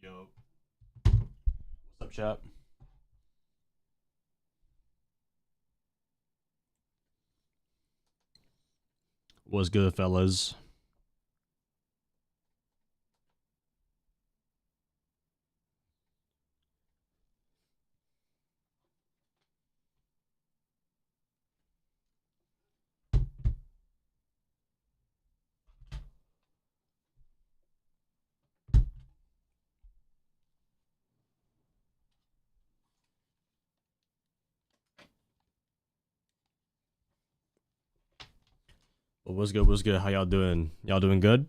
Yo. What's up, chat? What's good, fellas? Well, what's good? What's good? How y'all doing? Y'all doing good?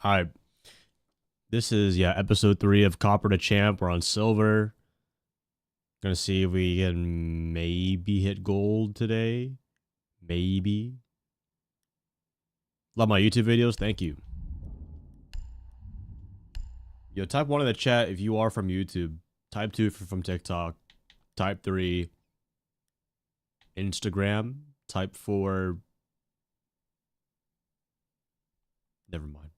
All right. This is, episode 3 of Copper to Champ. We're on silver. Gonna see if we can maybe hit gold today. Maybe. Love my YouTube videos. Thank you. Yo, type 1 in the chat if you are from YouTube. Type 2 from TikTok. Type 3 Instagram. Type 4. Never mind.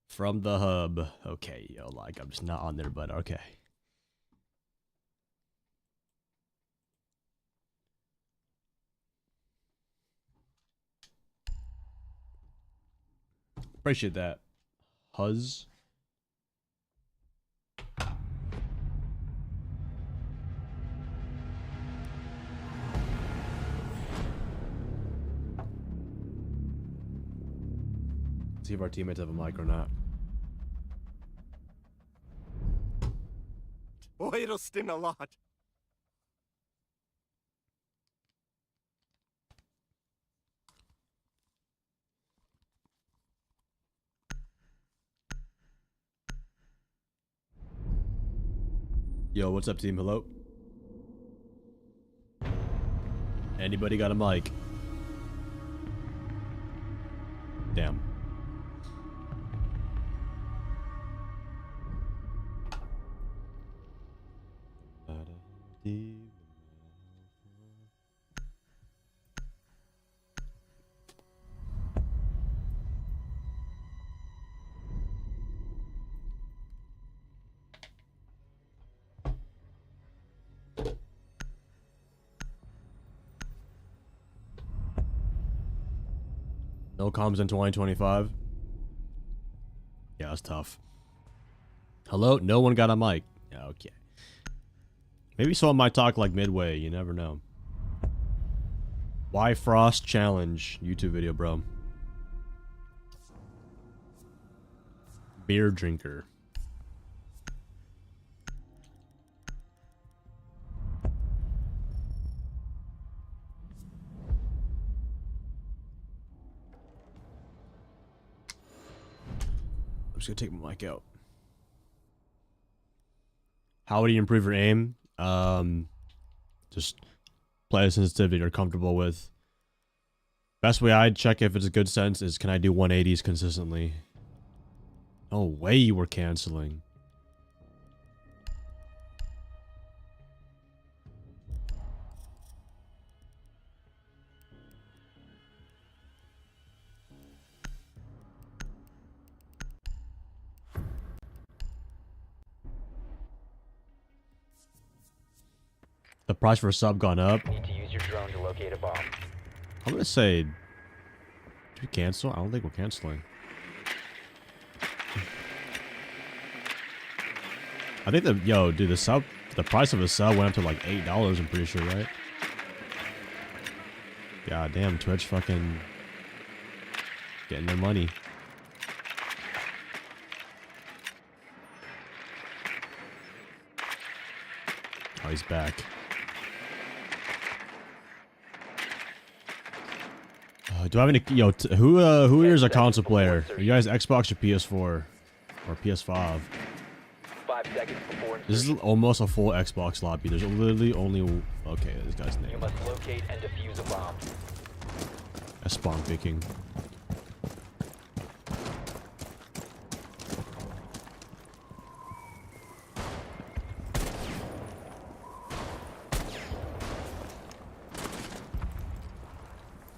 From the hub. Okay, yo, like, I'm just not on there, but okay. Appreciate that. Huzz. See if our teammates have a mic or not. Boy, it'll sting a lot. Yo, what's up, team? Hello? Anybody got a mic? Damn. No comms in 2025. Yeah, that's tough. Hello? No one got a mic. Yeah, okay. Maybe someone might talk like midway. You never know. Why Frost Challenge YouTube video, bro. Beer drinker. I'm just gonna take my mic out. How would you improve your aim? Just play a sensitivity you're comfortable with. Best way I'd check if it's a good sense is, can I do 180s consistently? No way you were canceling. The price for a sub gone up. Need to use your drone to locate a bomb. I'm gonna say, did we cancel? I don't think we're canceling. I think dude, the price of a sub went up to like $8, I'm pretty sure, right? God damn, Twitch fucking getting their money. Oh, he's back. Do I have any? Yo, who here is a console player? Are you guys Xbox or PS4 or PS5? 5 seconds before This is almost a full Xbox lobby. There's literally only okay. This guy's you name. must locate and defuse a bomb. A spawn picking.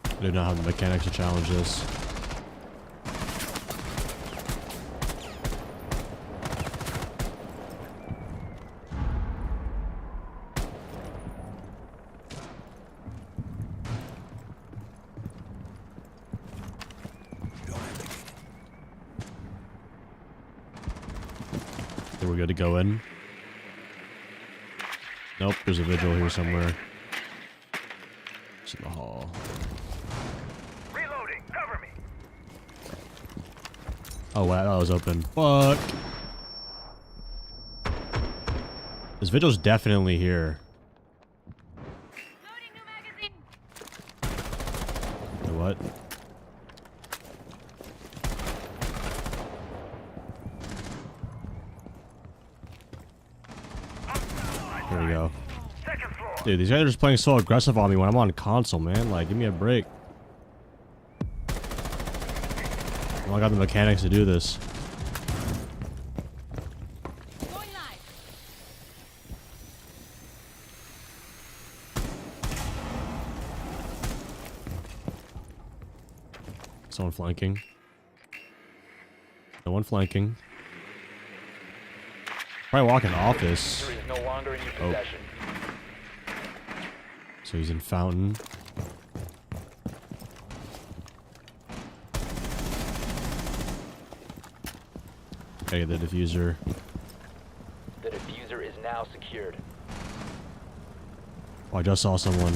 I do not have the mechanics to challenge this. We're good to go in. Nope, there's a vigil here somewhere. It's in the hall. Reloading, cover me. Oh wow, that was open. Fuck. This vigil's definitely here. Loading new magazine. Wait, what? There we go. Second floor. Dude, these guys are just playing so aggressive on me when I'm on console, man. Like, give me a break. I got the mechanics to do this. Going live. Someone flanking. No one flanking. Probably walk in office. User is no longer in your Oh. possession. So he's in fountain. Gotta get the diffuser. The diffuser is now secured. Oh, I just saw someone.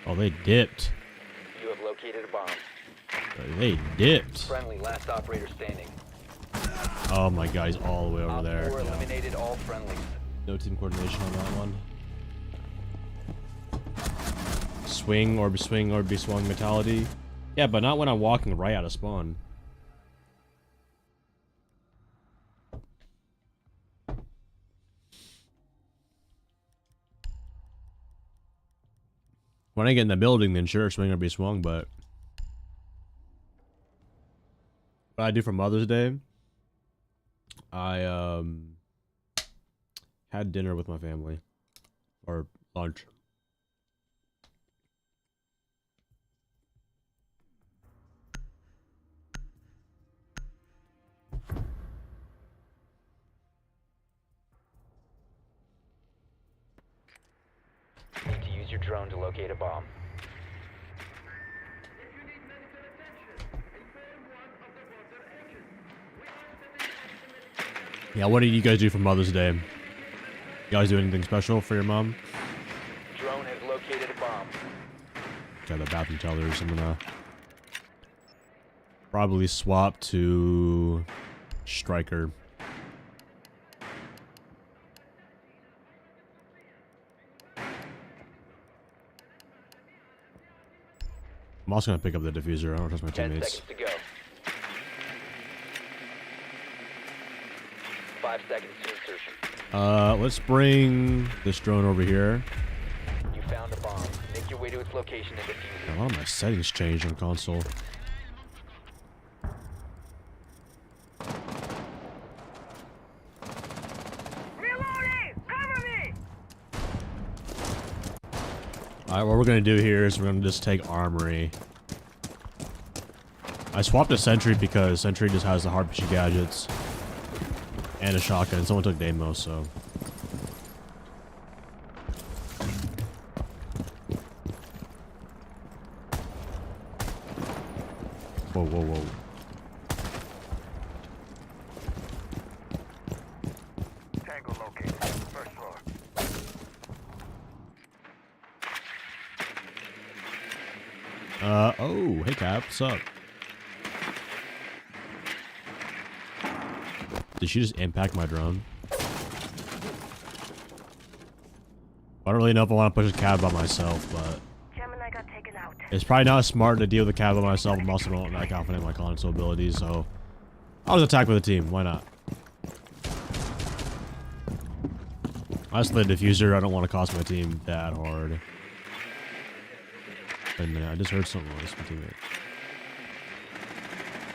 Oh, they dipped. You have located a bomb. They dipped. Friendly, last operator standing. Oh my god, he's all the way over Op there. 4 Yeah. eliminated all friendlies. No team coordination on that one. Swing or be swung mentality. Yeah, but not when I'm walking right out of spawn. When I get in the building, then sure, swing or be swung, but what I do for Mother's Day, I had dinner with my family. Or lunch. Need to use your drone to locate a bomb. Yeah, what did you guys do for Mother's Day? You guys do anything special for your mom? Drone has located a bomb. Got the bathroom tellers. I'm gonna probably swap to Striker. I'm also gonna pick up the diffuser. I don't trust my 10 teammates. seconds to go. 5 seconds to insertion. Let's bring this drone over here. You found a bomb. Make your way to its location and defuse A lot of my settings changed on console. Reloading, cover me. Alright, what we're gonna do here is we're gonna just take Armory. I swapped to Sentry because Sentry just has the hard pitchy gadgets and a shotgun. Someone took Damo, so. Whoa, whoa, whoa. Tango located. First floor. Oh, hey Cap, what's up? Did she just impact my drone? I don't really know if I want to push a cab by myself, but Gemini got taken out. it's probably not smart to deal with the cab by myself. I'm also not that confident in my console abilities, so I was attacked with a team. Why not? I just lit a diffuser. I don't want to cost my team that hard. And I just heard something on this teammate.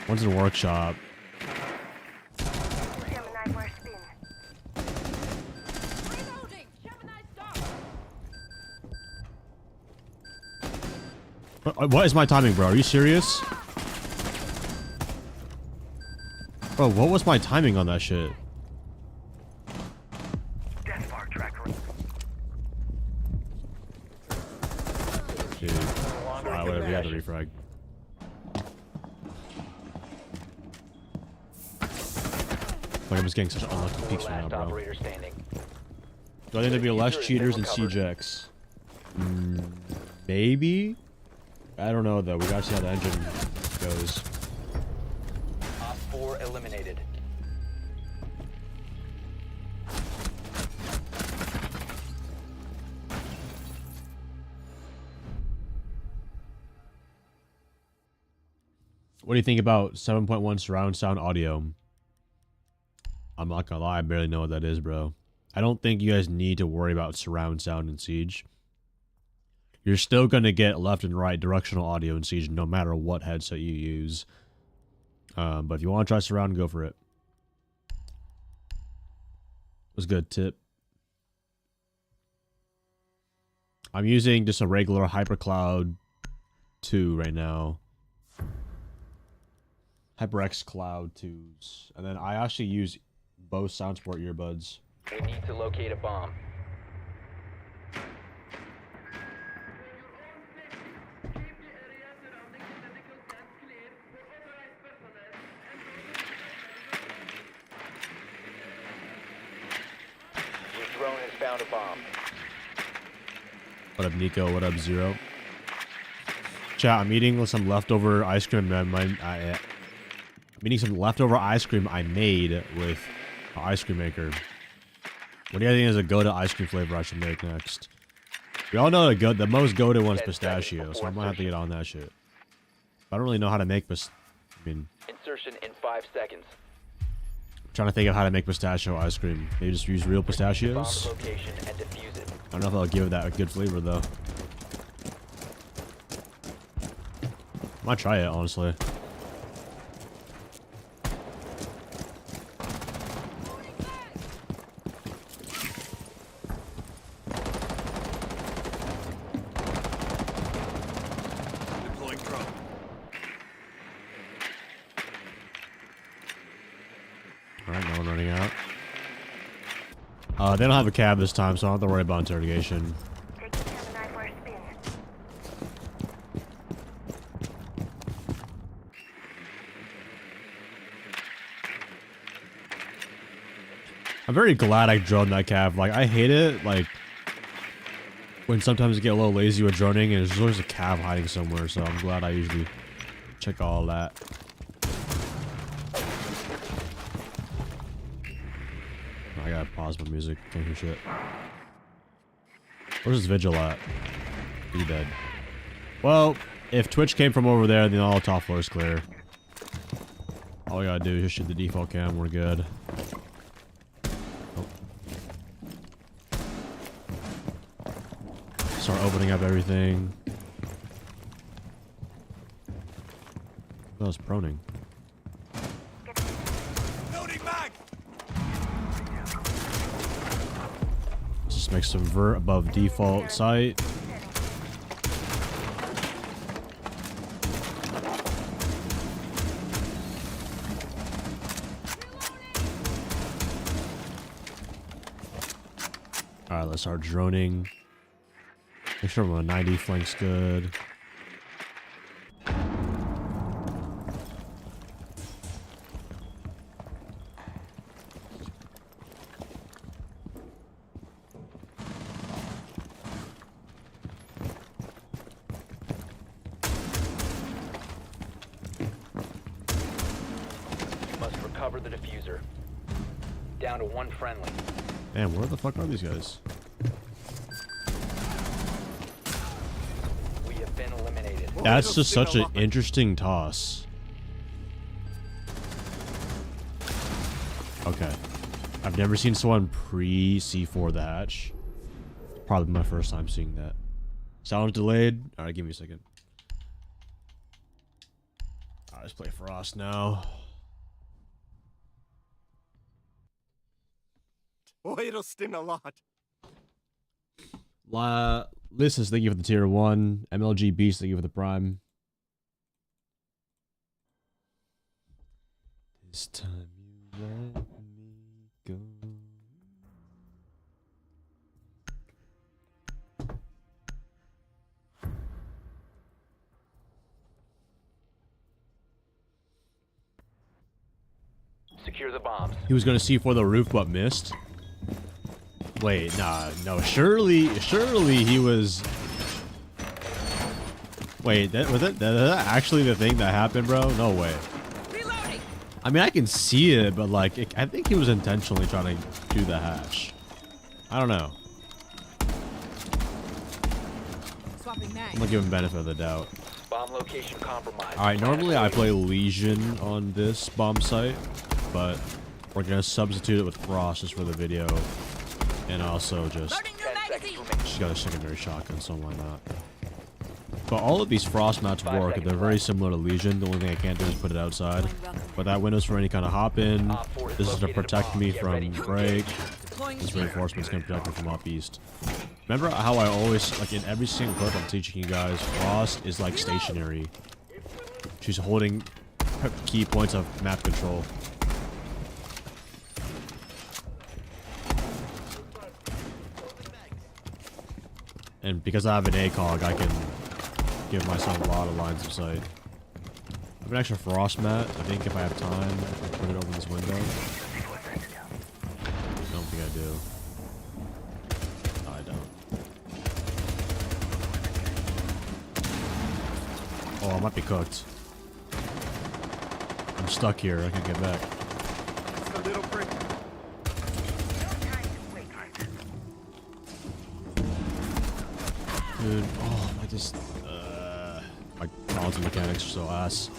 One's in a workshop. Gemini, where's spin? Reloading! Gemini, stop! What is my timing, bro? Are you serious? Bro, what was my timing on that shit? Death bar tracker. Dude. Alright, whatever, we had to refrag. Like, I'm just getting such unlucky peaks right now, Last bro. operator standing. Do I think there'd be less cheaters in CJX? Maybe? I don't know, though. We gotta see how the engine goes. Op 4 eliminated. What do you think about 7.1 surround sound audio? I'm not gonna lie, I barely know what that is, bro. I don't think you guys need to worry about surround sound in Siege. You're still gonna get left and right directional audio in Siege no matter what headset you use. But if you want to try surround, go for it. Was good tip. I'm using just a regular HyperCloud 2 right now. HyperX Cloud 2s. And then I actually use Bose SoundSport earbuds. We need to locate a bomb. Your drone has found a bomb. What up, Nico? What up, Zero? Chat, I'm eating with some leftover ice cream. I'm eating some leftover ice cream I made with an ice cream maker. What do you think is a go-to ice cream flavor I should make next? We all know the most go-to one's pistachio, so I might have to get on that shit. I don't really know how to make Insertion in 5 seconds. I'm trying to think of how to make pistachio ice cream. Maybe just use real Bomb pistachios? location and defuse it. I don't know if I'll give that a good flavor, though. I might try it, honestly. Alright, no one running out. They don't have a cab this time, so I don't have to worry about interrogation. Taking Gemini, where's spin? I'm very glad I droned that cab. Like, I hate it, like, when sometimes I get a little lazy with droning and there's always a cab hiding somewhere, so I'm glad I usually check all that. I gotta pause my music, can't hear shit. Where's this vigil at? He's dead. Well, if Twitch came from over there, then all top floor is clear. All we gotta do is just shoot the default cam, we're good. Oh. Start opening up everything. That was proning. Just make some vert above default sight. Alright, let's start droning. Make sure my 90 flank's good. Must recover the diffuser. Down to 1 friendly. Damn, where the fuck are these guys? That's just such an interesting toss. Okay. I've never seen someone pre-C4 the hatch. Probably my first time seeing that. Sound delayed. Alright, give me a second. Alright, let's play Frost now. Oh, it'll sting a lot. Listeners, thank you for the tier 1. MLG Beast, thank you for the prime. This time you let me go. Secure the bombs. He was gonna see for the roof but missed. Wait, nah, no, surely he was. Wait, was that actually the thing that happened, bro? No way. Reloading. I mean, I can see it, but like, I think he was intentionally trying to do the hatch. I don't know. Swapping mag. I'm gonna give him benefit of the doubt. Bomb location compromised. All right, normally I play Legion on this bomb site, but we're gonna substitute it with Frost just for the video, and also just Loading new 10 seconds magazine. remaining. she's got a secondary shotgun, so why not? But all of these Frost maps 5 work. seconds They're very left. similar to Legion. The only thing I can't do is put it outside. But that window's for any kind of hop in. Op 4 has This is to located a protect bomb. me Get from ready to break. Deploying This spear. reinforcement's gonna protect me from up east. Remember how I always, like in every single clip I'm teaching you guys, Frost is like stationary. She's holding key points of map control. And because I have an ACOG, I can give myself a lot of lines of sight. I have an extra Frost mat. I think if I have time, I can put it over this window. I don't think I do. No, I don't. Oh, I might be cooked. I'm stuck here. I can't get back. Just a little prick. Dude, oh, my console mechanics are so ass.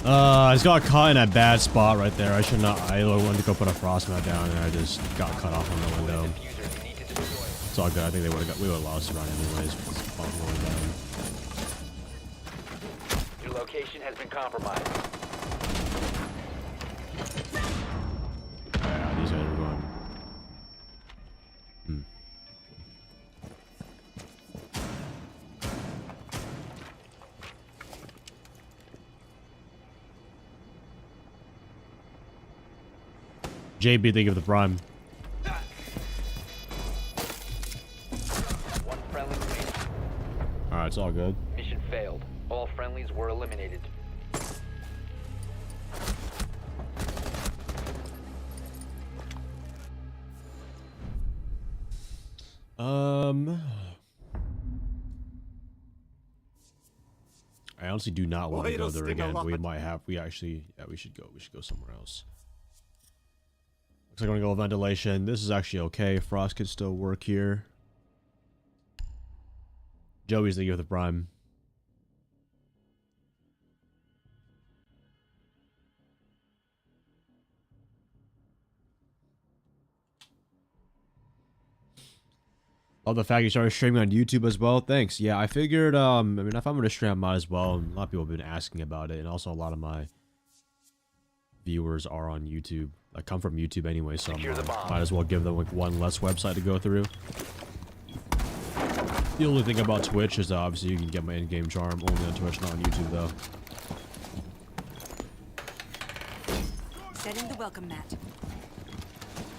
I just got caught in a bad spot right there. I should not. I wanted to go put a frost mat down, and I just got cut off on the window. Diffuser, you need to destroy it. It's all good. I think we would have lost the round anyways. With this bomb going down. Your location has been compromised. Yeah, these guys are going. JB, think of the prime. One friendly remaining. Alright, it's all good. Mission failed. All friendlies were eliminated. I honestly do not want to go it'll there sting a again. lot. We might have. We actually. Yeah, we should go. We should go somewhere else. Looks like I'm gonna go with ventilation. This is actually okay. Frost could still work here. Joey's the year with the prime. Oh, the fact you started streaming on YouTube as well. Thanks. Yeah, I figured. I mean, if I'm gonna stream, I might as well. And a lot of people have been asking about it, and also a lot of my viewers are on YouTube. I come from YouTube anyway, so Secure the bomb. might as well give them like one less website to go through. The only thing about Twitch is that obviously you can get my in-game charm only on Twitch, not on YouTube though. Setting the welcome mat.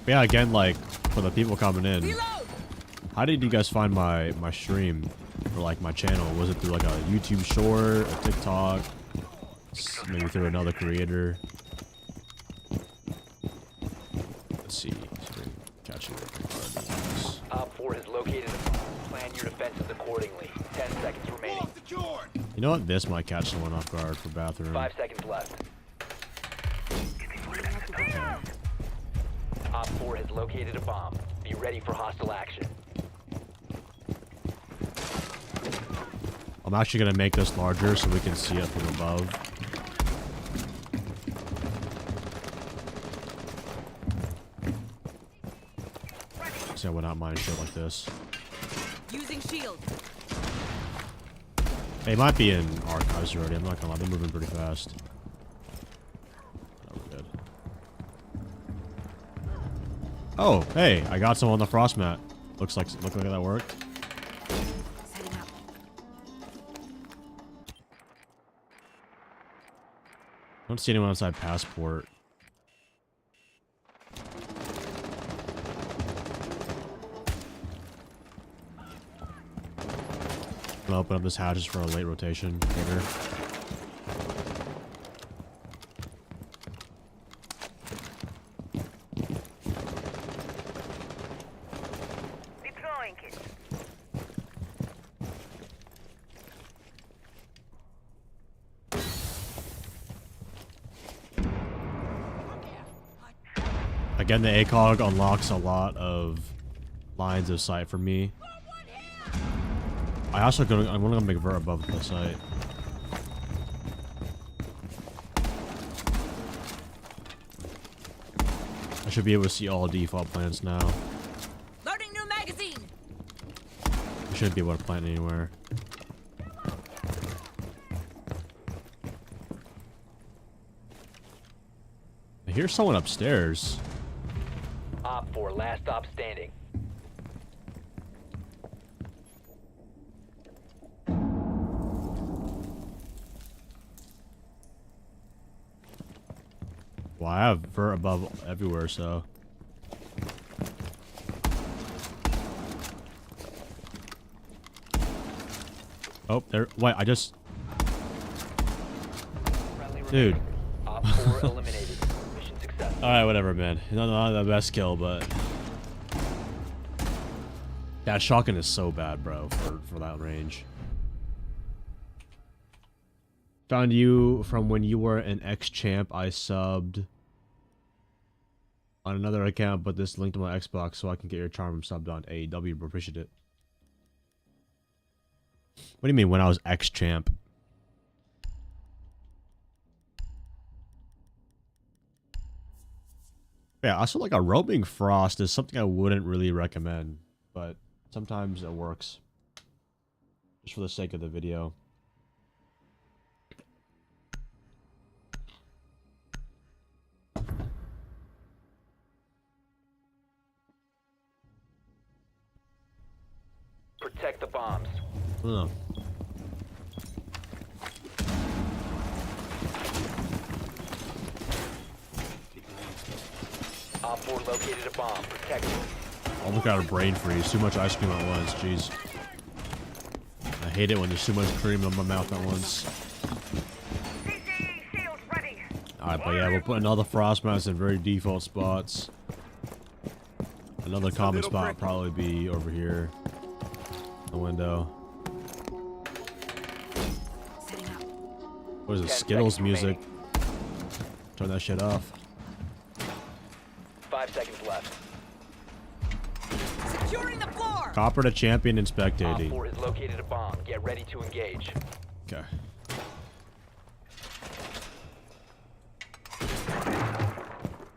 But yeah, again, like for the people coming in, Reload. how did you guys find my stream or like my channel? Was it through like a YouTube short, a TikTok, maybe through another creator? Let's see. Catching it. Op 4 has located a bomb. Plan your defenses accordingly. 10 seconds remaining. You know what? This might catch someone off guard for bathroom. 5 seconds left. Op 4 has located a bomb. Be ready for hostile action. I'm actually gonna make this larger so we can see it from above. See, I would not mind shit like this. Using shield. They might be in archives already. I'm not gonna lie, they're moving pretty fast. Oh, we're good. Oh, hey, I got some on the frost mat. Look like that worked. Setting up. Don't see anyone outside passport. I'm gonna open up this hatch just for a late rotation later. Deploying it. Again, the ACOG unlocks a lot of lines of sight for me. I'm gonna make vert above the site. I should be able to see all default plants now. Loading new magazine. I shouldn't be able to plant anywhere. I hear someone upstairs. Op 4, last stop standing. Well, I have vert above everywhere, so. Oh, there. Wait, I just. Friendly Dude. remaining. Op 4 eliminated. Mission success. Alright, whatever, man. Not the best kill, but. That shotgun is so bad, bro, for that range. Found you from when you were an ex-champ. I subbed on another account, but this linked to my Xbox so I can get your charm subbed on AEW. Appreciate it. What do you mean when I was ex-champ? Yeah, also like a roaming frost is something I wouldn't really recommend, but sometimes it works. Just for the sake of the video. Protect the bombs. Ugh. Op 4 located a bomb. Protect it. Almost got a brain freeze. Too much ice cream at once. Jeez. I hate it when there's too much cream in my mouth at once. CCE shield ready. Alright, but yeah, we're putting all the frost mats in very default spots. Another common spot would probably be over here. The window. Setting up. What is it? 10 Skittles seconds music. remaining. Turn that shit off. 5 seconds left. Securing the floor. Copper to champion and Op spectating. 4 has located a bomb. Get ready to engage. Okay.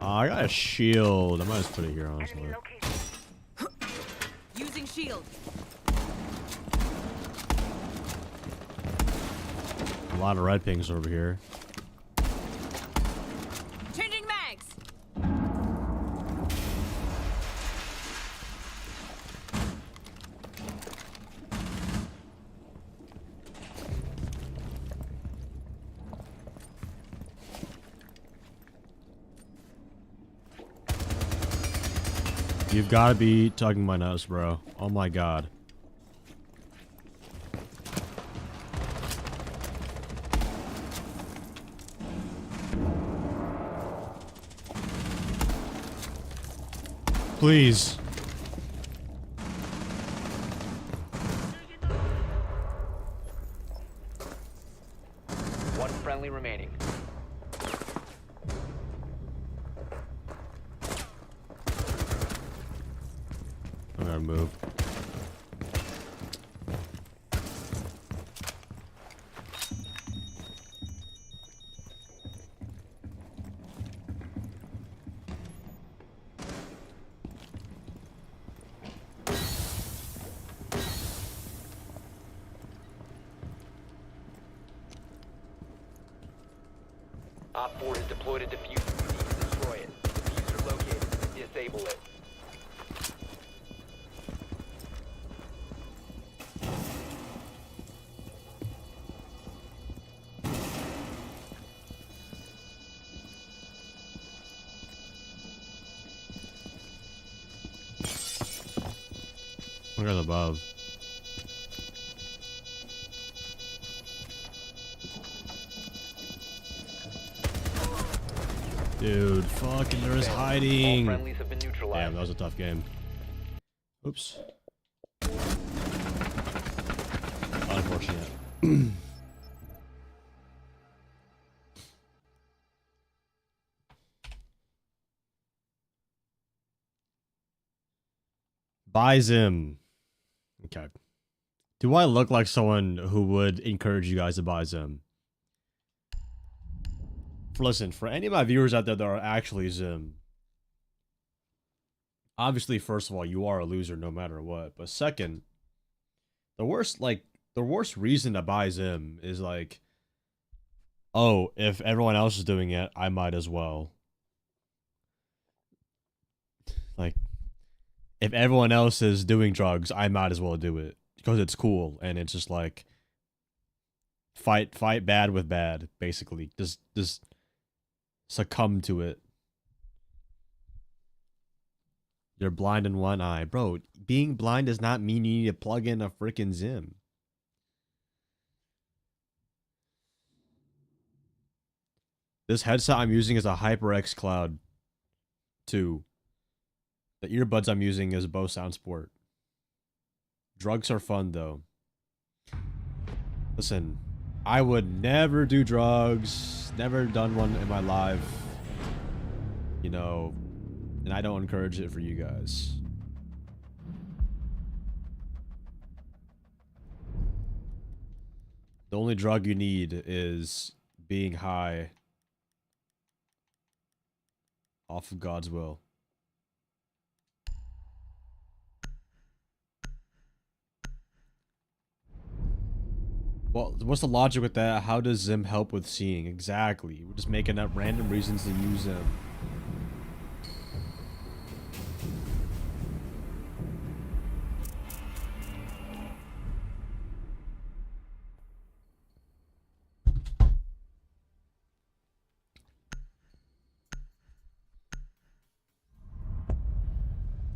I got a shield. I might just put it here, honestly. Enemy location. Using shield. A lot of red pings over here. Changing mags. You've got to be tugging my nuts, bro. Oh my god. Please. One friendly remaining. I'm gonna move. Op 4 has deployed a diffuser. You need to destroy it. Diffuser located. Disable it. Look at above. Dude, fucking there's All hiding. friendlies have been neutralized. Damn, that was a tough game. Oops. Unfortunate. Buy Zim. Okay. Do I look like someone who would encourage you guys to buy Zim? Listen, for any of my viewers out there that are actually Zim, obviously, first of all, you are a loser no matter what. But second, the worst reason to buy Zim is like, oh, if everyone else is doing it, I might as well. Like, if everyone else is doing drugs, I might as well do it because it's cool and it's just like fight bad with bad, basically. Just succumb to it. You're blind in one eye, bro. Being blind does not mean you need to plug in a freaking Zim. This headset I'm using is a HyperX Cloud 2. The earbuds I'm using is Bose Sound Sport. Drugs are fun though. Listen, I would never do drugs. Never done one in my life. You know, and I don't encourage it for you guys. The only drug you need is being high off of God's will. Well, what's the logic with that? How does Zim help with seeing? Exactly. We're just making up random reasons to use Zim.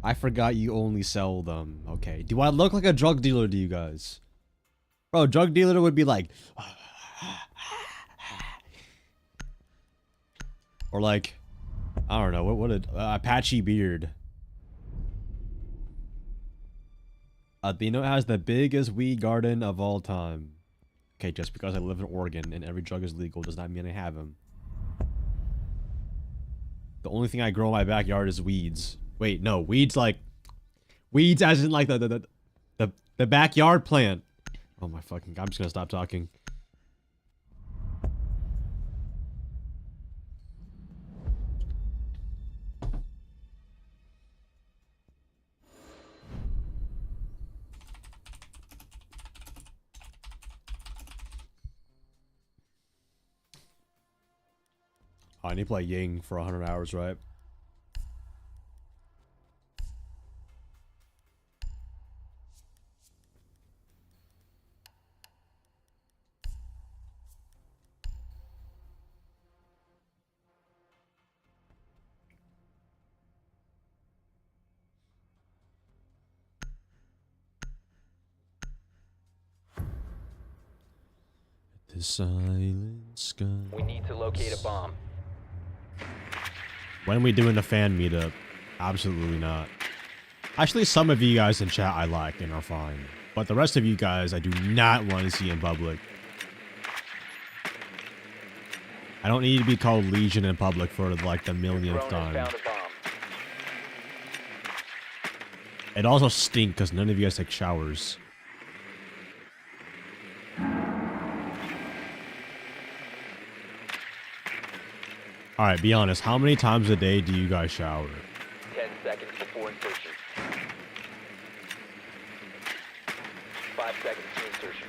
I forgot you only sell them. Okay. Do I look like a drug dealer to you guys? Bro, drug dealer would be like... Or like... I don't know. What a... Apache beard. Athena has the biggest weed garden of all time. Okay, just because I live in Oregon and every drug is legal does not mean I have them. The only thing I grow in my backyard is weeds. Wait, no, weeds like... Weeds as in like the backyard plant. Oh my fucking God, I'm just gonna stop talking. Oh, I need to play Ying for 100 hours, right? The silent sky. We need to locate a bomb. When are we doing the fan meetup? Absolutely not. Actually, some of you guys in chat I like and are fine. But the rest of you guys I do not want to see in public. I don't need to be called Legion in public for like the millionth Drone has time. found a bomb. It also stinks because none of you guys take showers. Alright, be honest. How many times a day do you guys shower? 10 seconds before insertion. 5 seconds to insertion.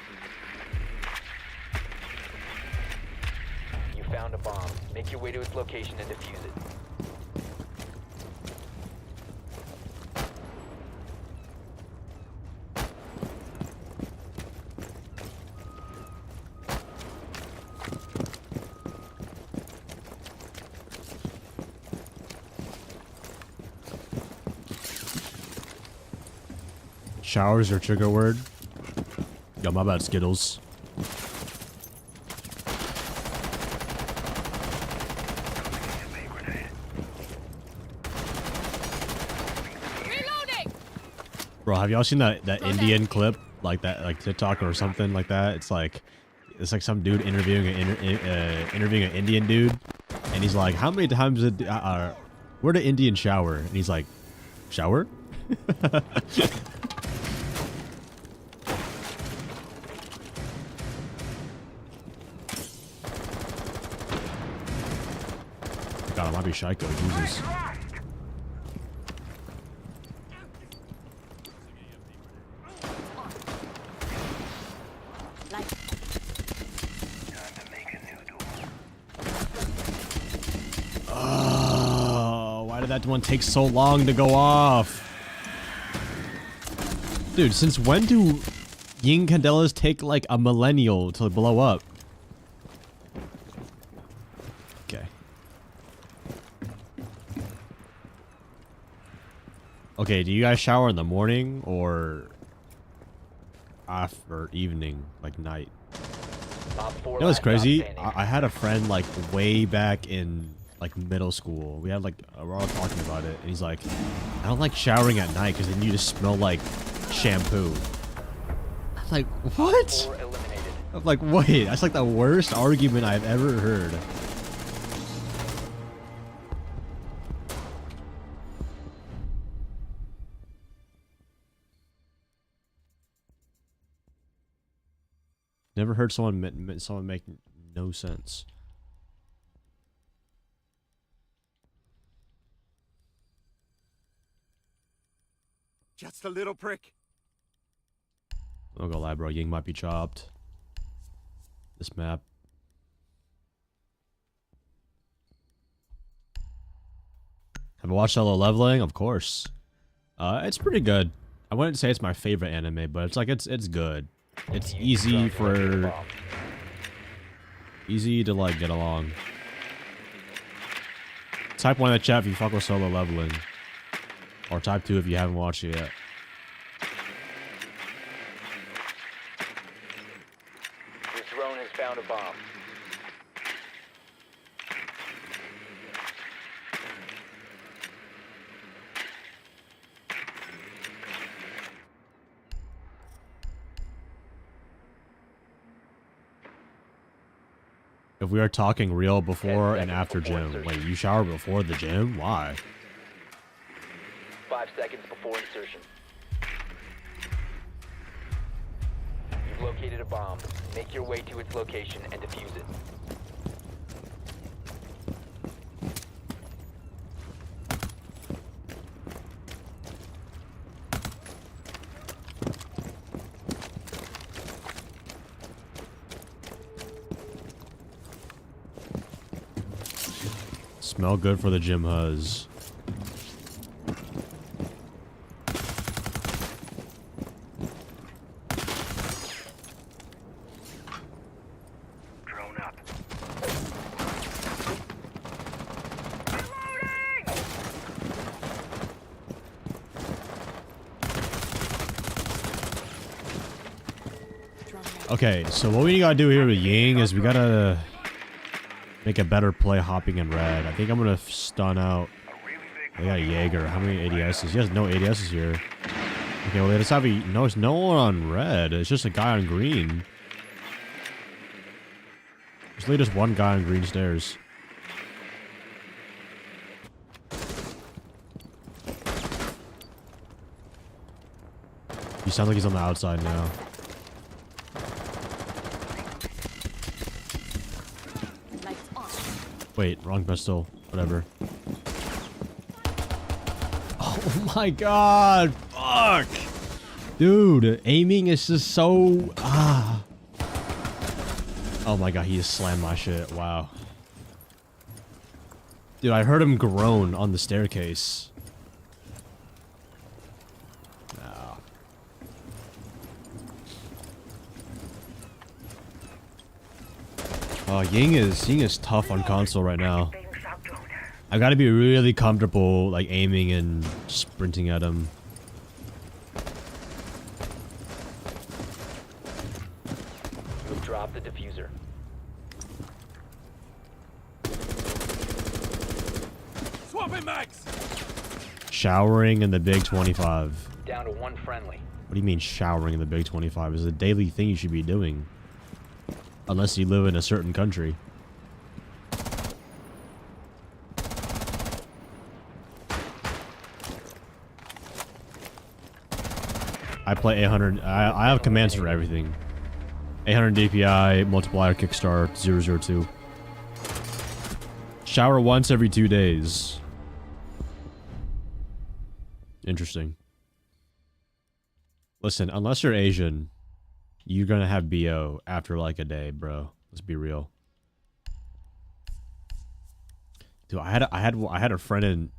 You found a bomb. Make your way to its location and defuse it. Showers your trigger word. Yo, my bad, Skittles. Reloading! Bro, have y'all seen that Indian clip like that, like TikTok or something like that? It's like some dude interviewing an Indian dude, and he's like, "How many times where did Indian shower?" And he's like, "Shower." God, it might be Shaiko. Jesus. Oh, why did that one take so long to go off? Dude, since when do Ying candelas take like a millennial to blow up? Okay. Okay, do you guys shower in the morning or after evening, like night? You know what's crazy? I had a friend like way back in like middle school. We had like we're all talking about it, and he's like, "I don't like showering at night because then you just smell like shampoo." I'm like, what? I'm like, wait, that's like the worst argument I've ever heard. Never heard someone make no sense. Just a little prick. I'm not gonna lie, bro. Ying might be chopped. This map. Have I watched Solo Leveling? Of course. It's pretty good. I wouldn't say it's my favorite anime, but it's like it's good. It's easy to like get along. Type 1 in the chat if you fuck with Solo Leveling. Or type 2 if you haven't watched it yet. Your drone has found a bomb. If we are talking real before and after gym. Wait, you shower before the gym? Why? 5 seconds before insertion. You've located a bomb. Make your way to its location and defuse it. Smell good for the gym huzz. Drone up. Okay, so what we gotta do here with Ying is we gotta make a better play hopping in red. I think I'm gonna stun out. We got a Jaeger. How many ADSs? He has no ADSs here. Okay, well, let's have a... No, there's no one on red. It's just a guy on green. There's literally just one guy on green stairs. He sounds like he's on the outside now. Lights on. Wait, wrong pistol. Whatever. Oh my god! Fuck! Dude, aiming is just so... Oh my god, he just slammed my shit. Wow. Dude, I heard him groan on the staircase. No. Oh, Ying is tough on console right now. I gotta be really comfortable, like, aiming and sprinting at him. You've dropped the diffuser. Swapping mags! Showering in the Big 25. Down to one friendly. What do you mean showering in the Big 25? It's a daily thing you should be doing. Unless you live in a certain country. I play 800. I have commands for everything. 800 DPI, multiplier, kickstart, 002. Shower once every 2 days. Interesting. Listen, unless you're Asian, you're gonna have BO after like a day, bro. Let's be real. Dude, I had a friend in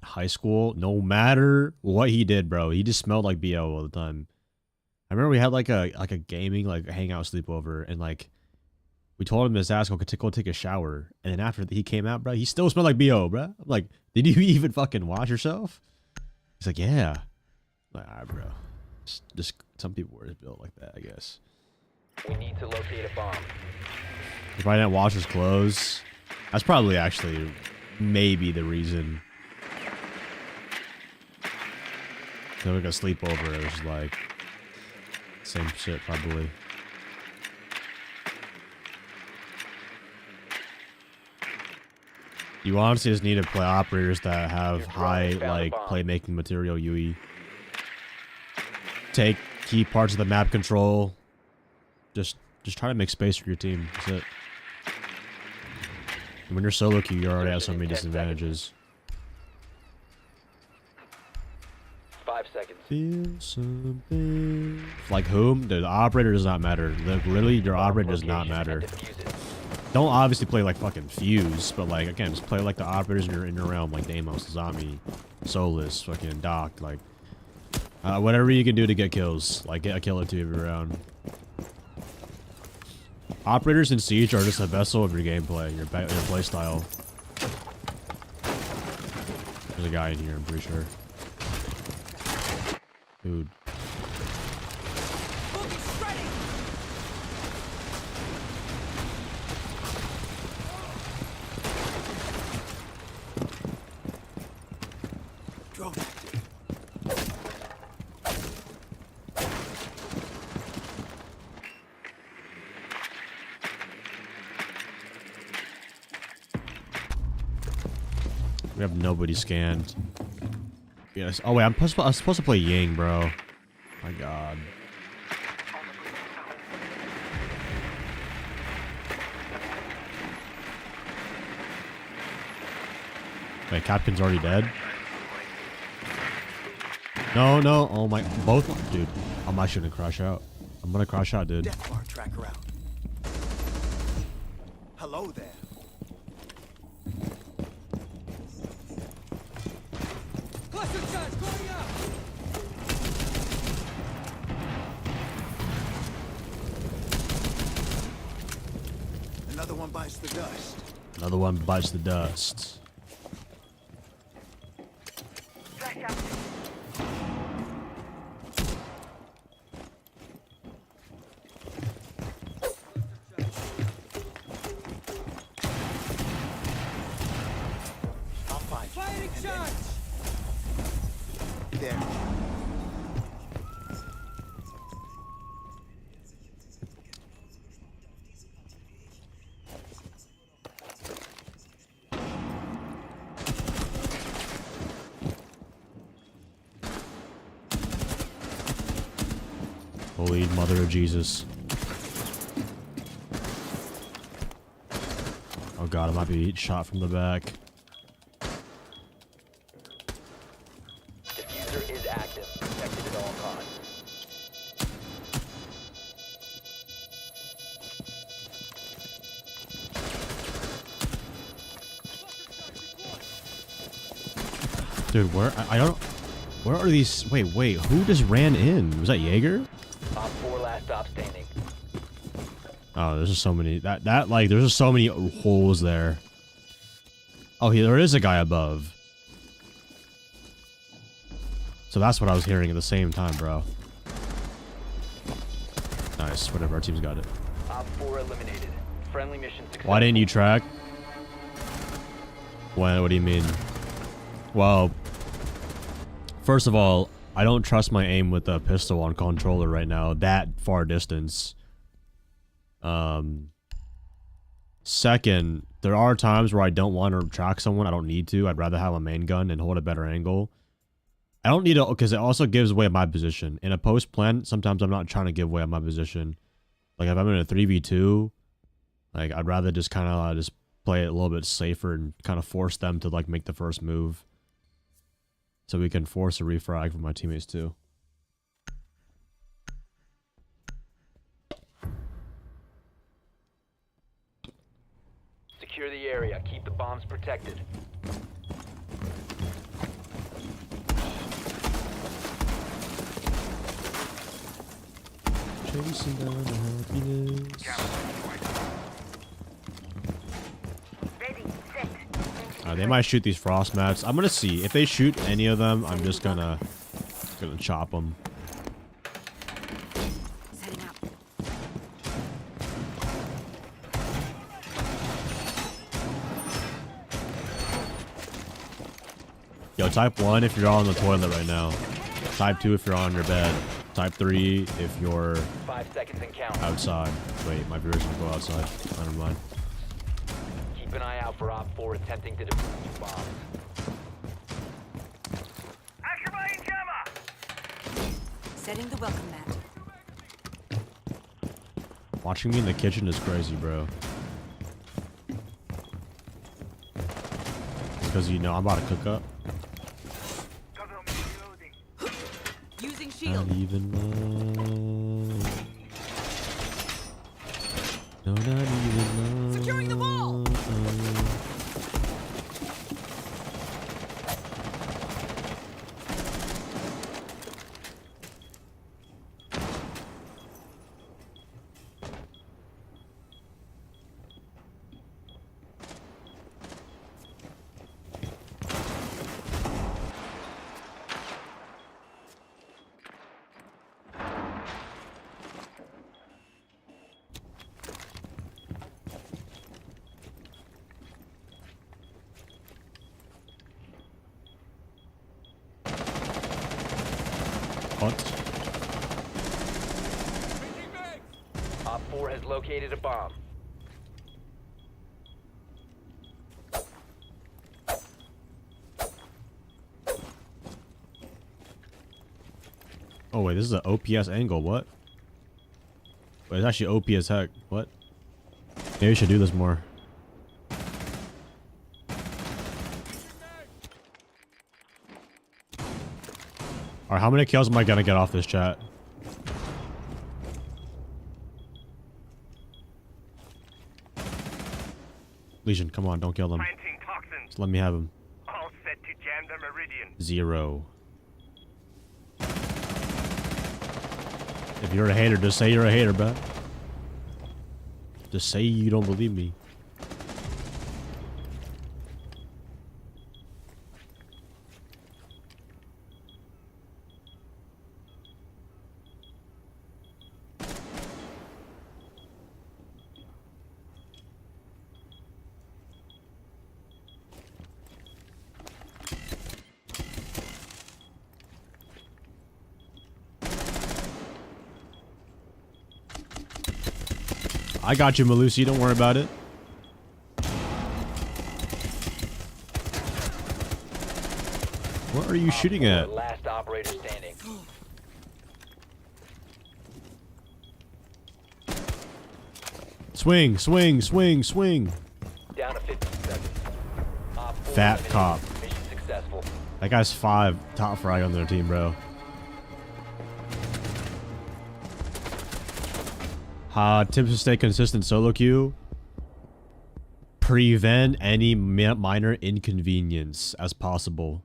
high school. No matter what he did, bro, he just smelled like BO all the time. I remember we had like a gaming like hangout sleepover, and like we told him his ass go take a shower, and then after he came out, bro, he still smelled like BO, bro. I'm like, did you even fucking wash yourself? He's like, yeah. I'm like, alright, bro. Just some people were just built like that, I guess. We need to locate a bomb. He probably didn't wash his clothes. That's probably actually maybe the reason. They like a sleepover. It was like same shit probably. You honestly just need to play operators that have high like playmaking material UE. Take key parts of the map control. Just try to make space for your team. That's it. And when you're solo queue, you already have so many disadvantages. 5 seconds. Feel something. Like whom? The operator does not matter. Like, literally, your operator does not matter. Don't obviously play like fucking Fuse, but like again, just play like the operators in your realm, like Deimos, Zami, Solus, fucking Doc, like whatever you can do to get kills. Like get a kill or two every round. Operators in Siege are just a vessel of your gameplay, your play style. There's a guy in here, I'm pretty sure. Dude. We have nobody scanned. Yes. Oh wait, I'm supposed to play Ying, bro. My God. Wait, Captain's already dead? No, no. Oh my. Both. Dude, I shouldn't crash out. I'm gonna crash out, dude. Death bar tracker out. Hello there. Another one bites the dust. Another one bites the dust. Flash out. I'll find you. Firing And shots! then- There. Holy Mother of Jesus. Oh God, I might be shot from the back. Diffuser is active. Protected at all costs. Dude, where I don't. Where are these? Wait. Who just ran in? Was that Jaeger? Op 4 last stop standing. Oh, there's just so many. Like, there's just so many holes there. Oh, there is a guy above. So that's what I was hearing at the same time, bro. Nice. Whatever. Our team's got it. Op 4 eliminated. Friendly mission successful. Why didn't you track? What do you mean? Well, first of all, I don't trust my aim with a pistol on controller right now. That far distance. Second, there are times where I don't want to track someone. I don't need to. I'd rather have a main gun and hold a better angle. I don't need to, because it also gives away my position. In a post plan, sometimes I'm not trying to give away my position. Like if I'm in a 3v2, like I'd rather just kind of just play it a little bit safer and kind of force them to like make the first move. So we can force a refrag from my teammates too. Secure the area. Keep the bombs protected. Chasing down the happiness. Ready, set. They might shoot these frost mats. I'm gonna see if they shoot any of them. I'm just gonna chop them. Setting up. Yo, type 1 if you're on the toilet right now. Type 2 if you're on your bed. Type 3 if you're 5 seconds and count. outside. Wait, my viewers will go outside. Never mind. Keep an eye out for Op 4 attempting to defuse bombs. Activating jammer. Setting the welcome mat. Watching me in the kitchen is crazy, bro. Because you know I'm about to cook up. Cover me reloading. Using Not shield. even love. No, not even love. Securing the wall. What? Op 4 has located a bomb. Oh wait, this is an OPS angle. What? Wait, it's actually OP as heck. What? Maybe we should do this more. Alright, how many kills am I gonna get off this chat? Legion, come on, don't kill them. Planting toxins. Just let me have them. All set to jam the meridian. 0. If you're a hater, just say you're a hater, bruh. Just say you don't believe me. I got you, Malusi. Don't worry about it. What are you shooting at? Last operator standing. Swing, swing, swing, swing. Down to 50 seconds. Op 4 Fat eliminated. cop. Mission successful. That guy's 5 top frag on their team, bro. Tips to stay consistent solo queue. Prevent any minor inconvenience as possible.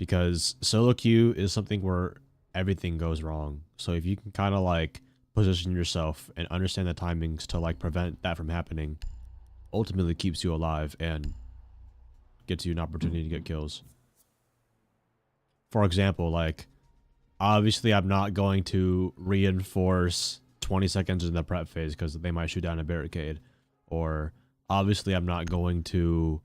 because solo queue is something where everything goes wrong. So if you can kind of like position yourself and understand the timings to like prevent that from happening, ultimately keeps you alive and gets you an opportunity to get kills. For example, like obviously I'm not going to reinforce 20 seconds in the prep phase because they might shoot down a barricade, or obviously I'm not going to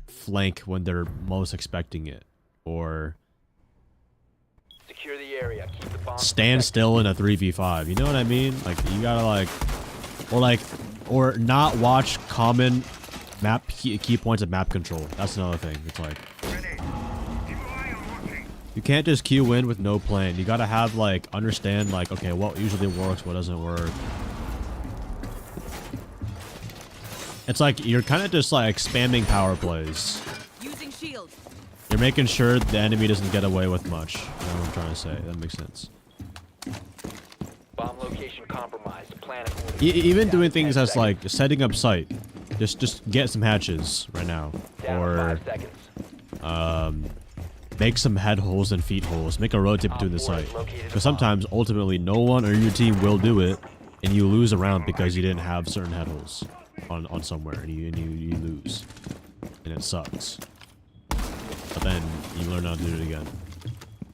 flank when they're most expecting it, or Secure the area. Keep the bomb stand protected. still in a 3v5. You know what I mean? Like you gotta or not watch common map key points of map control. That's another thing. It's like Ready. Keep an eye on watching. you can't just queue in with no plan. You gotta have like understand like, okay, what usually works, what doesn't work. It's like you're kind of just like spamming power plays. Using shield. You're making sure the enemy doesn't get away with much. You know what I'm trying to say? That makes sense. Bomb location compromised. Plan accordingly. Even Down doing to 10 things as seconds. like setting up site. Just get some hatches right now, Down to or 5 seconds. make some head holes and feet holes. Make a road tip between the Op 4 has site. located a Because sometimes, ultimately, no one on your team will do it, and you lose a round because you didn't have certain head holes on somewhere, and you lose, and it sucks. But then you learn how to do it again.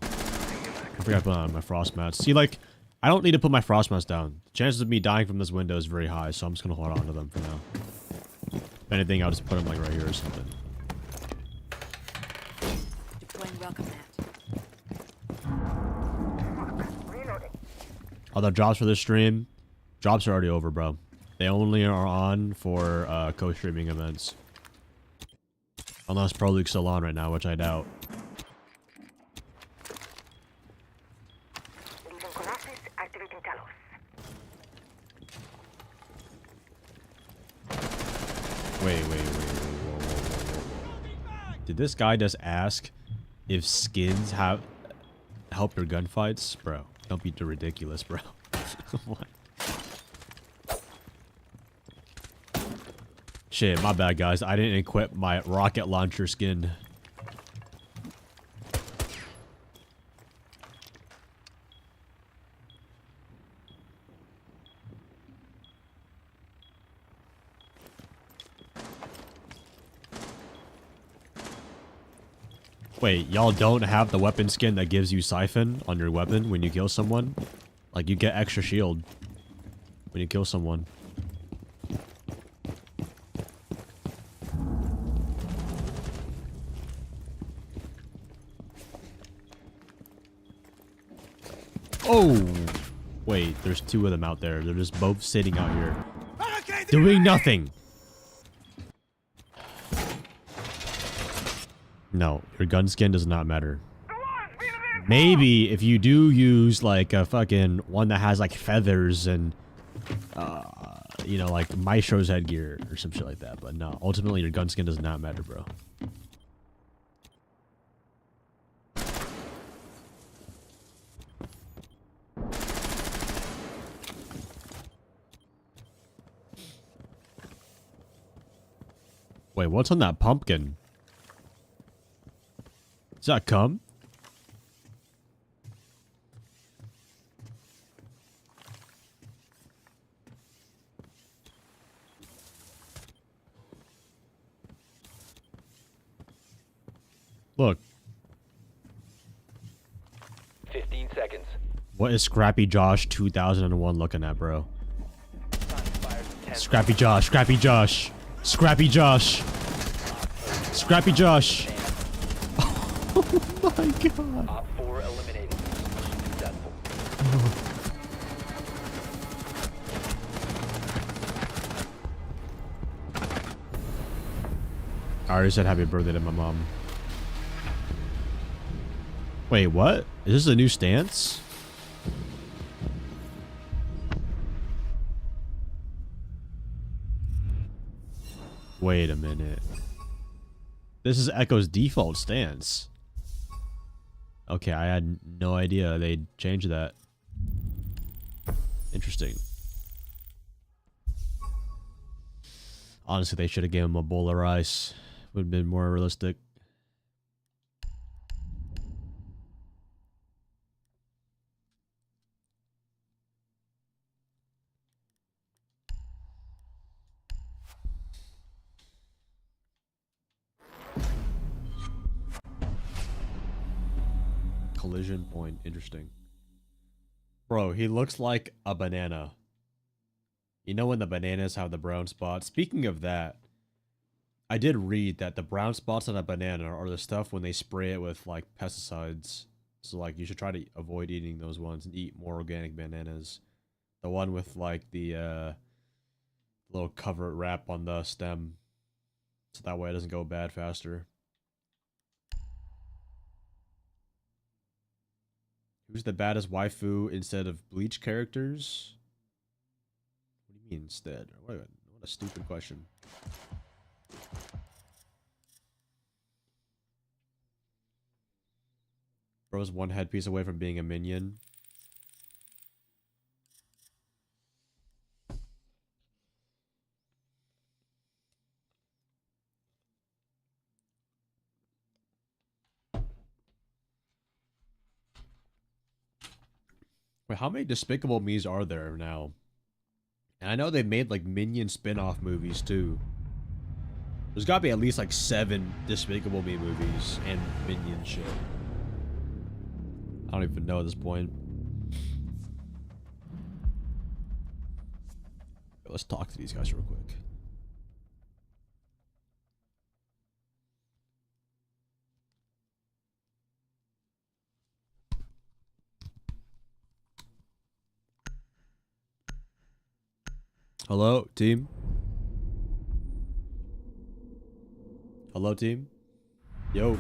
I forgot to put on my frost mats. See, like, I don't need to put my frost mats down. The chances of me dying from this window is very high, so I'm just gonna hold on to them for now. If anything, I'll just put them like right here or something. Deploying welcome mat. Reloading. Are the drops for this stream? Drops are already over, bro. They only are on for co-streaming events. Unless Pro League's still on right now, which I doubt. Leaving Colossus, activating Talos. Wait. Whoa. Did this guy just ask if skins have help your gunfights? Bro, don't be too ridiculous, bro. What? Shit, my bad, guys. I didn't equip my rocket launcher skin. Wait, y'all don't have the weapon skin that gives you siphon on your weapon when you kill someone? Like, you get extra shield when you kill someone. Oh! Wait, there's two of them out there. They're just both sitting out here. Doing nothing! No, your gun skin does not matter. Maybe if you do use like a fucking one that has like feathers and you know, like Maestro's headgear or some shit like that, but no, ultimately your gun skin does not matter, bro. Wait, what's on that pumpkin? Does that come? Look. 15 seconds. What is Scrappy Josh 2001 looking at, bro? Time expires in 10 Scrappy Josh, Scrappy Josh, Scrappy Josh, Scrappy Josh. Oh my god. Op 4 eliminated. Successful. I already said happy birthday to my mom. Wait, what? Is this a new stance? Wait a minute. This is Echo's default stance. Okay, I had no idea they changed that. Interesting. Honestly, they should have given him a bowl of rice. Would have been more realistic. collision point. Interesting. Bro, he looks like a banana. You know when the bananas have the brown spots? Speaking of that, I did read that the brown spots on a banana are the stuff when they spray it with like pesticides. So like you should try to avoid eating those ones and eat more organic bananas. The one with like the little cover wrap on the stem. So that way it doesn't go bad faster. Who's the baddest waifu instead of Bleach characters? What do you mean instead? What a stupid question. Bro's one headpiece away from being a minion. Wait, how many Despicable Me's are there now? And I know they made like Minion spin-off movies too. There's gotta be at least like 7 Despicable Me movies and Minion shit. I don't even know at this point. Let's talk to these guys real quick. Hello, team? Hello, team? Yo.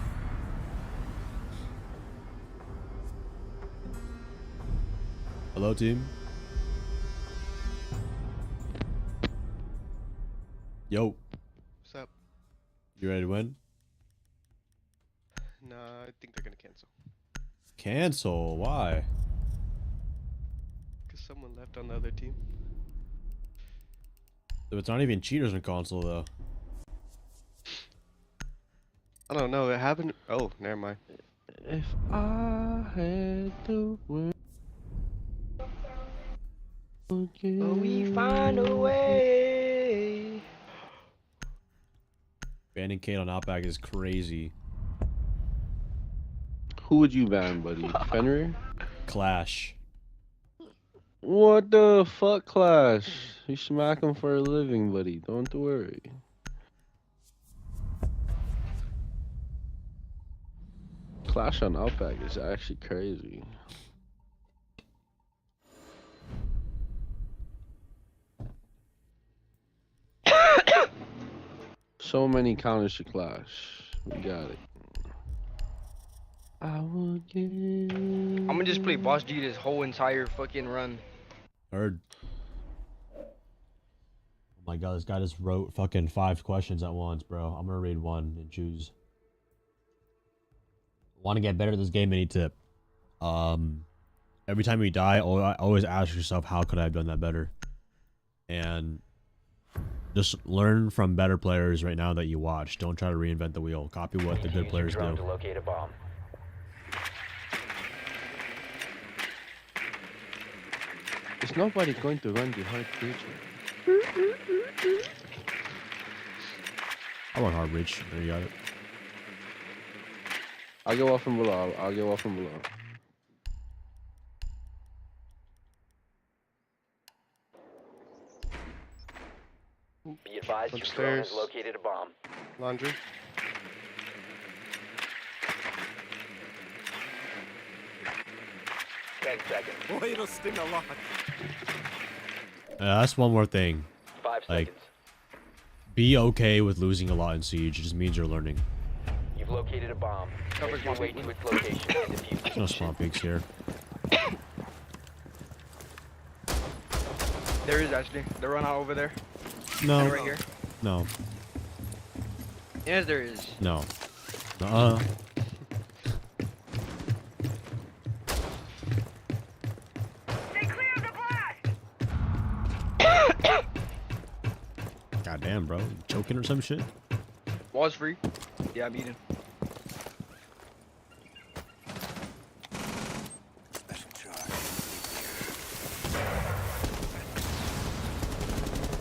Hello, team? Yo. What's up? You ready to win? Nah, I think they're gonna cancel. Cancel? Why? Because someone left on the other team. It's not even cheaters in console, though. I don't know, it happened. Oh, never mind. If I had to win. We find a way. Banning Kate on Outback is crazy. Who would you ban, buddy? Fenrir? Clash. What the fuck, Clash? You smack him for a living, buddy. Don't worry. Clash on Outback is actually crazy. So many counters to Clash. We got it. I will give. I'm gonna just play Boss G this whole entire fucking run. Heard. Oh my god, this guy just wrote fucking 5 questions at once, bro. I'm gonna read one and choose. Want to get better at this game? Any tip? Every time you die, always ask yourself, how could I have done that better? And just learn from better players right now that you watch. Don't try to reinvent the wheel. Copy what the good players do. To locate a bomb. Is nobody going to run the hard creature? I want hard reach. There you got it. I'll go off from below. I'll go off from below. Be advised your drone Upstairs. has located a bomb. Laundry. Ten seconds. Boy, it'll sting a lot. That's one more thing. 5 Like- seconds. Be okay with losing a lot in Siege. It just means you're learning. You've located a bomb. Cover Make your way to its location and defuse There's it. no spawn peaks here. There is actually. They run out over there. No. And right here. No. Yes, there is. No. Stay clear of the blast! God damn, bro. You choking or some shit? Wall's free. Yeah, I'm eating.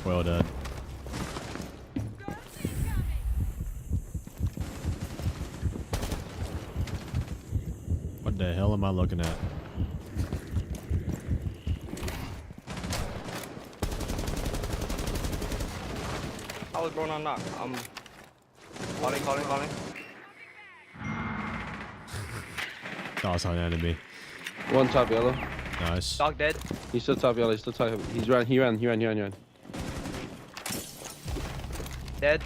Well done. What the The hell am I looking at? I was bro on knock. I'm calling. Oh, it's on enemy. One top yellow. Nice. Dog dead. He's still top yellow. He's still top. He ran. Dead.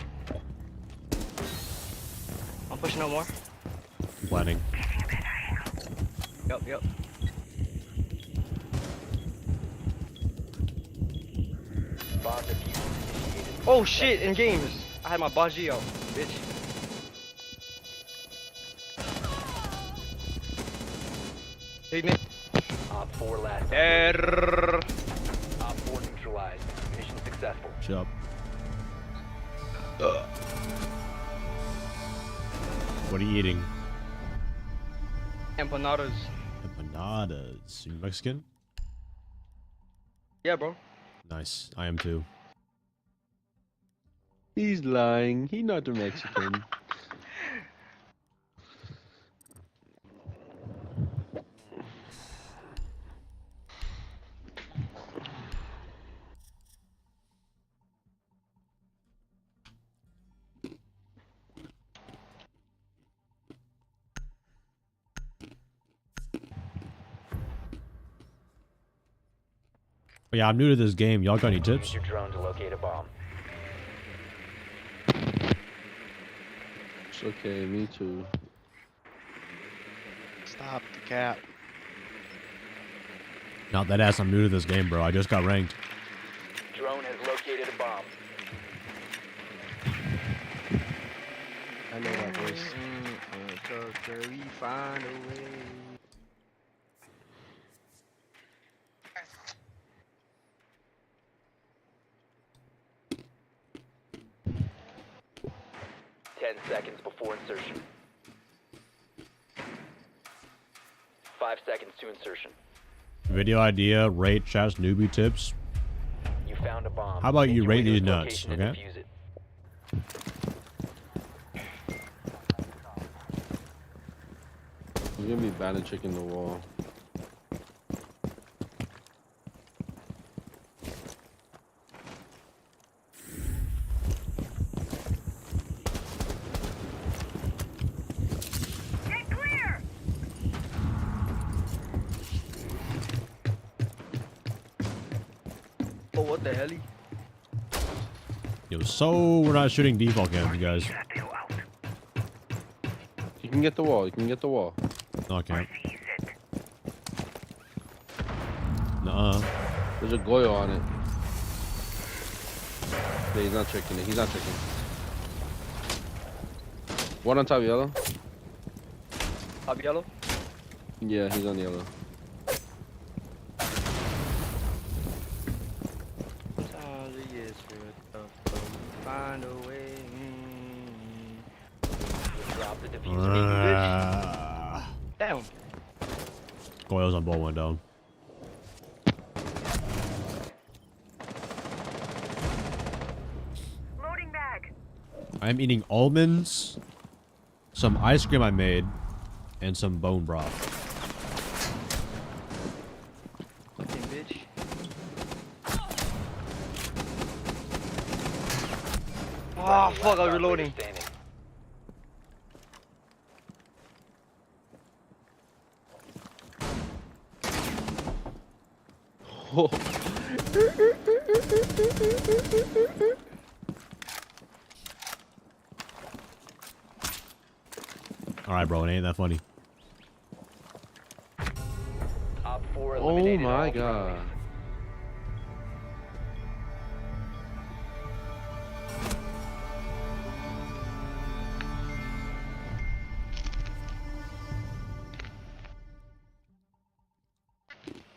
I'm pushing no more. Planning. Yep. Bomb diffusion initiated. Oh shit, in games. I had my Baji out, bitch. Hit me. Op 4 last. Error. Op 4 neutralized. Mission successful. Shut up. What are you eating? Empanadas. Empanadas. You Mexican? Yeah, bro. Nice. I am too. He's lying. He's not a Mexican. But yeah, I'm new to this game. Y'all got any Use tips? your drone to locate a bomb. It's okay. Me too. Stop the cap. Not that ass. I'm new to this game, bro. I just got ranked. Drone has located a bomb. I know that voice. We find a way. Seconds before insertion. 5 seconds to insertion. Video idea, rate, chats, newbie tips. You found a bomb. How about Make you your way rate to these its nuts, location and okay? defuse it. He's gonna be banning checking the wall. Get clear! Oh, what the hell? Yo, so we're not shooting default cams, you guys. Still out. You can get the wall. You can get the wall. Okay. Seize it. Nuh-uh. There's a Goyo on it. Yeah, he's not checking it. He's not checking. One on top yellow. Top yellow. Yeah, he's on yellow. Sometimes it gets real tough, but we find a way. Drop the diffuser. Down. Goyle's on ball, went down. Loading bag. I'm eating almonds, some ice cream I made, and some bone broth. Fucking bitch. Oh, fuck, I was reloading. Standing. Alright, bro, it ain't that funny. Op 4 Oh eliminated my all god. friendlies.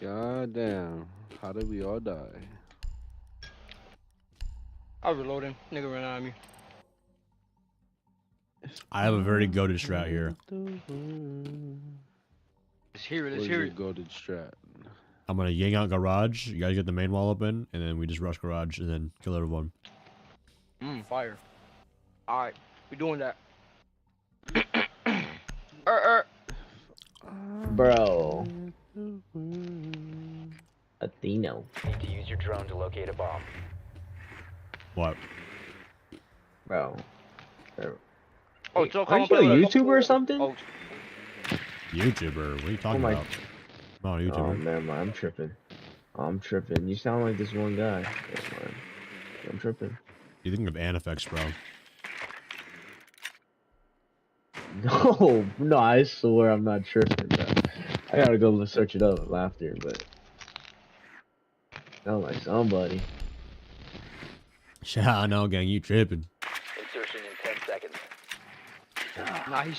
God damn. How did we all die? I was reloading. Nigga ran out of me. I have a very goated strat here. Let's hear it, let's Where's hear your it. goated strat? I'm gonna Ying out garage. You guys get the main wall open, and then we just rush garage and then kill everyone. Fire. Alright, we doing that. Bro. Atheno. Need to use your drone to locate a bomb. What? Bro. Oh, Joe, come Aren't you on, a play with us. YouTuber or something? Oh, YouTuber? What are you talking my- about? I'm not a Oh, YouTuber. never mind. I'm tripping. I'm tripping. You sound like this one guy. Never mind. I'm tripping. You think of Anifex, bro? No, no, I swear I'm not tripping, bro. I gotta go search it up after, but sound like somebody. Yeah, I know, gang. You tripping? Insertion in 10 seconds. nah, he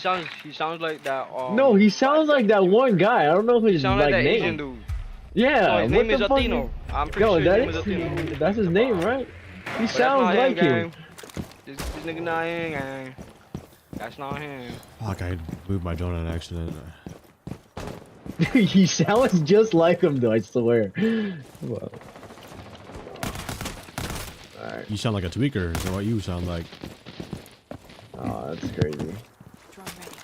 sounds like that. No, he sounds like that one guy. I don't know if he his sounds like like that Asian name. dude. Yeah, No, his what name the is fuck? Atheno. I'm pretty Yo, sure his name is Atheno. that's his name, right? He But sounds that's not like him. gang. This nigga not him, gang. That's not him. Fuck, I moved my drone on accident. He sounds just like him, though. I swear. Wow. Alright. You sound like a tweaker. Is that what you sound like? Oh, that's crazy. Drone ready.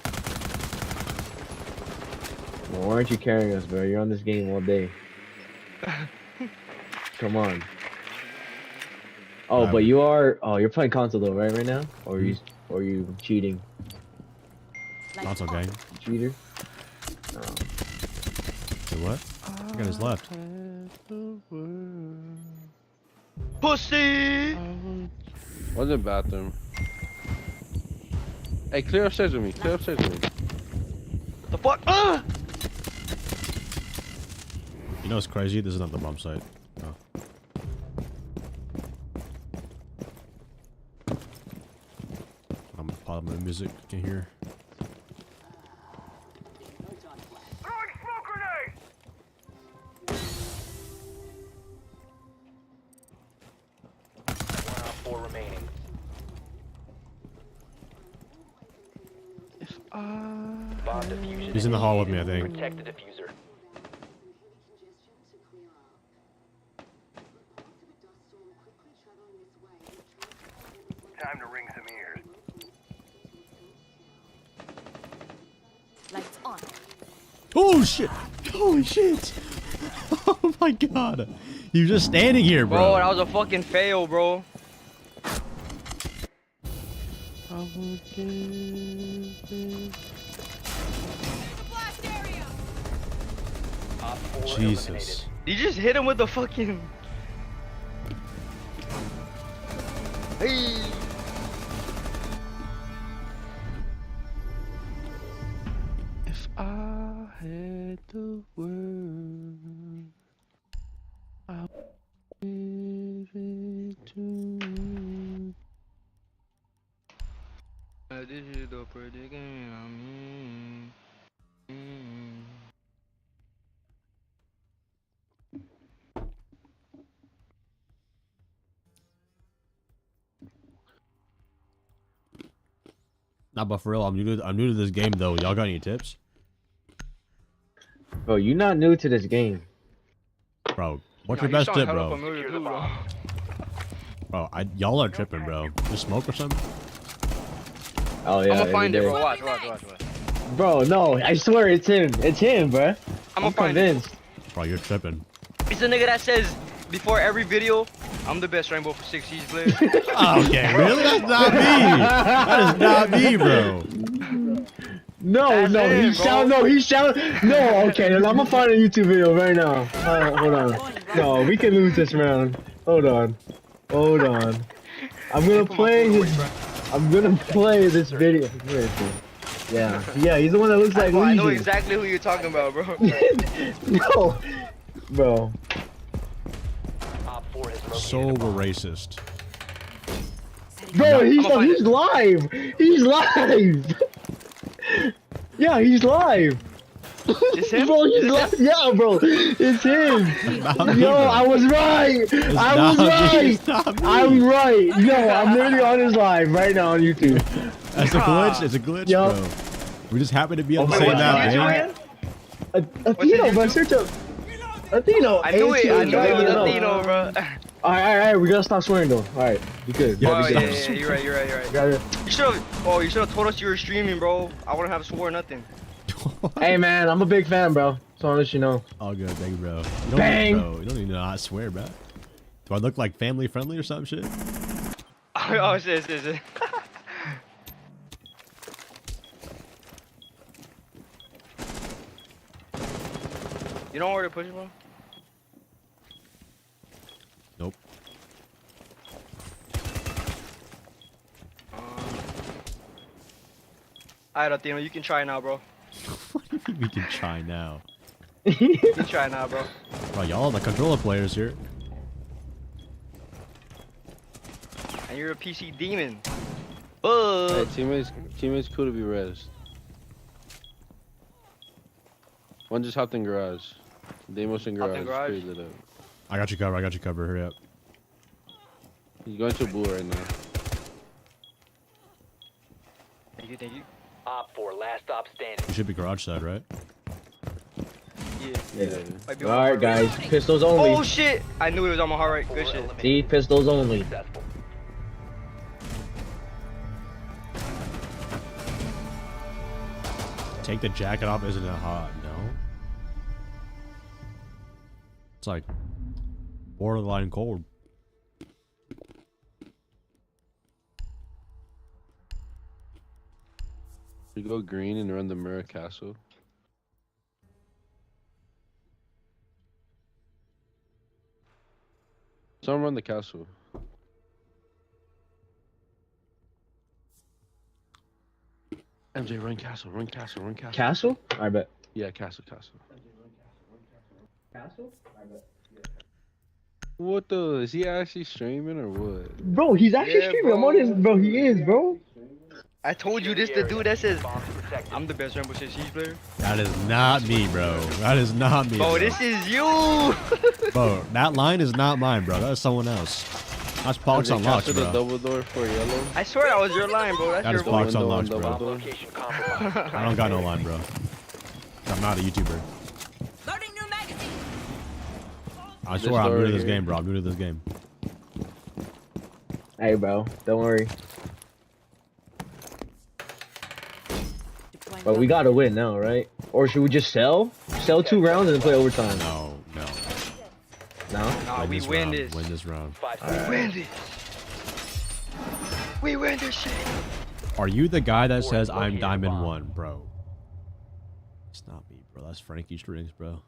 Well, why aren't you carrying us, bro? You're on this game all day. Come on. Oh, but you are. Oh, you're playing console though, right now? Or are you cheating? That's okay. Cheater. Oh. Say what? I got his left. Pussy! What's the bathroom? Hey, clear upstairs with me. Clear upstairs with me. The fuck? Ah! You know what's crazy? This is not the bomb site. No. I'm gonna pop my music. Can hear. Throwing smoke grenade! One on 4 remaining. Bomb diffusion. He's in the hall with me, I think. Protect the diffuser. Time to ring some ears. Lights on. Oh shit! Holy shit! Oh my god! He was just standing here, Bro, bro. that was a fucking fail, bro. Blast area. Op 4 Jesus. You just hit him with the fucking. Hey. If I had the world, I would give it to you. This is the pretty game I'm in. Nah, but for real, I'm new to this game though. Y'all got any tips, Bro, you're not new to this game. bro? What's Nah, your you best sound tip, hella bro? familiar too, bro. Bro, y'all are tripping, bro. Just smoke or something? Oh yeah. I'm gonna find it, every bro. day. Watch. Bro, no, I swear it's him. It's him, bro. I'm I'm gonna find it. convinced. Bro, you're tripping. It's the nigga that says before every video, I'm the best Rainbow for 6 Siege player. Oh, okay, really? That's not me. That is not me, bro. No, That's no, him, he bro. sound, no, he sound, no, okay, then I'm gonna find a YouTube video right now. Hold on. No, we can lose this round. Hold on. I'm gonna play this video. Where is he? Yeah, he's the one that looks like I know Legion. exactly who you're talking about, bro. No, bro. Op 4 has located So a we're bomb. racist. Bro, I'ma find he's it. live. He's live. Yeah, he's live. It's him? Bro, he's Is it live. Yeah, bro, it's him. Not me, Yo, bro. I was right. I not was me, right. it's not me. I'm right. Yo, I'm literally on his live right now on YouTube. That's a glitch. It's a glitch, Yo. bro. We just happen to be on the Wait, same what's map, his man. YouTube again? Atheno, bro, search up. Atheno. I knew it was Atheno. Latino, bro. Alright, we gotta stop swearing though. Alright, you good. Yeah, Oh, we yeah, got- you're right. Got it. You should have told us you were streaming, bro. I wouldn't have swore nothing. Hey man, I'm a big fan, bro. So I'll let you know. All good, thank you, bro. You don't Bang! Need, bro. You don't need to not swear, bro. Do I look like family friendly or some shit? Oh shit. You don't know where to push it from? Nope. Alright, Athena, you can try now, bro. What do you think we can try now? You can try now, bro. Bro, y'all are the controller players here. And you're a PC demon. Hey, teammates cool to be res. One just hopped in garage. Demos in Hopped garage. in garage? Pretty lit up. I got you covered. Hurry up. He's going to a blue right now. Thank you. Op 4, last stop standing. You should be garage side, right? Yeah. Might be on Alright, my heart. guys. Pistols only. Oh shit! I knew it was on my heart right. Good shit. See, pistols only. Successful. Take the jacket off, isn't it hot? No. It's like borderline cold. We go green and run the mirror castle. Someone run the castle. MJ, run castle. Castle? I bet. Yeah, castle. Castle? I bet. What the? Is he actually streaming or what? Bro, he's actually Yeah, streaming. I'm on his. Bro, he is, bro. I told you this the dude that says Bombs protected. I'm the best Rainbow Six Siege player. That is not me, bro. That is not me. Bro, this is you. Bro, that line is not mine, bro. That is someone else. That's Pox MJ, Unlocked, castle the bro. double door for yellow. I swear that was your line, bro. That's That your is Pox window Unlocked, on bro. double door. Location compromised. I don't got no line, bro. I'm not a YouTuber. Loading new magazine. I This swear I'm door new to this here. game, bro. I'm new to this game. Hey, bro. Don't worry. Deploying But we gotta win now, right? Or should we just sell? Sell 2 rounds and then play overtime. No. No? Nah, we this win round. this. Win this round. 5 We seconds. win this. We win this shit. Are you the guy that Four, says I'm located Diamond bomb. 1, bro? It's not me, bro. That's Frankie Strings, bro.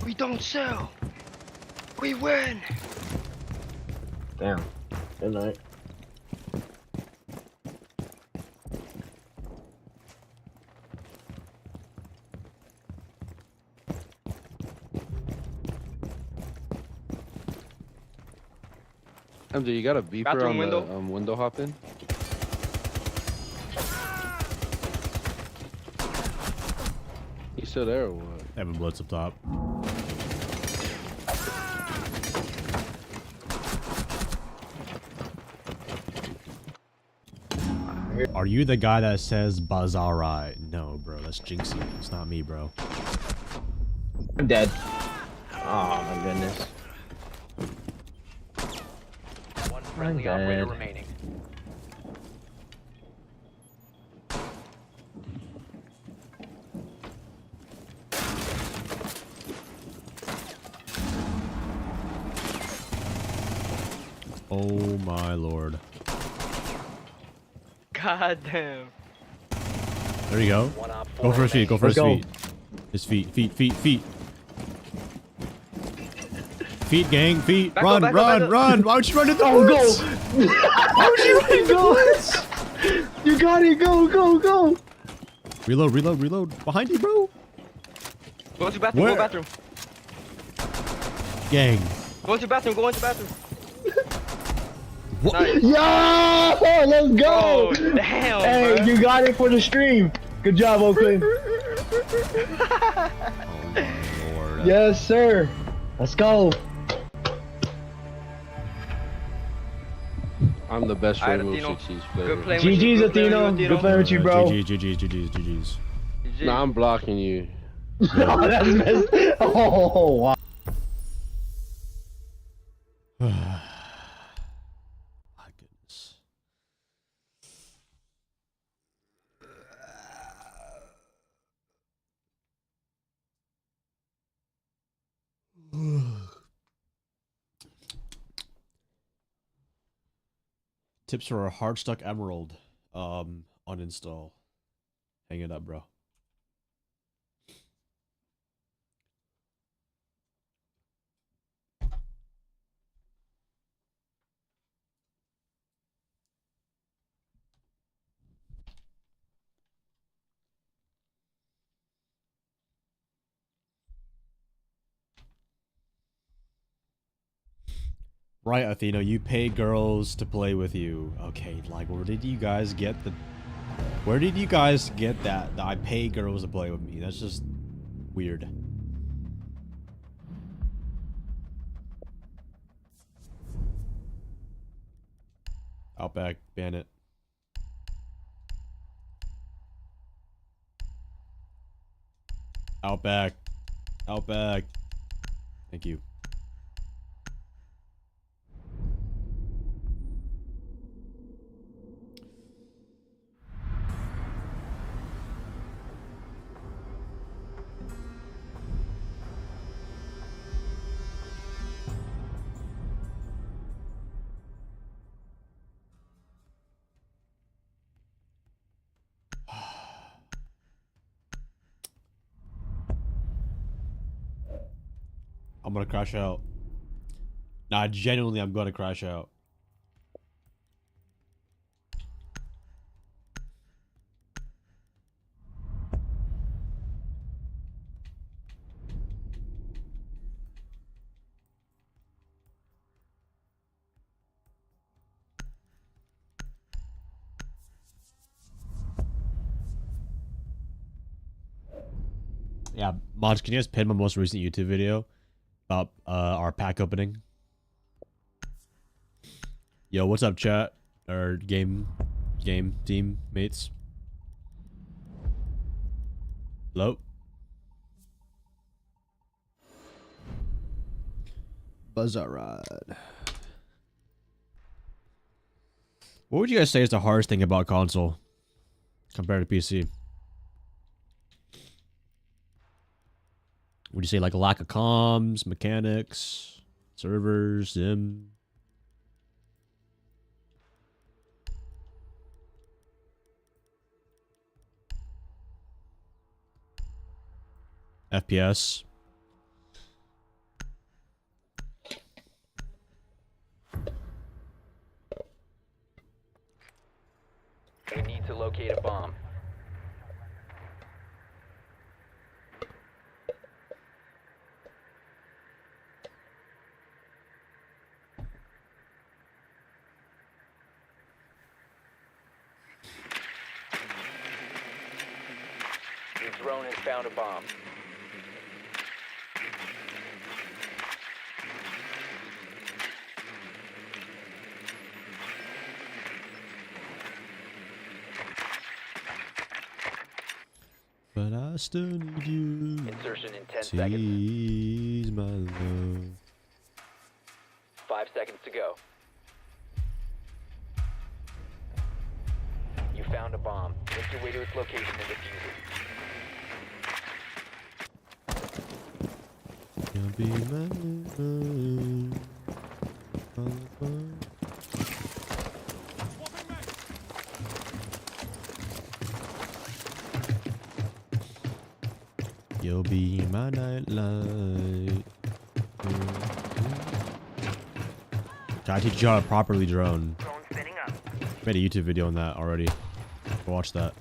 We don't sell. We win. Damn. Good night. MJ, you got a beeper Bathroom on window? the window hopping? You still there or what? Evan Blitz up top. Are you the guy that says Bazarai? No, bro. That's Jinxie. It's not me, bro. I'm dead. Oh, my goodness. One friendly dead. operator remaining. Oh my lord. God damn. There you go. One op Go for his feet. Go for his Let's go. feet. His feet. Feet. Feet, gang. Feet. Back Run. up, back up, back up. Run. Why would you run into the Oh, woods? go! Why would you run into the woods? You got it! Go! Reload. Behind you, bro. Go into bathroom. Where? Go bathroom. Gang. Go into bathroom. Go into bathroom. What? Nice. Yo! Let's go! Oh, damn, Hey, bro. you got it for the stream. Good job, Oakland. Oh my lord. Yes, sir. Let's go. I'm the best Alright, Rainbow Atheno. Six Siege player. Good play with you. GG's, Good playing Atheno. with you, Good playing with you, bro. GG's. GG. Nah, I'm blocking you. Oh, that's messed. Oh, wow. Tips for a hard stuck emerald. Uninstall. Hang it up, bro. Right, Athena, you pay girls to play with you. Okay, like, where did you guys get that? That I pay girls to play with me? That's just weird. Outback, Bandit. Outback. Outback. Thank you. I'm gonna crash out. Nah, genuinely, I'm gonna crash out. Yeah, mods, can you guys pin my most recent YouTube video about our pack opening? Yo, what's up, chat? Or game team mates? Hello? Buzzsaw ride. What would you guys say is the hardest thing about console compared to PC? Would you say like lack of comms, mechanics, servers, sim? FPS? We need to locate a bomb. Your drone has found a bomb. But I still need you. Insertion in 10 seconds. Tease my love. 5 seconds to go. You found a bomb. Make your way to its location and defuse it. You'll be my love. You'll be my nightlight. I teach you how to properly drone. Made a YouTube video on that already. Go watch that.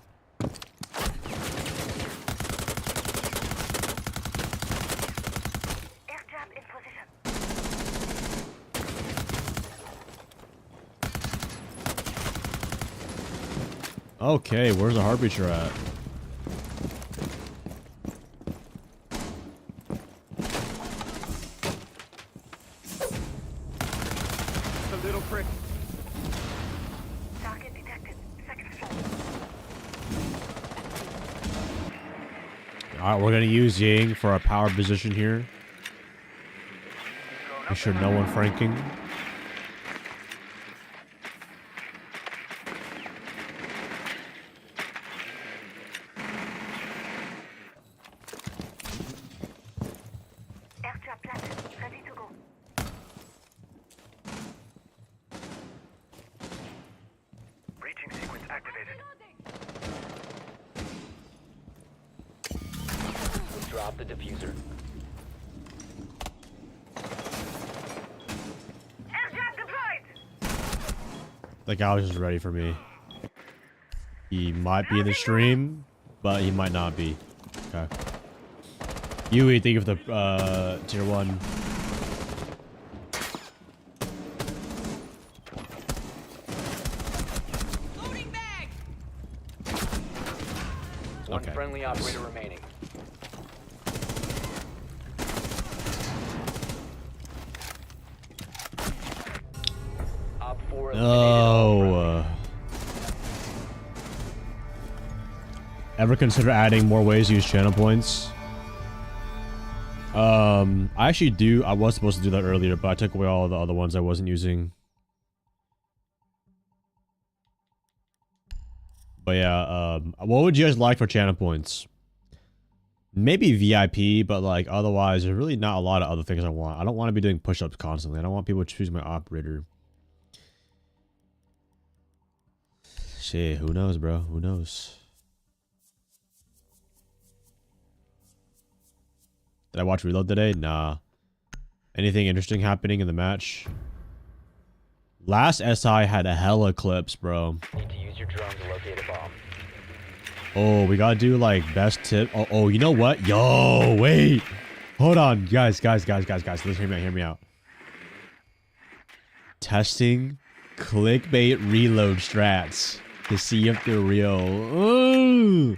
Okay, where's the heartbeater at? Alright, we're gonna use Ying for our power position here. Make sure no one franking. Drop the diffuser. Aircraft deployed! The guy was just ready for me. He might be in the stream, but he might not be. Okay. Yui, think of the tier 1. Loading bag. One Okay. friendly operator remaining. Op 4 eliminated all friendlies. No. Ever consider adding more ways to use channel points? I actually do. I was supposed to do that earlier, but I took away all the other ones I wasn't using. But yeah, what would you guys like for channel points? Maybe VIP, but like otherwise, there's really not a lot of other things I want. I don't want to be doing push-ups constantly. I don't want people to choose my operator. Shit, who knows, bro? Who knows? Did I watch Reload today? Nah. Anything interesting happening in the match? Last SI had a hella clips, bro. Need to use your drone to locate a bomb. Oh, we gotta do like best tip. Oh, you know what? Yo, wait. Hold on. Guys. Let's hear me out. Testing clickbait reload strats to see if they're real. Ooh.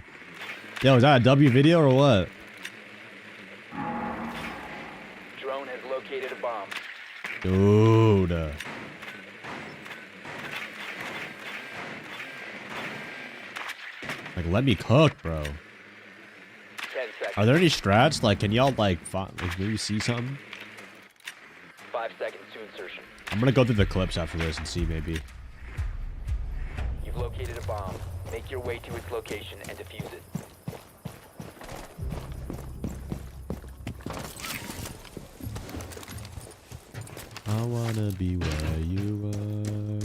Yo, is that a W video or what? Drone has located a bomb. Dude. Like, let me cook, bro. 10 seconds. Are there any strats? Like, can y'all, like maybe see something? 5 seconds to insertion. I'm gonna go through the clips after this and see, maybe. You've located a bomb. Make your way to its location and defuse it. I wanna be where you are.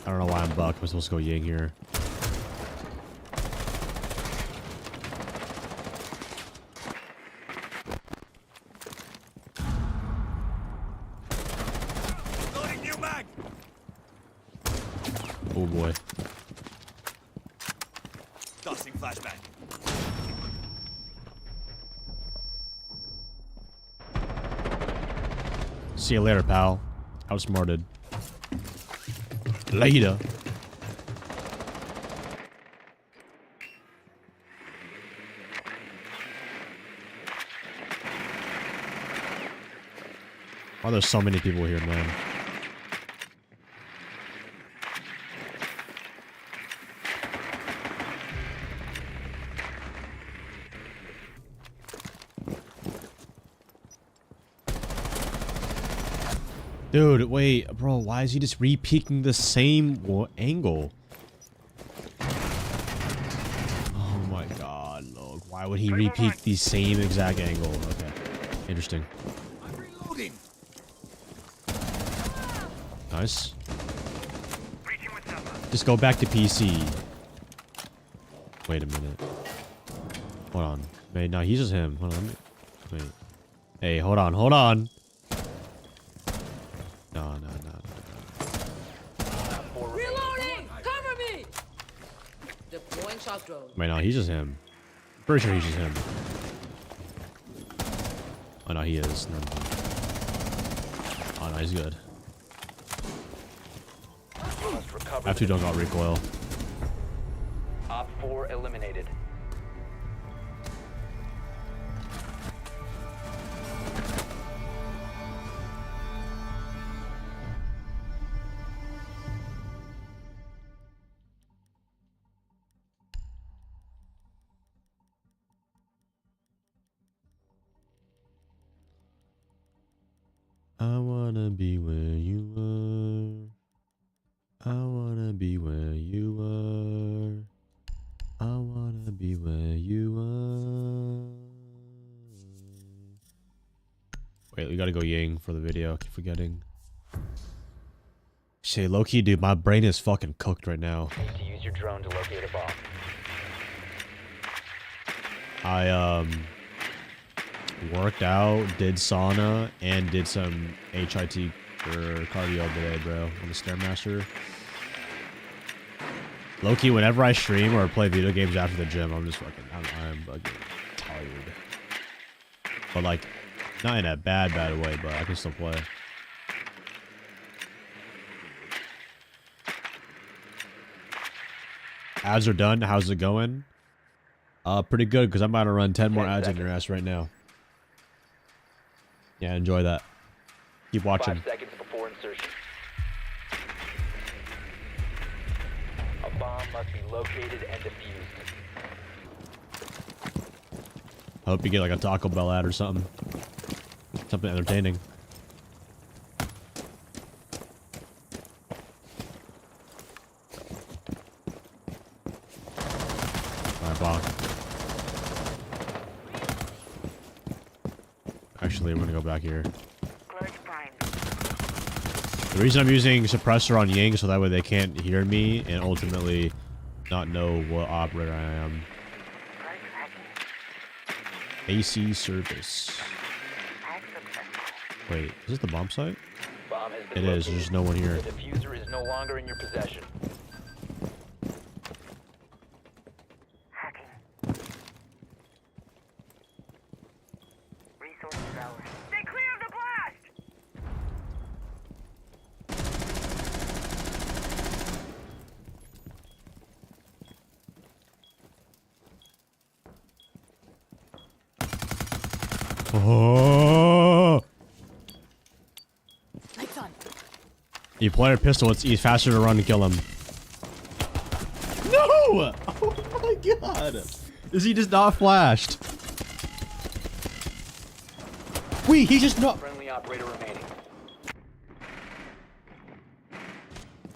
I don't know why I'm buck. I'm supposed to go Ying here. Loading new mag! Oh boy. Tossing flashbang. See you later, pal. Outsmarted. Later. Why there's so many people here, man? Dude, wait, bro, why is he just re-peeking the same angle? Oh my god, look. Why would he re-peek the same exact angle? Okay, interesting. I'm reloading. Nice. Breaching with Delta. Just go back to PC. Wait a minute. Hold on. Wait, no, he's just him. Hold on. Wait. Hey, hold on, hold on. No. Reloading. Cover me. Deploying shock drone. Wait, no, he's just him. Pretty sure he's just him. Oh, no, he is. No. Oh, no, he's good. Must recover. F2 don't got recoil. Op 4 eliminated. I wanna be where you are. I wanna be where you are. I wanna be where you are. Wait, we gotta go Ying for the video. I keep forgetting. Say, low-key, dude, my brain is fucking cooked right now. Need to use your drone to locate a bomb. I, worked out, did sauna, and did some HIT or cardio today, bro, on the Stairmaster. Low-key, whenever I stream or play video games after the gym, I'm just fucking, I'm fucking tired. But, like, not in a bad way, but I can still play. Ads are done. How's it going? Pretty good, because I'm about to run 10 more ads in your ass right now. Yeah, enjoy that. Keep watching. 5 seconds before insertion. A bomb must be located and defused. I hope you get like a Taco Bell ad or something. Something entertaining. Alright, Bob. Actually, I'm gonna go back here. The reason I'm using suppressor on Ying so that way they can't hear me and ultimately not know what operator I am. AC service. Wait, is this the bomb site? Bomb has been It is, there's just no one here. The diffuser is no longer in your possession. Stay clear of the blast! Oh! Lights on. You play a pistol, it's faster to run and kill him. No! Oh my god! Is he just not flashed? Wait, he just not. Friendly operator remaining.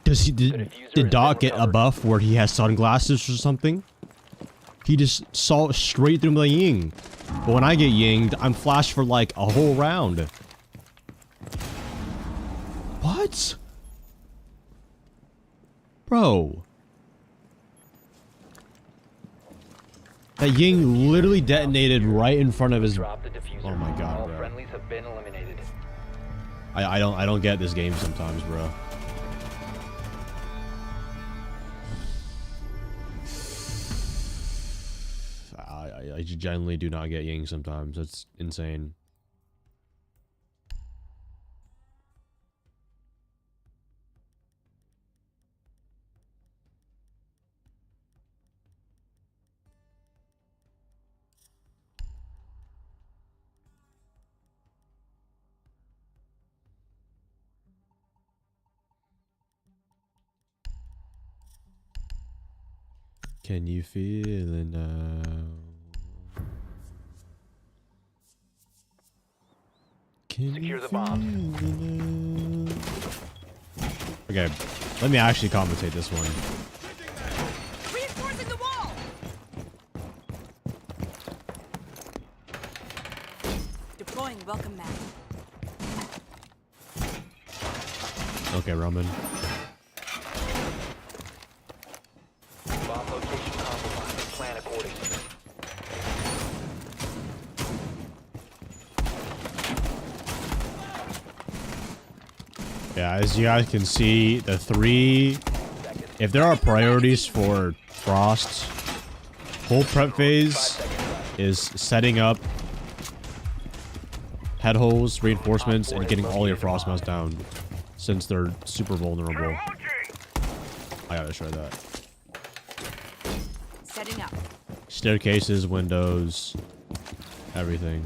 Does he did Doc get a buff where he has sunglasses or something? He just saw straight through my Ying. But when I get Yinged, I'm flashed for like a whole round. What? Bro. That Ying literally detonated right in front of his. Drop the diffuser. Oh my god, All bro. friendlies have been eliminated. I don't get this game sometimes, bro. I genuinely do not get Ying sometimes. That's insane. Can you feel it now? Can Secure you the bombs. feel it now? Okay, let me actually commentate this one. Reinforcing the wall. Deploying welcome mat. Okay, Roman. Bomb location compromised. Plan accordingly. Yeah, as you guys can see, the three... If there are priorities for Frost, whole prep phase is setting up head holes, reinforcements, and getting all your Frost mounts down. Since they're super vulnerable. I gotta try that. Setting up. Staircases, windows, everything.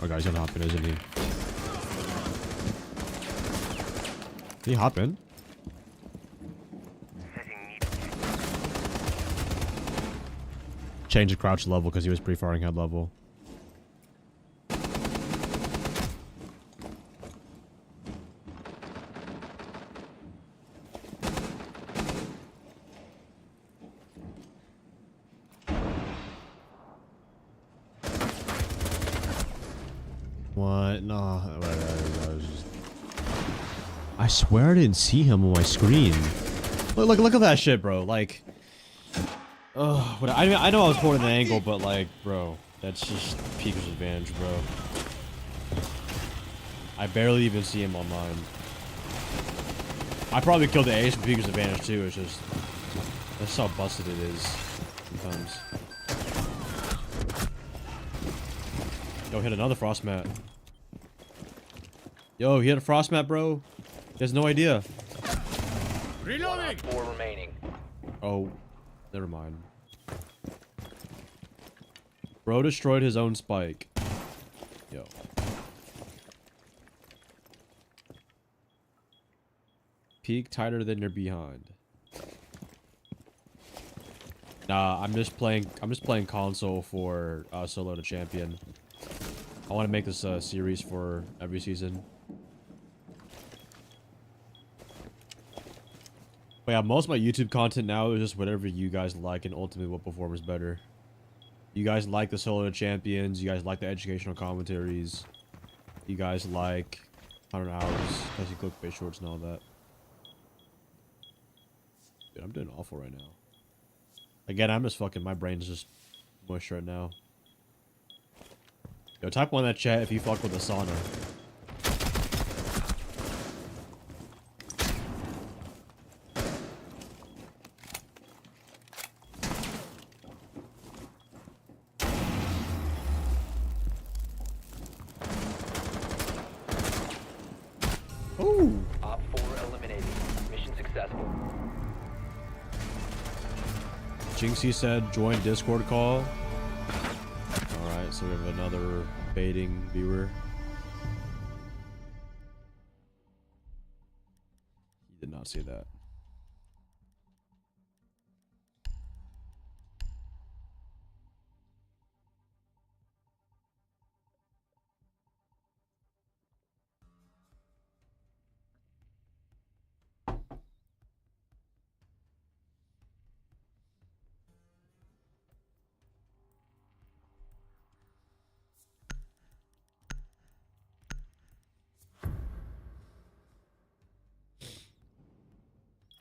Oh, guy's gonna hop in, isn't he? Did he hop in? Change the crouch level because he was pre-firing head level. What? No. I swear I didn't see him on my screen. Look at that shit, bro. Like, oh, I mean, I know I was holding the angle, but like, bro, that's just Peeker's advantage, bro. I barely even see him on mine. I probably killed the ace with Peeker's advantage too. It's just that's how busted it is sometimes. Yo, hit another frost mat. Yo, he hit a frost mat, bro. He has no idea. Reloading. 4 remaining. Oh, never mind. Bro destroyed his own spike. Yo. Peek tighter than your behind. Nah, I'm just playing console for solo to champion. I want to make this a series for every season. But yeah, most of my YouTube content now is just whatever you guys like and ultimately what performs better. You guys like the solo to champions. You guys like the educational commentaries. You guys like 100 hours, classic clickbait shorts and all that. Dude, I'm doing awful right now. Again, I'm just fucking, my brain's just mush right now. Yo, type one in that chat if you fuck with the sauna. Ooh. Op 4 eliminated. Mission successful. Jinxie said join Discord call. Alright, so we have another baiting viewer. He did not see that.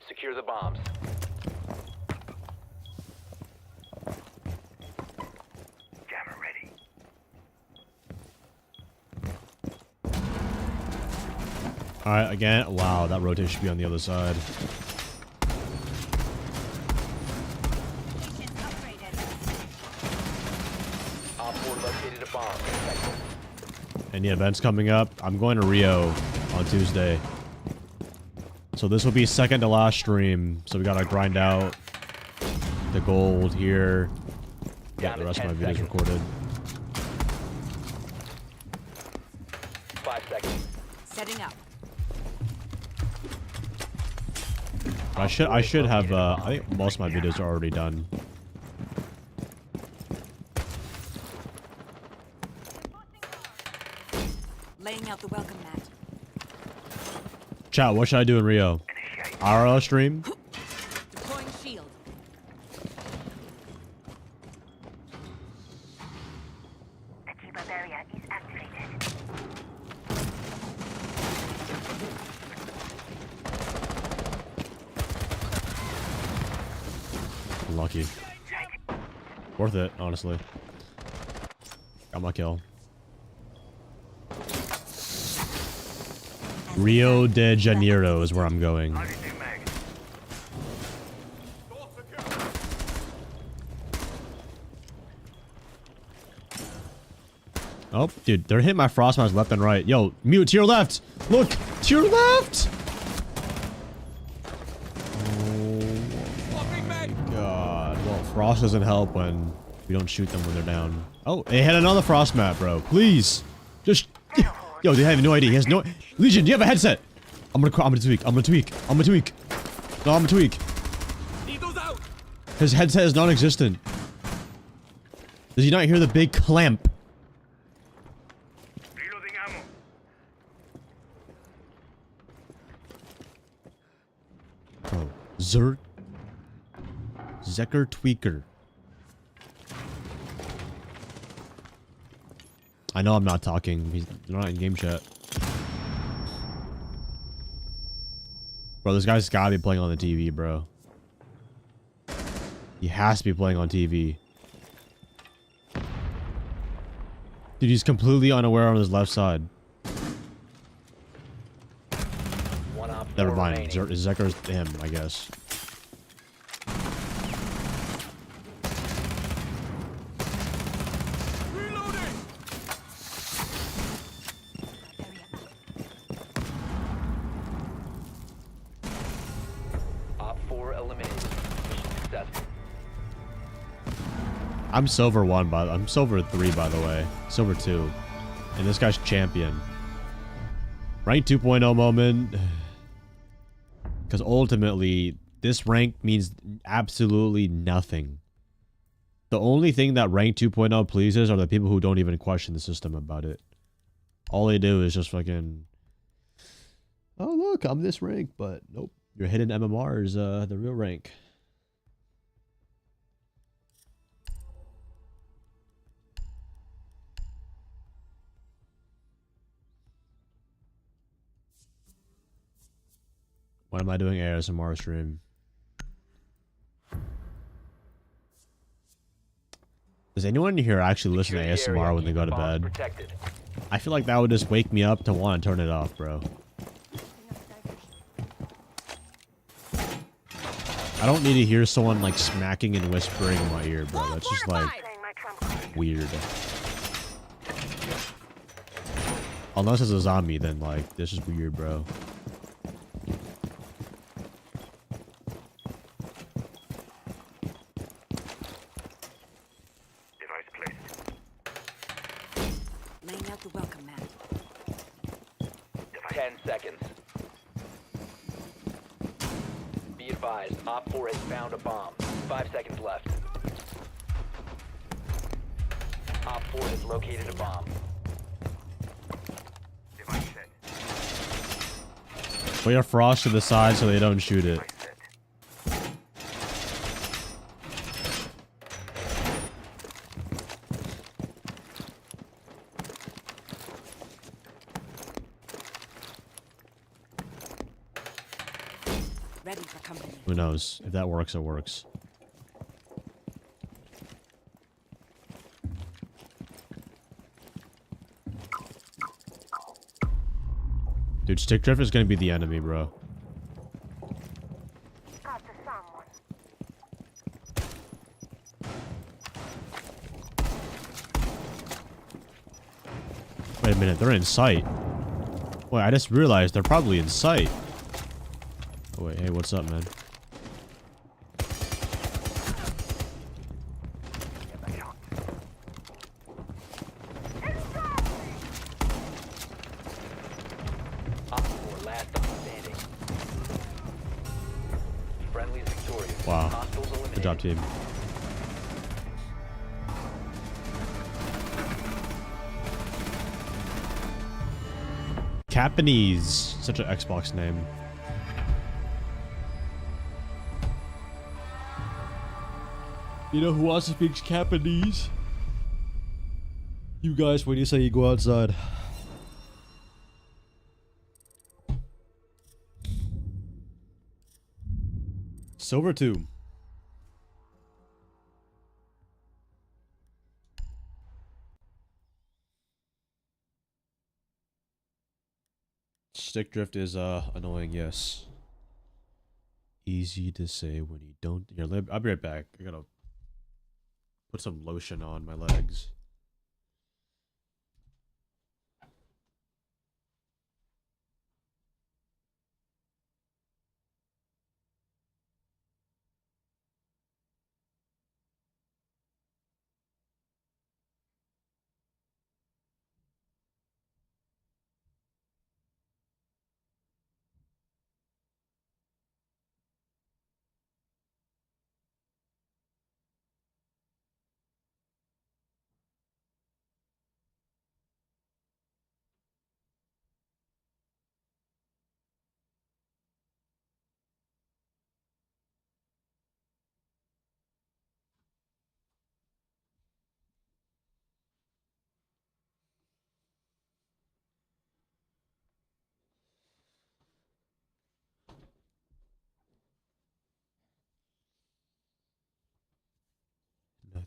Secure the bombs. Jammer ready. Alright, again. Wow, that rotation should be on the other side. Op 4 located a bomb. Protect it. Any events coming up? I'm going to Rio on Tuesday. So this will be second to last stream. So we gotta grind out the gold here. Get the rest of my videos recorded. 5 seconds. Setting up. I should have I think most of my videos are already done. Laying out the welcome mat. Chat, what should I do in Rio? RL stream? Deploying shield. The keeper barrier is activated. Lucky. Worth it, honestly. Got my kill. Rio de Janeiro is where I'm going. Oh, dude, they're hitting my frost mines left and right. Yo, mute to your left. Look, to your left. Oh my god. Well, frost doesn't help when we don't shoot them when they're down. Oh, they hit another frost map, bro. Please, just. Yo, they have no idea. He has no. Legion, do you have a headset? I'm gonna tweak. I'm gonna tweak. No, I'm gonna tweak. His headset is non-existent. Does he not hear the big clamp? Reloading ammo. Bro, Zecker Tweaker. I know I'm not talking. They're not in game chat. Bro, this guy's gotta be playing on the TV, bro. He has to be playing on TV. Dude, he's completely unaware on his left side. Never mind. Zeker's him, I guess. Op 4 eliminated. Mission successful. I'm silver 1, but I'm silver 3, by the way. Silver 2. And this guy's champion. Rank 2.0 moment. Because ultimately, this rank means absolutely nothing. The only thing that rank 2.0 pleases are the people who don't even question the system about it. All they do is just fucking... Oh, look, I'm this rank, but nope. Your hidden MMR is the real rank. Why am I doing ASMR stream? Does anyone here actually listen to ASMR when they go to bed? I feel like that would just wake me up to want to turn it off, bro. I don't need to hear someone like smacking and whispering in my ear, bro. That's just like weird. Unless it's a zombie, then like this is weird, bro. Laying out the welcome mat. 10 seconds. Be advised, Op 4 has found a bomb. 5 seconds left. Op 4 has located a bomb. Put your frost to the side so they don't shoot it. Ready for company. Who knows? If that works, it works. Dude, stick drift is gonna be the enemy, bro. Got to someone. Wait a minute, they're in sight. Wait, I just realized they're probably in sight. Oh, wait, hey, what's up, man? Op 4 last standing. Friendly is victorious. Wow. Hostiles eliminated. Good job, team. Japanese. Such an Xbox name. You know who also speaks Japanese? You guys, when you say you go outside. Silver 2. Stick drift is annoying, yes. Easy to say when you don't. Here, I'll be right back. I gotta put some lotion on my legs.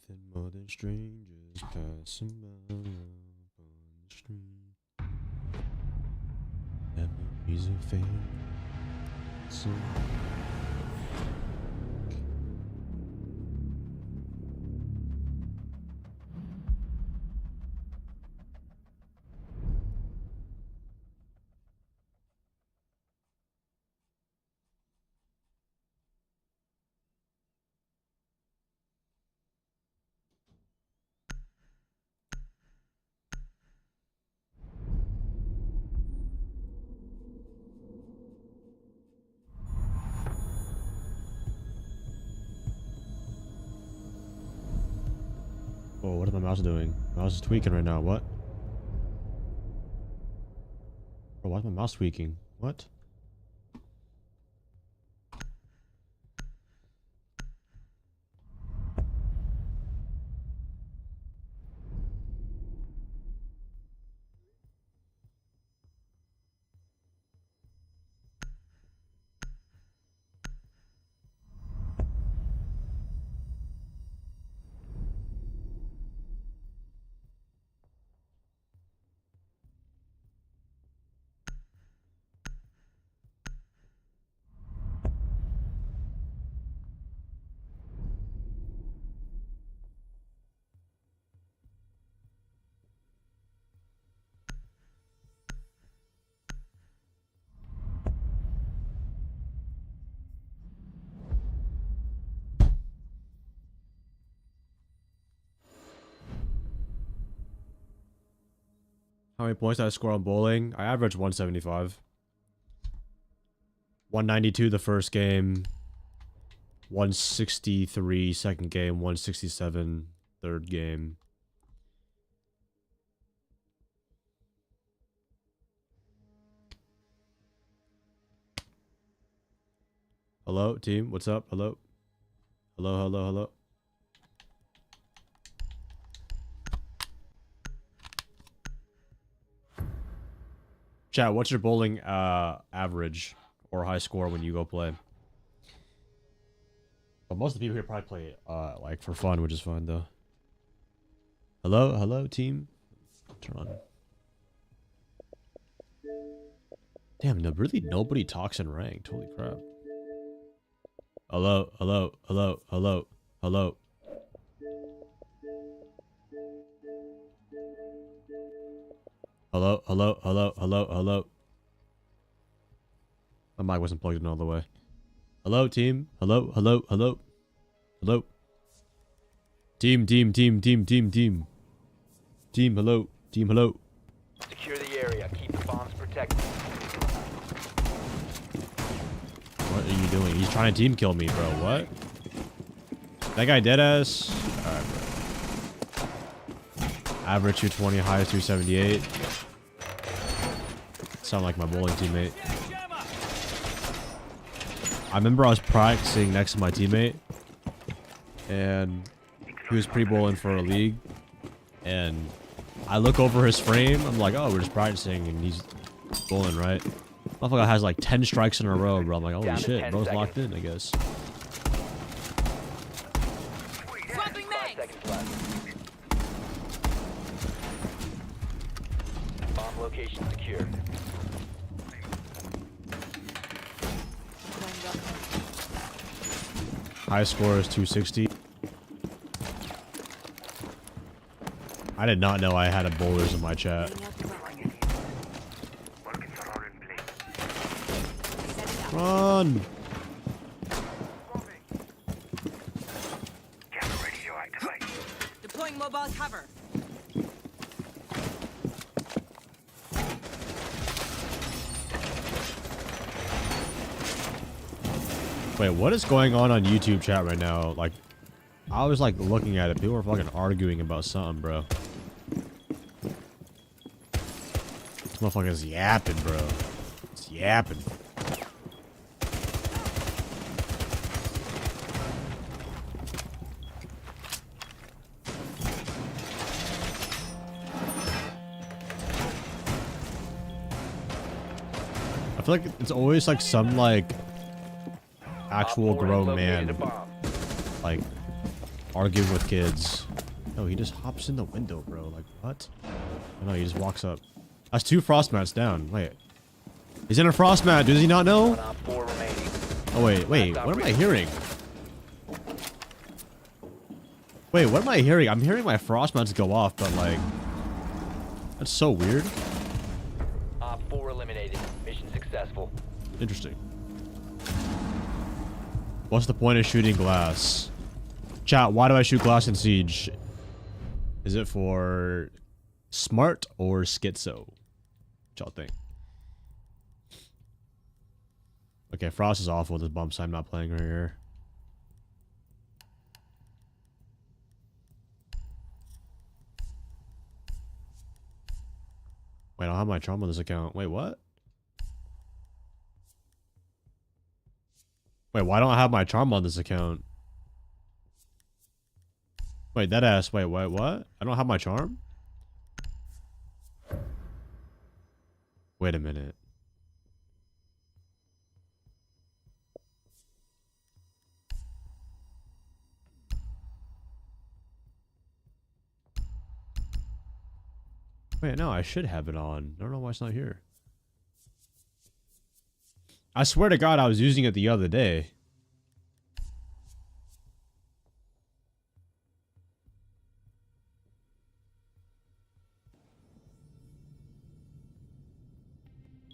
nothing more than strangers passing by on the street. Memories of fame. So oh, what is my mouse doing? My mouse is tweaking right now. What? Oh, why is my mouse tweaking? What? How many points did I score on bowling? I averaged 175. 192 the first game. 163 second game. 167 third game. Hello, team. What's up? Hello. Hello, hello, hello. Chat, what's your bowling average or high score when you go play? But most of the people here probably play like for fun, which is fun though. Hello, hello, team. Turn on. Damn, no, really nobody talks in ranked. Holy crap. Hello, hello, hello, hello, hello. Hello, hello, hello, hello, hello. My mic wasn't plugged in all the way. Hello, team. Hello, hello, hello. Hello. Team, team, team, team, team, team. Team, hello. Team, hello. Secure the area. Keep the bombs protected. What are you doing? He's trying to team kill me, bro. What? That guy dead ass? Alright, bro. Average 220, high 378. Sound like my bowling teammate. I remember I was practicing next to my teammate, and he was pre-bowling for a league, and I look over his frame, I'm like, oh, we're just practicing, and he's bowling, right? Motherfucker has like 10 strikes in a row, bro. I'm like, holy shit, bro's locked in, I guess. Swapping 5 seconds left. Bomb location secure. High score is 260. I did not know I had a bowlers in my chat. Run! Deploying mobile cover. Wait, what is going on YouTube chat right now? Like, I was like looking at it. People were fucking arguing about something, bro. This motherfucker's yapping, bro. It's yapping. I feel like it's always like some like actual grown man like Arguing with kids. No, he just hops in the window, bro. Like, what? Oh, no, he just walks up. That's 2 frost mats down. Wait. He's in a frost mat. Does he not know? 1 Op 4 remaining. Oh, wait. What am I hearing? Wait, what am I hearing? I'm hearing my frost mats go off, but like... That's so weird. Op 4 eliminated. Mission successful. Interesting. What's the point of shooting glass? Chat, why do I shoot glass in Siege? Is it for smart or schizo? What y'all think? Okay, Frost is awful with his bumps. I'm not playing right here. Wait, I don't have my charm on this account. Wait, what? Wait, why don't I have my charm on this account? Wait, that ass. Wait, what? I don't have my charm? Wait a minute. Wait, no, I should have it on. I don't know why it's not here. I swear to God, I was using it the other day.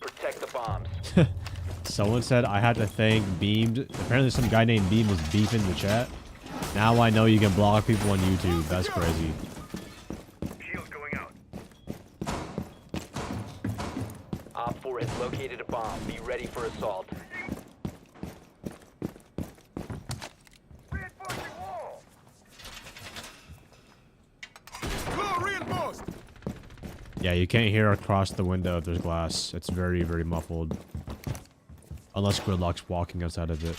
Protect the bombs. Someone said I had to thank Beamed. Apparently some guy named Beam was beefing the chat. Now I know you can block people on YouTube. That's crazy. Shields going out. Op 4 has located a bomb. Be ready for assault. Reinforcing wall. Floor reinforced. Yeah, you can't hear across the window if there's glass. It's very, very muffled. Unless Gridlock's walking outside of it.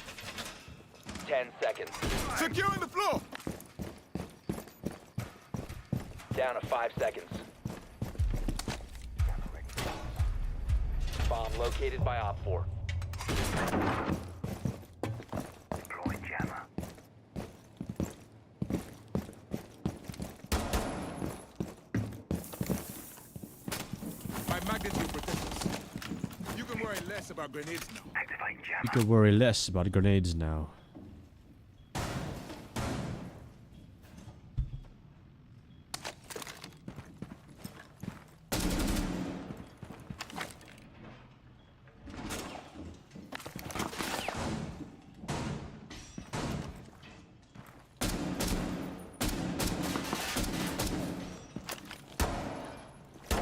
10 seconds. Securing the floor. Down to 5 seconds. Bomb located by Op 4. Deploying jammer. My magnitude protects us. You can worry less about grenades now. Activating You jammer. could worry less about grenades now.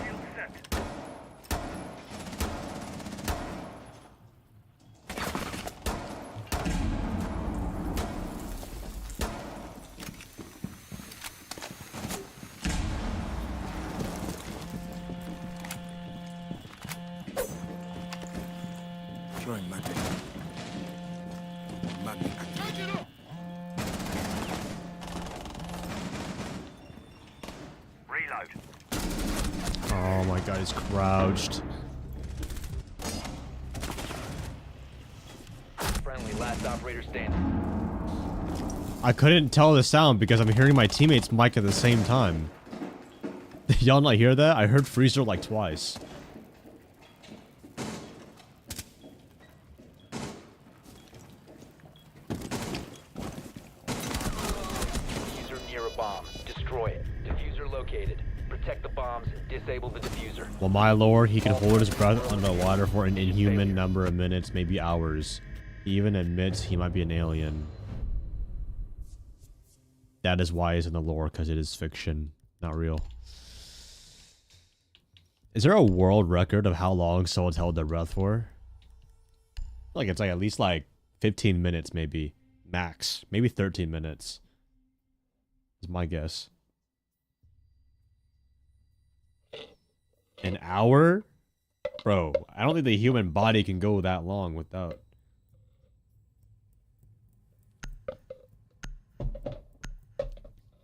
Shield set. Throwing magnet. Magnet activated. Reload. Oh my god, he's crouched. Friendly, last operator standing. I couldn't tell the sound because I'm hearing my teammate's mic at the same time. Y'all not hear that? I heard Freezer like twice. Diffuser near a bomb. Destroy it. Diffuser located. Protect the bombs. Disable the diffuser. Well, my lord, he can hold his breath underwater for an inhuman number of minutes, maybe hours. He even admits he might be an alien. That is why it's in the lore, because it is fiction, not real. Is there a world record of how long someone's held their breath for? I feel like it's like at least like 15 minutes, maybe. Max. Maybe 13 minutes. Is my guess. An hour? Bro, I don't think the human body can go that long without.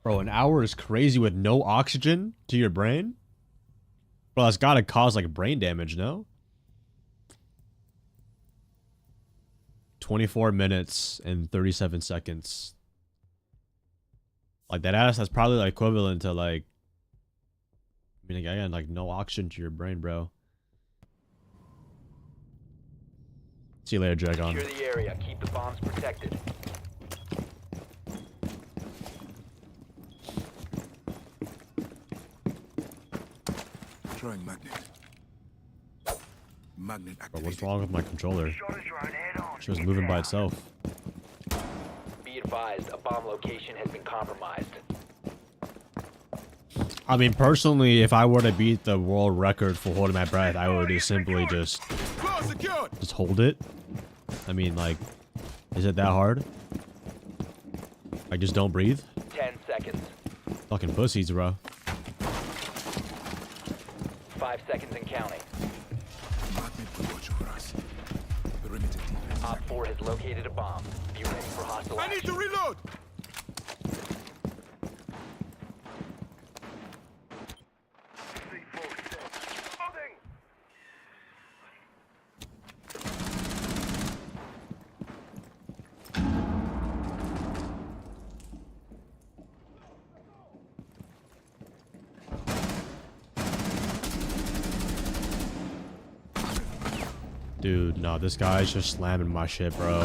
Bro, an hour is crazy with no oxygen to your brain? Bro, that's gotta cause like brain damage, no? 24 minutes and 37 seconds. Like that ass, that's probably like equivalent to like, I mean, again, like no oxygen to your brain, bro. See you later, Dragon. Secure the area. Keep the bombs protected. Throwing magnet. Magnet Bro, activated. what's wrong with my controller? She was moving by itself. Be advised, a bomb location has been compromised. I mean, personally, if I were to beat the world record for holding my breath, I would just simply just Close secured. hold it. I mean, like, is it that hard? Like, just don't breathe? 10 seconds. Fucking pussies, bro. 5 seconds and counting. Magnet will watch over us. Perimeter defense. Op 4 has located a bomb. Be ready for hostile I need action. to reload. Dude, no, this guy's just slamming my shit, bro.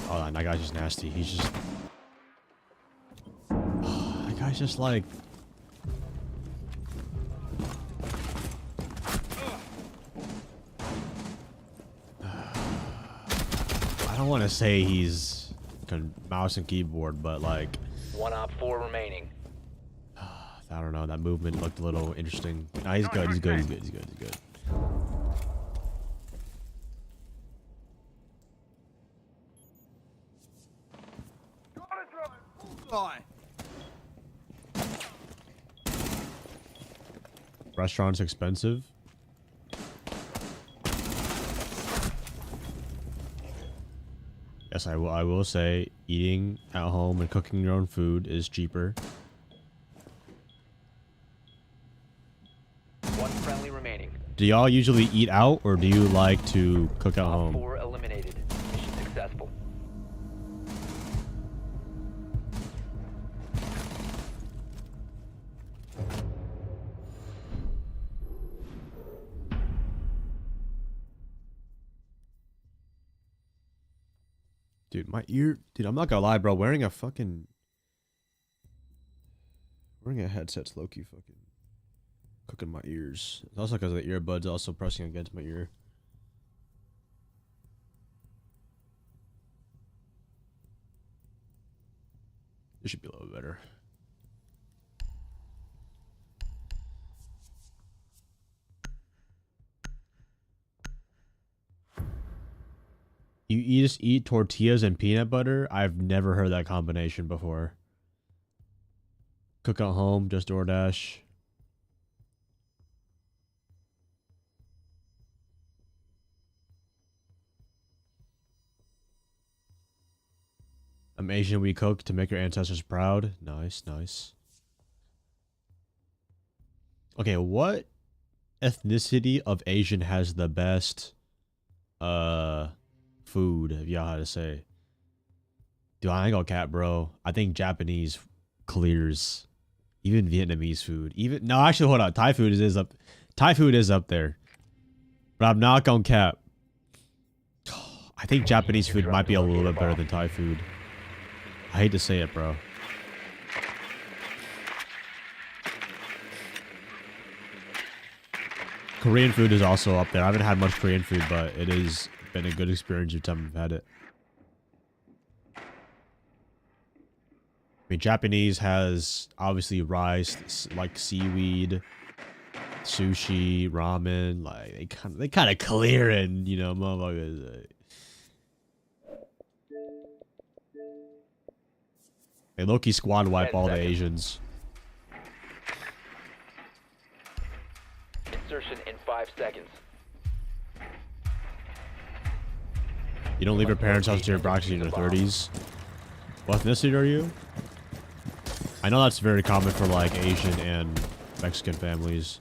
Oh, that guy's just nasty. He's just... that guy's just like... I don't want to say he's mouse and keyboard, but like... One Op 4 remaining. I don't know, that movement looked a little interesting. Nah, he's good, he's good, he's good, he's good, he's good. Restaurant's expensive. Yes, I will say eating at home and cooking your own food is cheaper. One friendly remaining. Do y'all usually eat out or do you like to cook at Op home? 4 eliminated. Mission successful. Dude, my ear... Dude, I'm not gonna lie, bro. Wearing a headset's low-key fucking cooking my ears. It's also because the earbuds also pressing against my ear. It should be a little better. You just eat tortillas and peanut butter? I've never heard that combination before. Cook at home, just DoorDash. I'm Asian, we cook to make our ancestors proud. Nice, nice. Okay, what ethnicity of Asian has the best food, if y'all had to say? Dude, I ain't gonna cap, bro. I think Japanese clears. Even Vietnamese food. No, actually, hold on. Thai food is up. Thai food is up there. But I'm not gonna cap. I think Japanese food might be a little bit better than Thai food. I hate to say it, bro. Korean food is also up there. I haven't had much Korean food, but it has been a good experience every time I've had it. I mean, Japanese has obviously rice, like seaweed, sushi, ramen. Like they kind of clear and, you know, motherfuckers. They low-key squad wipe all the Asians. Insertion in 5 seconds. You don't leave your parents' house until you're approximately in your 30s. What ethnicity are you? I know that's very common for like Asian and Mexican families.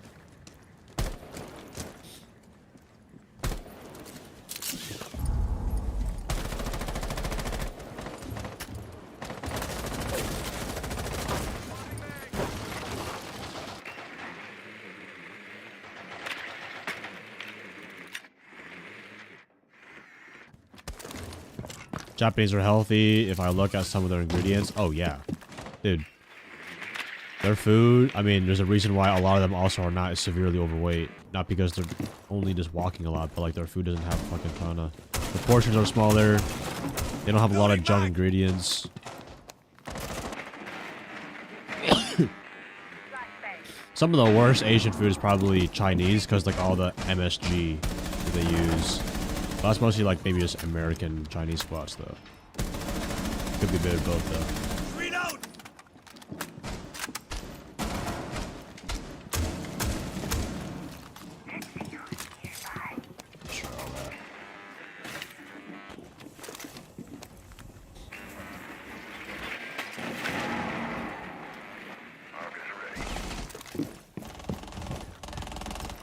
Japanese are healthy. If I look at some of their ingredients, oh yeah, dude. Their food, I mean, there's a reason why a lot of them also are not severely overweight. Not because they're only just walking a lot, but like their food doesn't have a fucking ton of... The portions are smaller. They don't have a lot of junk ingredients. Some of the worst Asian food is probably Chinese because like all the MSG that they use. But that's mostly like maybe just American Chinese spots though. Could be a bit of both though.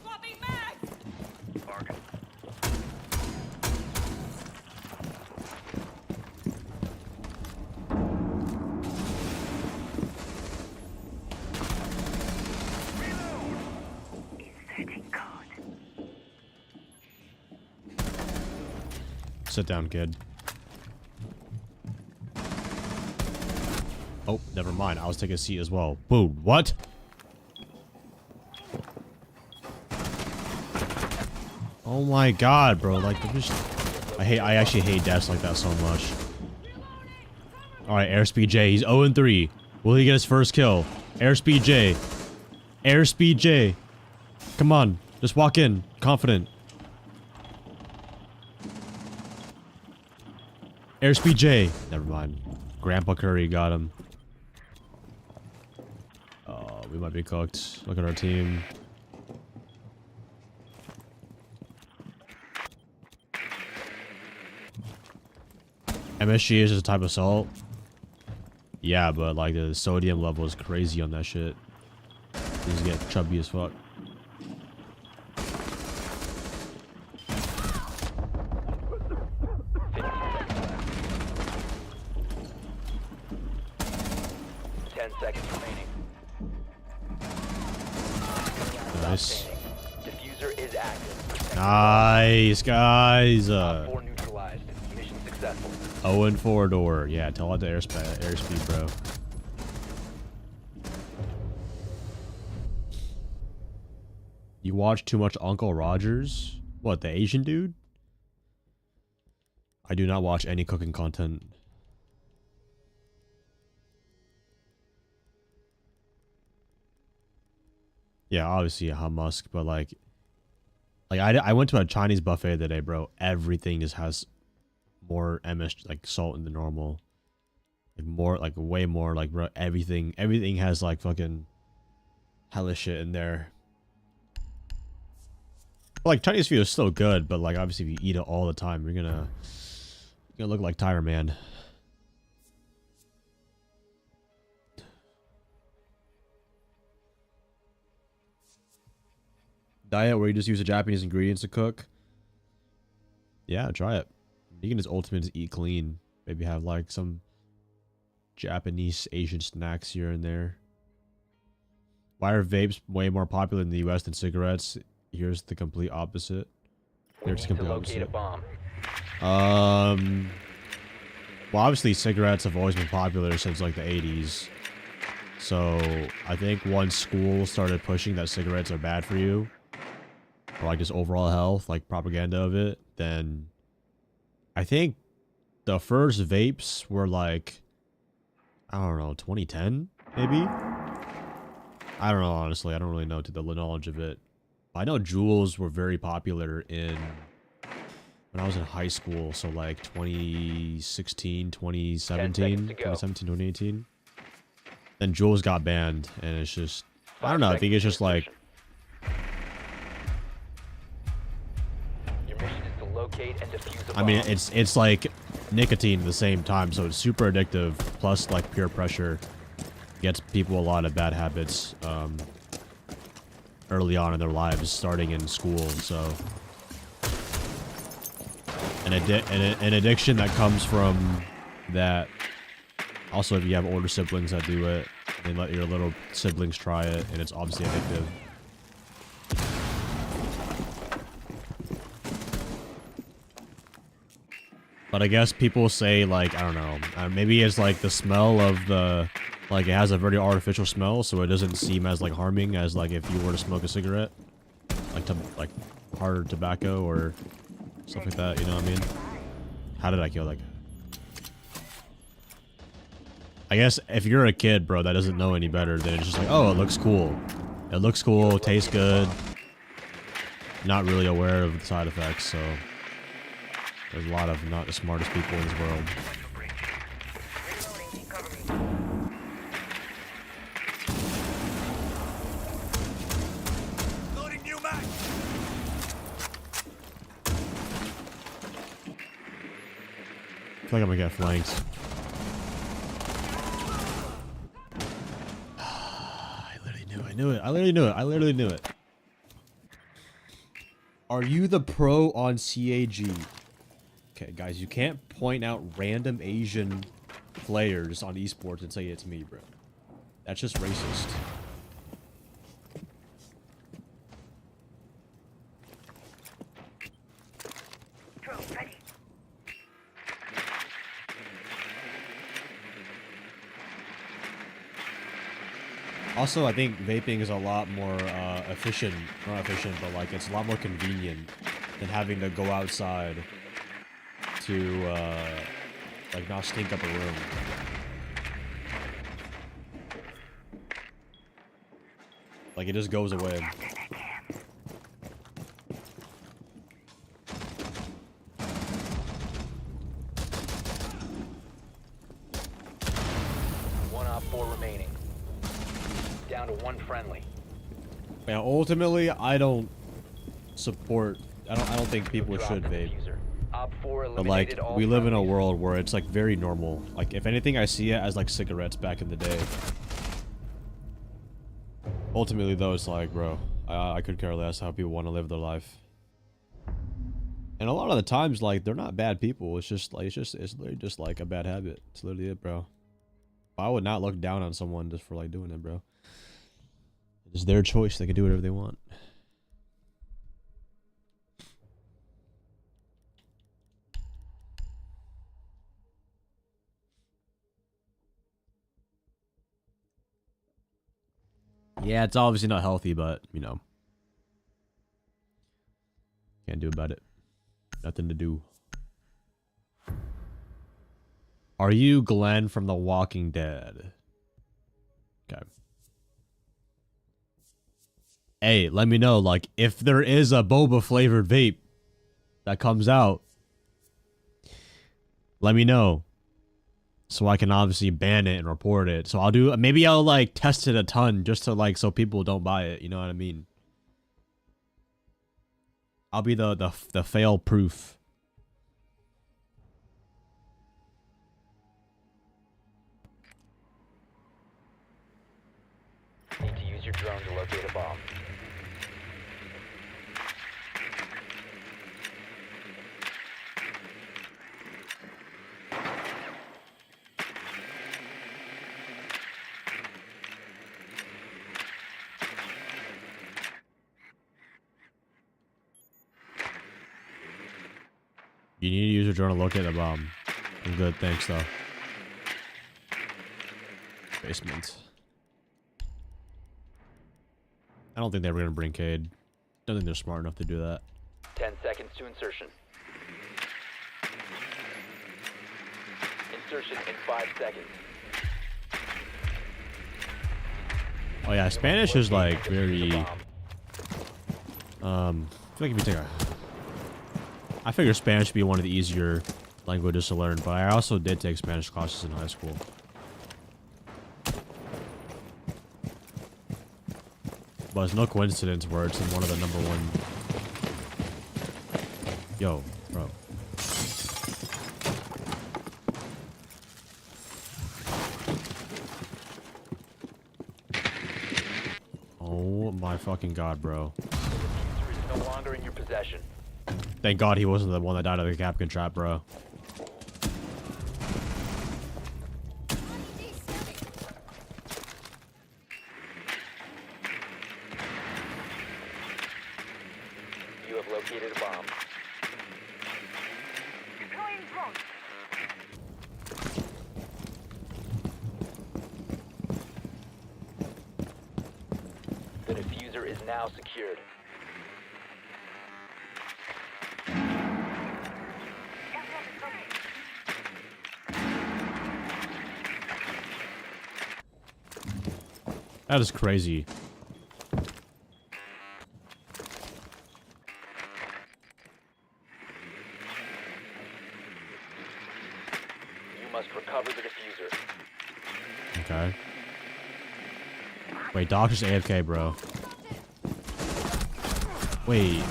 Swapping mags. Inserting code. Sit down, kid. Oh, never mind. I was taking a seat as well. Boo, what? Oh my god, bro. Like, I actually hate deaths like that so much. Alright, Airspeed J. He's 0-3. Will he get his first kill? Airspeed J. Airspeed J. Come on. Just walk in. Confident. Airspeed J. Never mind. Grandpa Curry got him. Oh, we might be cooked. Look at our team. MSG is just a type of salt. Yeah, but like the sodium level is crazy on that shit. You just get chubby as fuck. Nice. Diffuser is active. Nice, guys. 4 neutralized. Mission successful. 0-4 door. Yeah, tell it to airspeed, bro. You watch too much Uncle Rogers? What, the Asian dude? I do not watch any cooking content. Yeah, obviously hummus, but like I went to a Chinese buffet today, bro. Everything just has more like salt than the normal. Like more, like way more, like bro, everything has like fucking hella shit in there. Like Chinese food is still good, but like obviously if you eat it all the time, you're gonna look like Tire Man. Diet where you just use the Japanese ingredients to cook. Yeah, try it. You can just ultimately eat clean. Maybe have like some Japanese Asian snacks here and there. Why are vapes way more popular in the US than cigarettes? Here's the complete opposite. Here's the complete opposite. Well, obviously cigarettes have always been popular since like the 80s. So I think once school started pushing that cigarettes are bad for you, or like just overall health, like propaganda of it, then I think the first vapes were like, I don't know, 2010 maybe? I don't know, honestly. I don't really know to the knowledge of it. I know Juuls were very popular when I was in high school, so like 2016, 2017, 2018. Then Juuls got banned, and it's just, I don't know, I think it's just like, Your mission is to locate and defuse a I mean, bomb. it's like nicotine at the same time, so it's super addictive, plus like peer pressure gets people a lot of bad habits early on in their lives, starting in school, so an addiction that comes from that. Also, if you have older siblings that do it, then let your little siblings try it, and it's obviously addictive. But I guess people say, like, I don't know, maybe it's like the smell of the, like, it has a very artificial smell, so it doesn't seem as, like, harming as, like, if you were to smoke a cigarette. Like harder tobacco or stuff like that, you know what I mean? How did I kill that guy? I guess if you're a kid, bro, that doesn't know any better, then it's just like, oh, it looks cool. It looks cool, tastes good. Not really aware of the side effects, so... There's a lot of not the smartest people in this world. Loading new mag. I feel like I'm gonna get flanked. I literally knew it. I knew it. I literally knew it. I literally knew it. Are you the pro on CAG? Okay, guys, you can't point out random Asian players on esports and say it's me, bro. That's just racist. Drone ready. Also, I think vaping is a lot more efficient. Not efficient, but like it's a lot more convenient than having to go outside to like not stink up a room. Like it just goes away. One op 4 remaining. Down to one friendly. Yeah, ultimately, I don't support. I don't think people Drop should the vape. diffuser. Op 4 But like, eliminated all we live in a friendlies. world where it's like very normal. Like, if anything, I see it as like cigarettes back in the day. Ultimately, though, it's like, bro, I could care less how people want to live their life. And a lot of the times, like, they're not bad people. It's just like, it's literally just like a bad habit. It's literally it, bro. I would not look down on someone just for like doing it, bro. It's their choice. They can do whatever they want. Yeah, it's obviously not healthy, but, you know. Can't do about it. Nothing to do. Are you Glenn from The Walking Dead? Okay. Hey, let me know, like, if there is a boba flavored vape that comes out, let me know. So I can obviously ban it and report it. So maybe I'll like test it a ton just to like, so people don't buy it. You know what I mean? I'll be the fail proof. Need to use your drone to locate a bomb. You need to use your drone to locate the bomb. I'm good, thanks though. Basement. I don't think they were gonna bring Cade. Don't think they're smart enough to do that. 10 seconds to insertion. Insertion in 5 seconds. Oh yeah, Spanish is like very. Bomb. I feel like if you take a. I figure Spanish would be one of the easier languages to learn, but I also did take Spanish classes in high school. But it's no coincidence where it's in one of the #1. Yo, bro. Oh my fucking god, bro. The diffuser is no longer in your possession. Thank God he wasn't the one that died of the Capcan trap, bro. You have located a bomb. Deploying drone. now secured. That is crazy. You must recover the diffuser. Okay. Wait, Doc's just AFK, bro. Wait.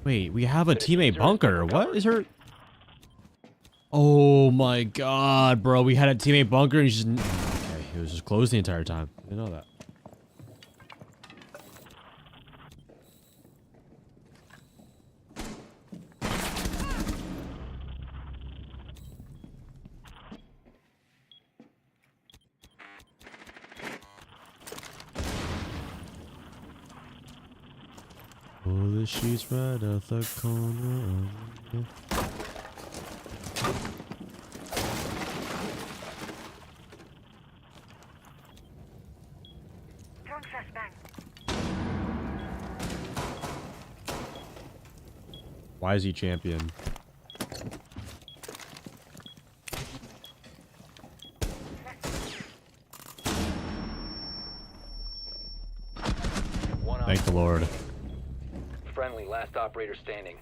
Wait, we have a teammate bunker. What is her? Oh my god, bro. We had a teammate bunker and he's just... Okay, it was just closed the entire time. I didn't know that. Pull the sheets right out the corner. Drone flashbang. Why is he champion? Thank the Lord. Friendly, last operator standing.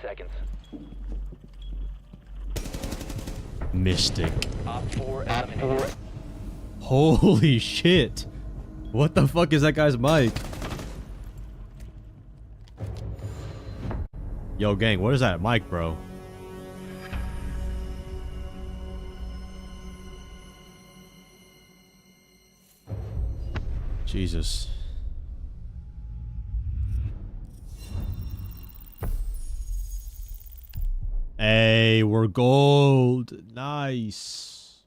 Seconds. Mystic. Op 4 eliminated. Holy shit. What the fuck is that guy's mic? Yo, gang, what is that mic, bro? Jesus. Hey, we're gold. Nice.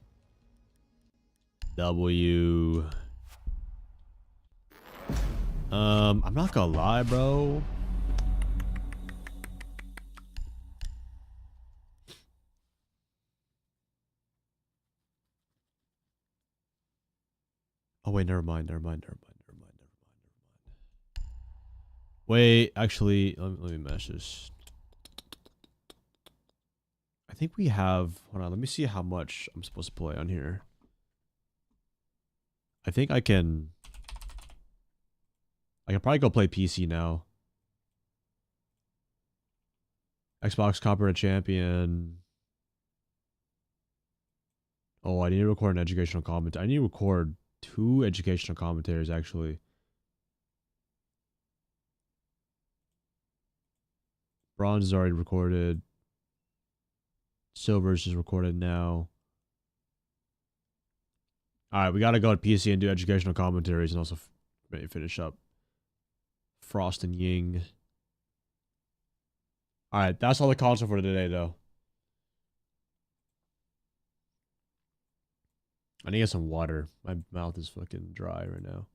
W. I'm not gonna lie, bro. Oh wait, never mind. Wait, actually, let me mesh this. I think we have, hold on, let me see how much I'm supposed to play on here. I think I can probably go play PC now. Xbox Copper Champion. Oh, I need to record an educational comment. I need to record 2 educational commentaries, actually. Bronze is already recorded. Silver's is recorded now. Alright, we gotta go to PC and do educational commentaries and also finish up Frost and Ying. Alright, that's all the content for today, though. I need to get some water. My mouth is fucking dry right now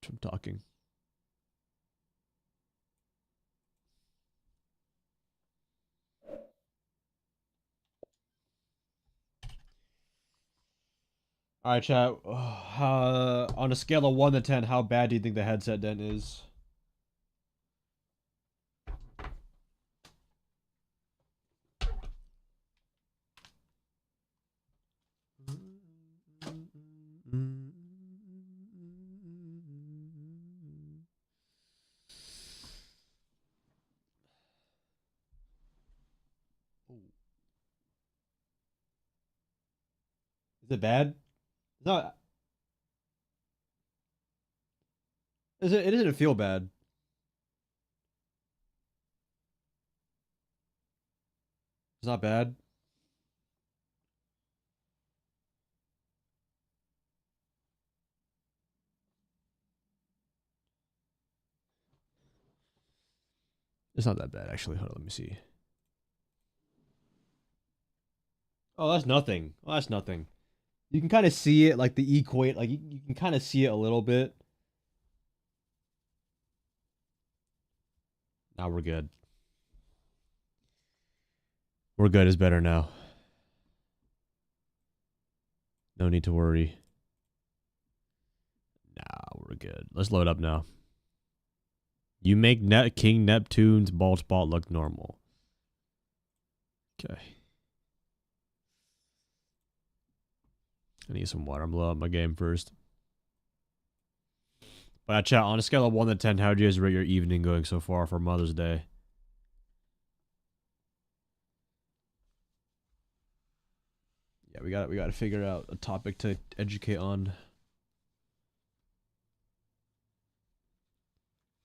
from talking. Alright, chat. On a scale of 1 to 10, how bad do you think the headset dent is? Is it bad? No. It doesn't feel bad. It's not bad. It's not that bad, actually. Hold on, let me see. Oh, that's nothing. Oh, that's nothing. You can kind of see it, like the equate, like you can kind of see it a little bit. Now we're good. We're good. It's better now. No need to worry. Nah, we're good. Let's load up now. You make King Neptune's bald spot look normal. Okay. I need some water. I'm low up my game first. But chat, on a scale of 1 to 10, how do you guys rate your evening going so far for Mother's Day? Yeah, we got to figure out a topic to educate on.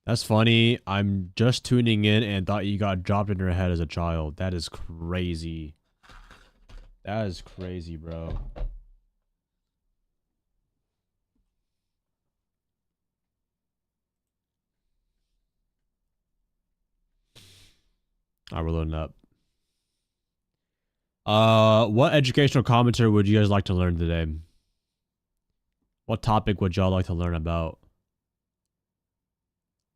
That's funny. I'm just tuning in and thought you got dropped in your head as a child. That is crazy. That is crazy, bro. Alright, we're loading up. What educational commentary would you guys like to learn today? What topic would y'all like to learn about?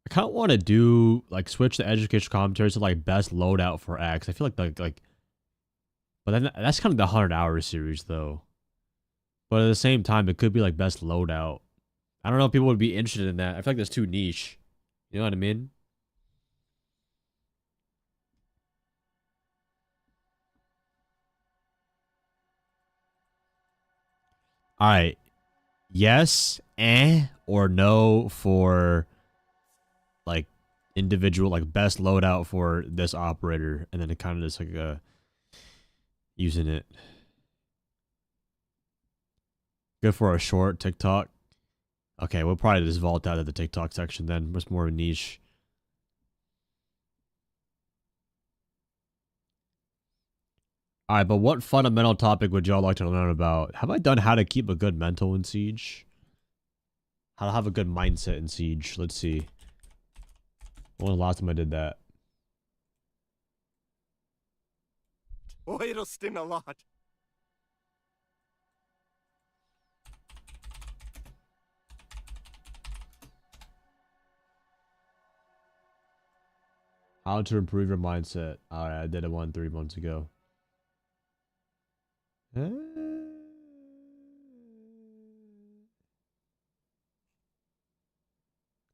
I kind of want to do like switch the educational commentary to like best loadout for X. I feel like, but then that's kind of the 100-hour series though. But at the same time, it could be like best loadout. I don't know if people would be interested in that. I feel like that's too niche. You know what I mean? All right. Yes, or no for like individual, like best loadout for this operator, and then it kind of just like using it. Good for a short TikTok. Okay, we'll probably just vault out of the TikTok section then. It's more niche. All right, but what fundamental topic would y'all like to learn about? Have I done how to keep a good mental in Siege? How to have a good mindset in Siege? Let's see. When was the last time I did that? Oh, it'll sting a lot. How to improve your mindset. All right, I did it 3 months ago.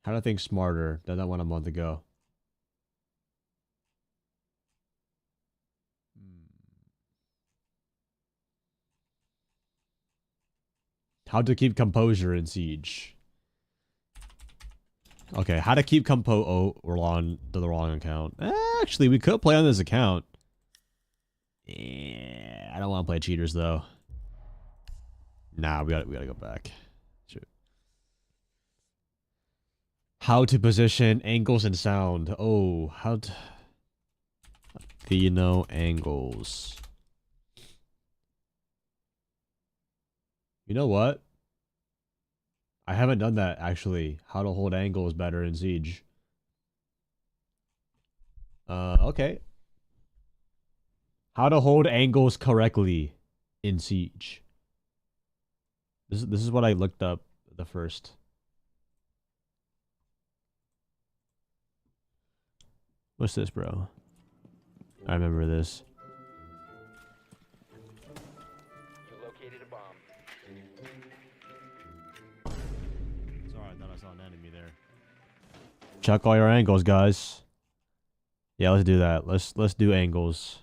How to think smarter. Did that one a month ago. How to keep composure in Siege. Okay, how to keep Oh, we're on to the wrong account. Actually, we could play on this account. Yeah, I don't want to play cheaters though. Nah, we gotta go back. Shoot. How to position angles and sound. Oh, how to angles. You know what? I haven't done that actually. How to hold angles better in Siege. Okay. How to hold angles correctly in Siege. This is what I looked up the first. What's this, bro? I remember this. You located a bomb. Sorry, I thought I saw an enemy there. Check all your angles, guys. Yeah, let's do that. Let's do angles.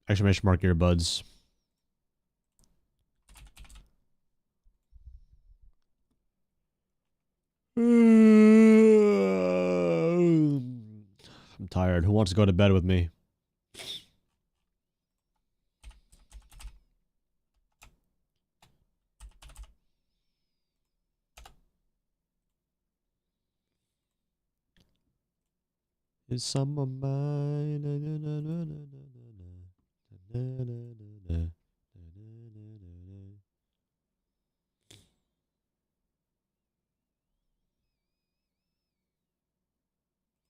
Exclamation mark earbuds. I'm tired. Who wants to go to bed with me? Is someone mine?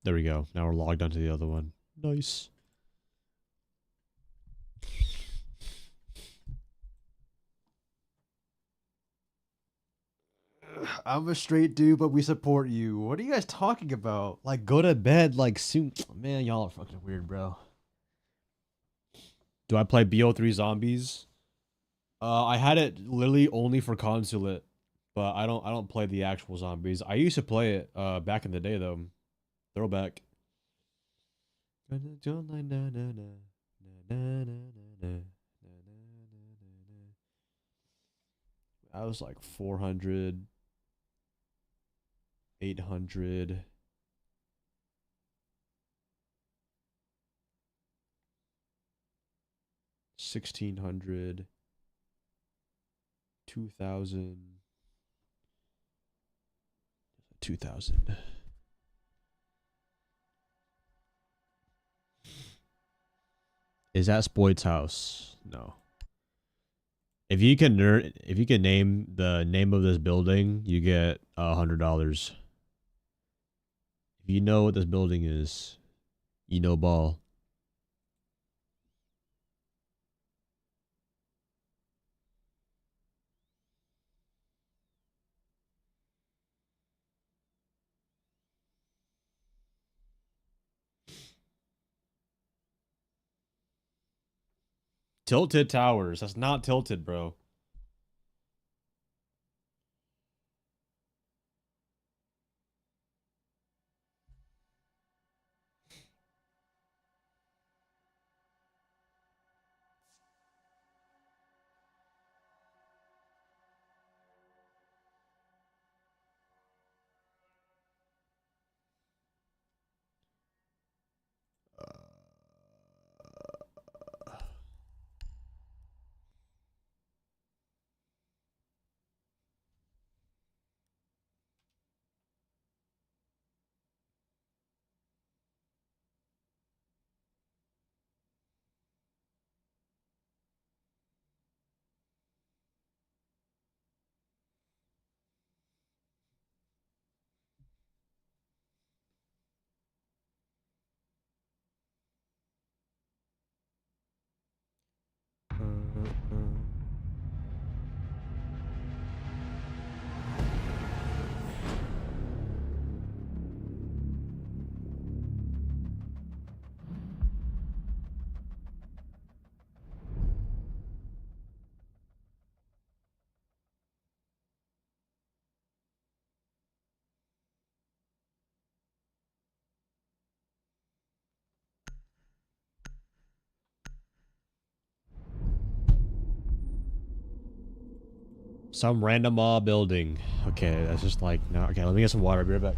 There we go. Now we're logged onto the other one. Nice. I'm a straight dude, but we support you. What are you guys talking about? Like, go to bed, like, soon. Man, y'all are fucking weird, bro. Do I play BO3 Zombies? I had it literally only for Consulate, but I don't play the actual zombies. I used to play it back in the day though. Throwback. I was like 400, 800. 1600, 2000, 2000. Is that Spoyd's house? No. If you can name the name of this building, you get $100. If you know what this building is, you know ball. Tilted Towers. That's not tilted, bro. Some random building. Okay, that's just like no. Okay, let me get some water. I'll be right back.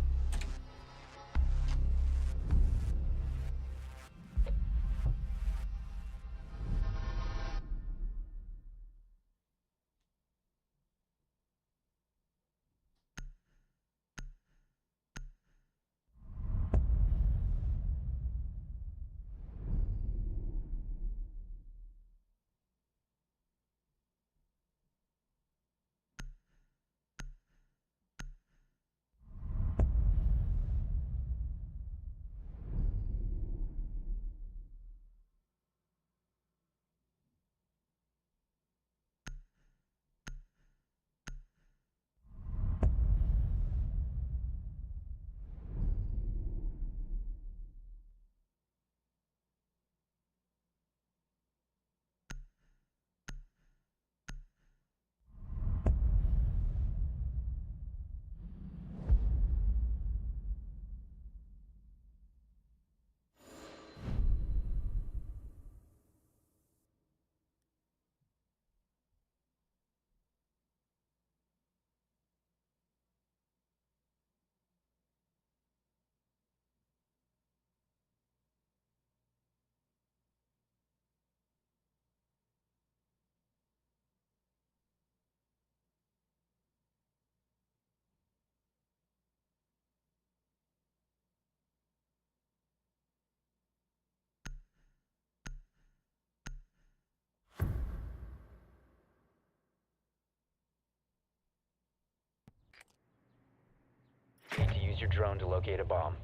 Need to use your drone to locate a bomb.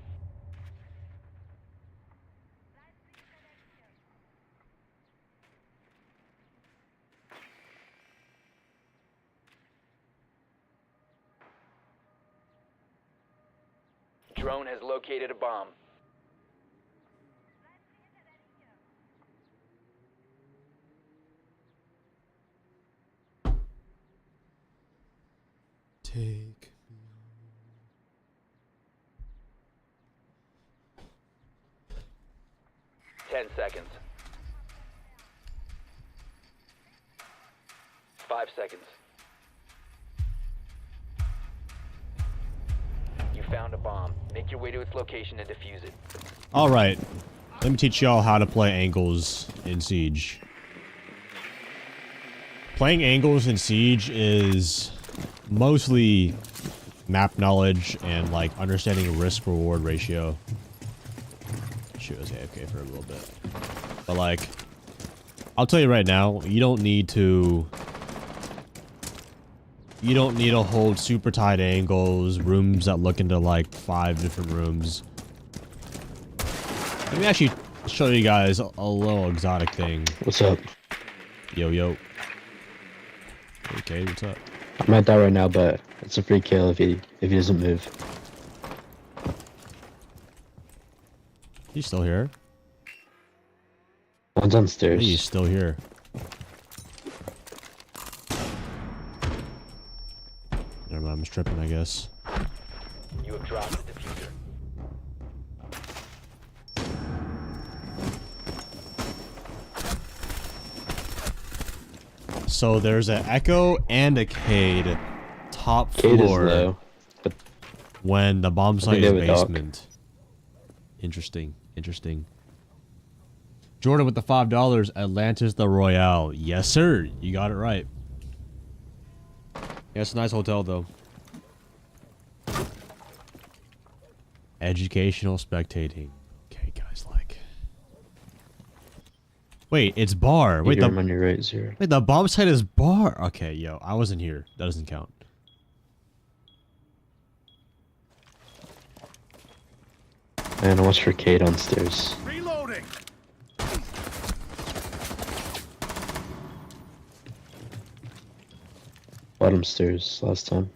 Drone has located a bomb. Take 10 seconds. 5 seconds. You found a bomb. Make your way to its location and defuse it. All right, let me teach y'all how to play angles in Siege. Playing angles in Siege is mostly map knowledge and like understanding risk-reward ratio. Shoot, I was AFK for a little bit, but like, I'll tell you right now, you don't need to hold super tight angles, rooms that look into like 5 different rooms. Let me actually show you guys a little exotic thing. What's up? Yo, yo. Okay, what's up? I might die right now, but it's a free kill if he doesn't move. He's still here. One's downstairs. He's still here. Never mind, I'm stripping, I guess. You have dropped the diffuser. So there's an Echo and a Cade top Cade is floor low, but when the bomb site they is have a dock. basement. Interesting, interesting. Jordan with the $5. Atlantis the Royale. Yes, sir. You got it right. Yeah, it's a nice hotel, though. Educational spectating. Okay, guys, like. Wait, it's bar. Wait, You're on your right, Zero. wait, the bomb site is bar. Okay, yo, I wasn't here. That doesn't count. And watch for Kate downstairs. Reloading. Bottom stairs last time.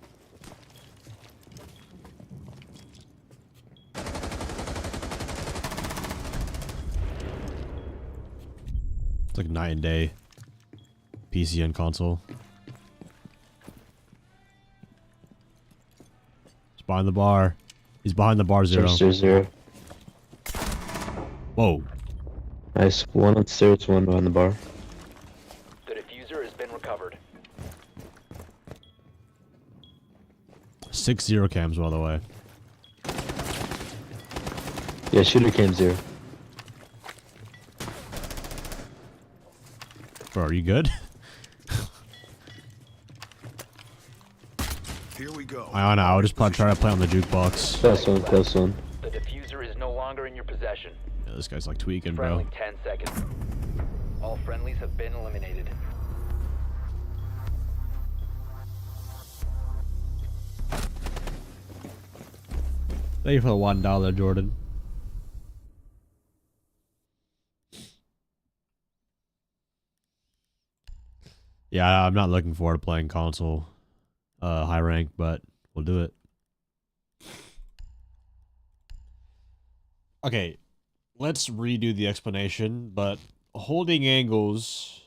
It's like night and day. PC and console. He's behind the bar. He's behind the bar, Zero. Stairs, Zero. Whoa. Nice. One on stairs, one behind the bar. The diffuser has been recovered. 6-0 cams, by the way. Yeah, shooter cam, Zero. Bro, are you good? Here we go. I don't know. I'll just try to play on the jukebox. Close one, close one. The diffuser is no longer in your possession. Yeah, this guy's like tweaking, Friendly bro. 10 seconds. All friendlies have been eliminated. Thank you for the $1, Jordan. Yeah, I'm not looking forward to playing console high rank, but we'll do it. Okay, let's redo the explanation, but holding angles...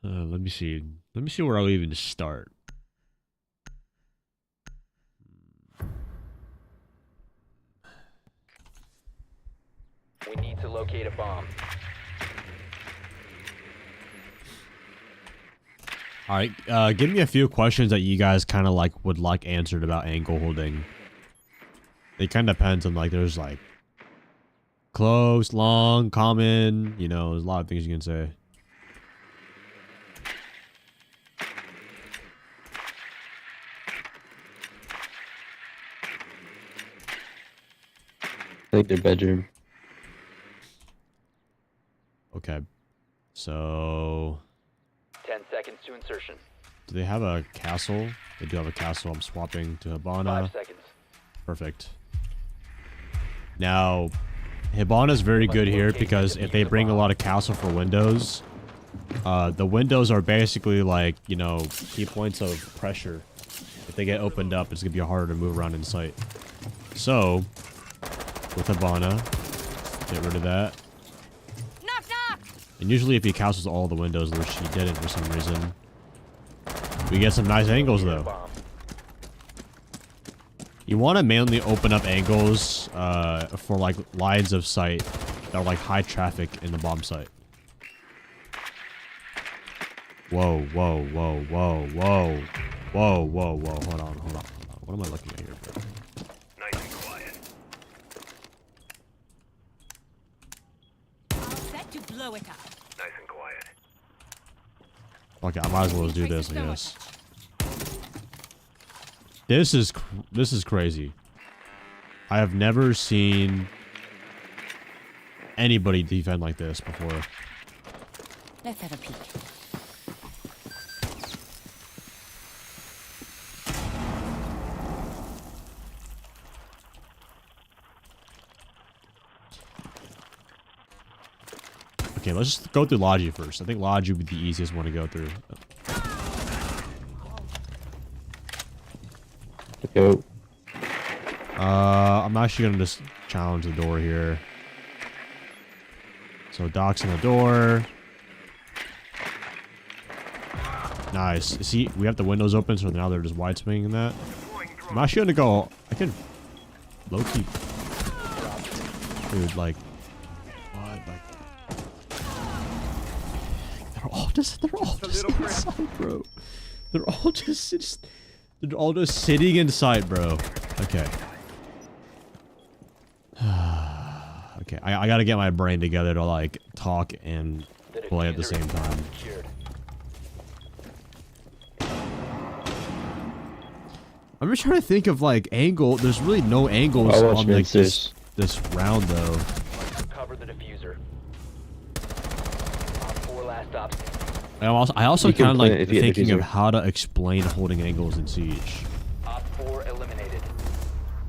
let me see. Let me see where I'll even start. We need to locate a bomb. All right, give me a few questions that you guys kind of like would like answered about angle holding. It kind of depends on like there's like close, long, common. You know, there's a lot of things you can say. I think their bedroom. Okay, so 10 seconds to insertion. do they have a castle? They do have a castle. I'm swapping to 5 Hibana. seconds. Perfect. Now, Hibana's very good here because if they bring a lot of castle for windows, The windows are basically like, you know, key points of pressure. If they get opened up, it's gonna be harder to move around in sight. So, with Habana, get rid of that. Knock, knock. And usually if he castles all the windows, which he didn't for some reason, we get some nice angles though. You want to mainly open up angles for like lines of sight that are like high traffic in the bomb site. Whoa, whoa, whoa, whoa, whoa. Whoa, whoa, whoa. Hold on, hold on, hold on. What am I looking at here, bro? Nice and quiet. All set to blow it up. Nice and quiet. Okay, I might as well do this, I guess. This is crazy. I have never seen anybody defend like this before. Let's have a peek. Okay, let's just go through Logi first. I think Logi would be the easiest one to go through. Go. I'm actually gonna just challenge the door here. So Doc's in the door. Nice. See, we have the windows open, so now they're just wide swinging that. I'm actually gonna go. I can low key, dude. Like, what? Like, they're all just inside, bro. They're all just sitting inside, bro. Okay. Okay, I gotta get my brain together to like talk and play at the same time. I'm just trying to think of like angle. There's really no angles on like this round though. Cover the diffuser. Four last stops. I also kind of like thinking of diffuser. how to explain holding angles in Siege. Op 4 eliminated.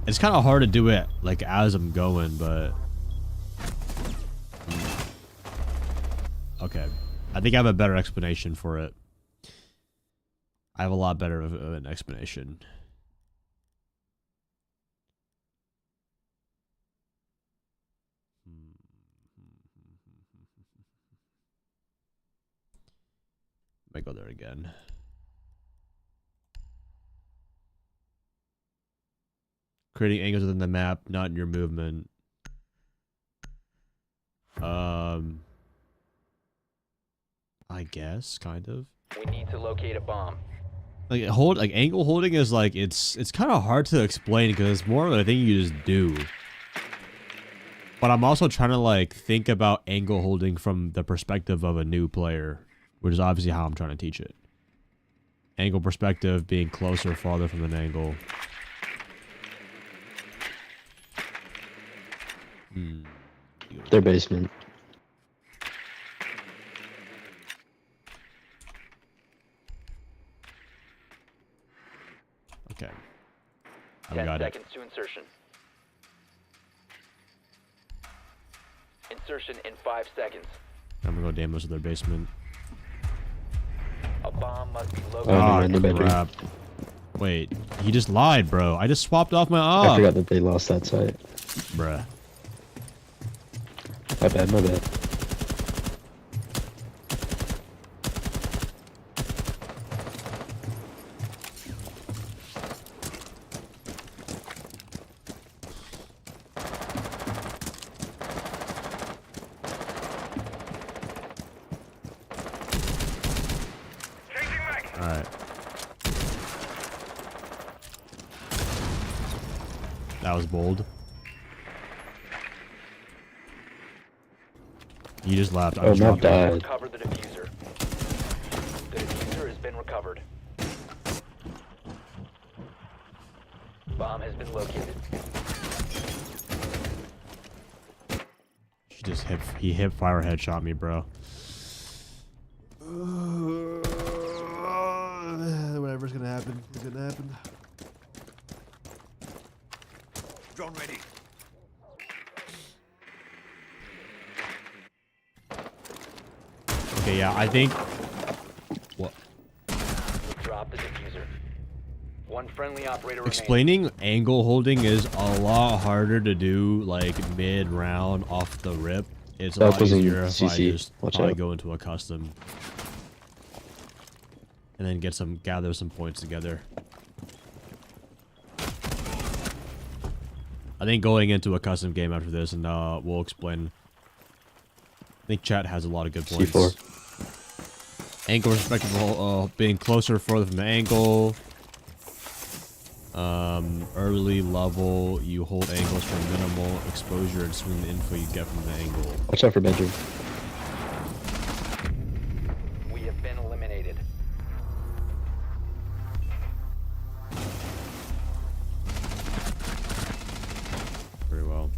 It's kind of hard to do it like as I'm going, but okay. I think I have a better explanation for it. I have a lot better of an explanation. Might go there again. Creating angles within the map, not in your movement. I guess, kind of. We need to locate a bomb. Like angle holding is like it's kind of hard to explain because it's more of a thing you just do. But I'm also trying to like think about angle holding from the perspective of a new player, which is obviously how I'm trying to teach it. Angle perspective, being closer or farther from an angle. Their basement. Okay. 10 got it. seconds to insertion. Insertion in 5 seconds. I'm gonna go damage to their basement. A bomb must be located. Oh, Ah, in the bedroom. crap. Wait, he just lied, bro. I just swapped off my I op. forgot that they lost that site. Bruh. My bad, my bad. Alright. That was bold. You just laughed. I Oh, just not dropped it. died. Recover the diffuser. The diffuser has been recovered. Bomb has been located. He hip fire headshot me, bro. Whatever's gonna happen is gonna happen. Drone ready. Okay, Okay, yeah, I think. What? Drop the diffuser. One friendly operator remaining. Explaining angle holding is a lot harder to do, like mid round off the rip. It's a That lot was in easier if I CC. just Watch probably out. go into a custom and then gather some points together. I think going into a custom game after this, and we'll explain. I think chat has a lot of good points. C4. Angle respectable, being closer further from the angle. Early level, you hold angles for minimal exposure and swing the info you get from the angle. Watch out for bedroom. We have been eliminated. Very well.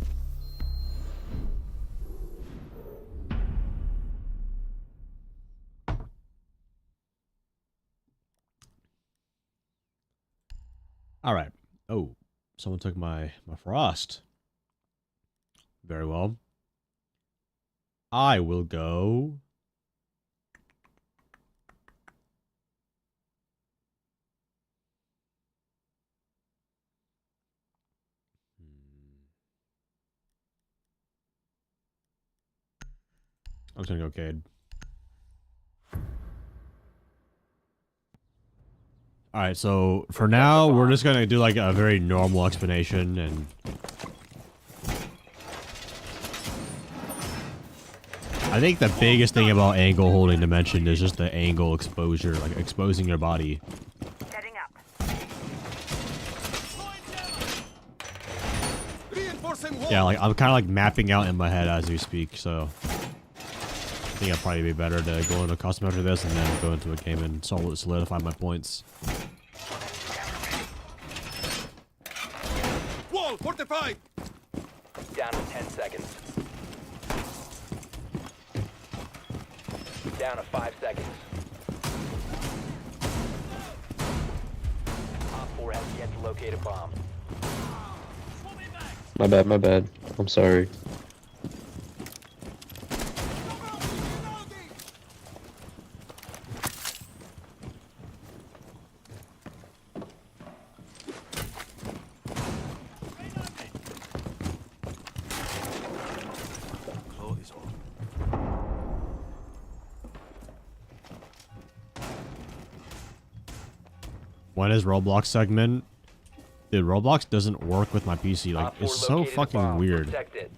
All right. Oh, someone took my frost. Very well. I will go. I'm just gonna go Cade. Alright, so for now, we're just gonna do like a very normal explanation and... I think the biggest thing about angle holding to mention is just the angle exposure, like exposing your body. Setting up. Reinforcing wall. Yeah, like I'm kind of like mapping out in my head as we speak, so... I think it'd probably be better to go into a custom after this and then go into a game and solidify my points. Wall fortified. Down to 10 seconds. Down to 5 seconds. Op 4 has yet to locate a bomb. My bad, my bad. I'm sorry. When is Roblox segment? Dude, Roblox doesn't work with my PC. Like, Op 4 it's so located a fucking bomb. weird. Protect it.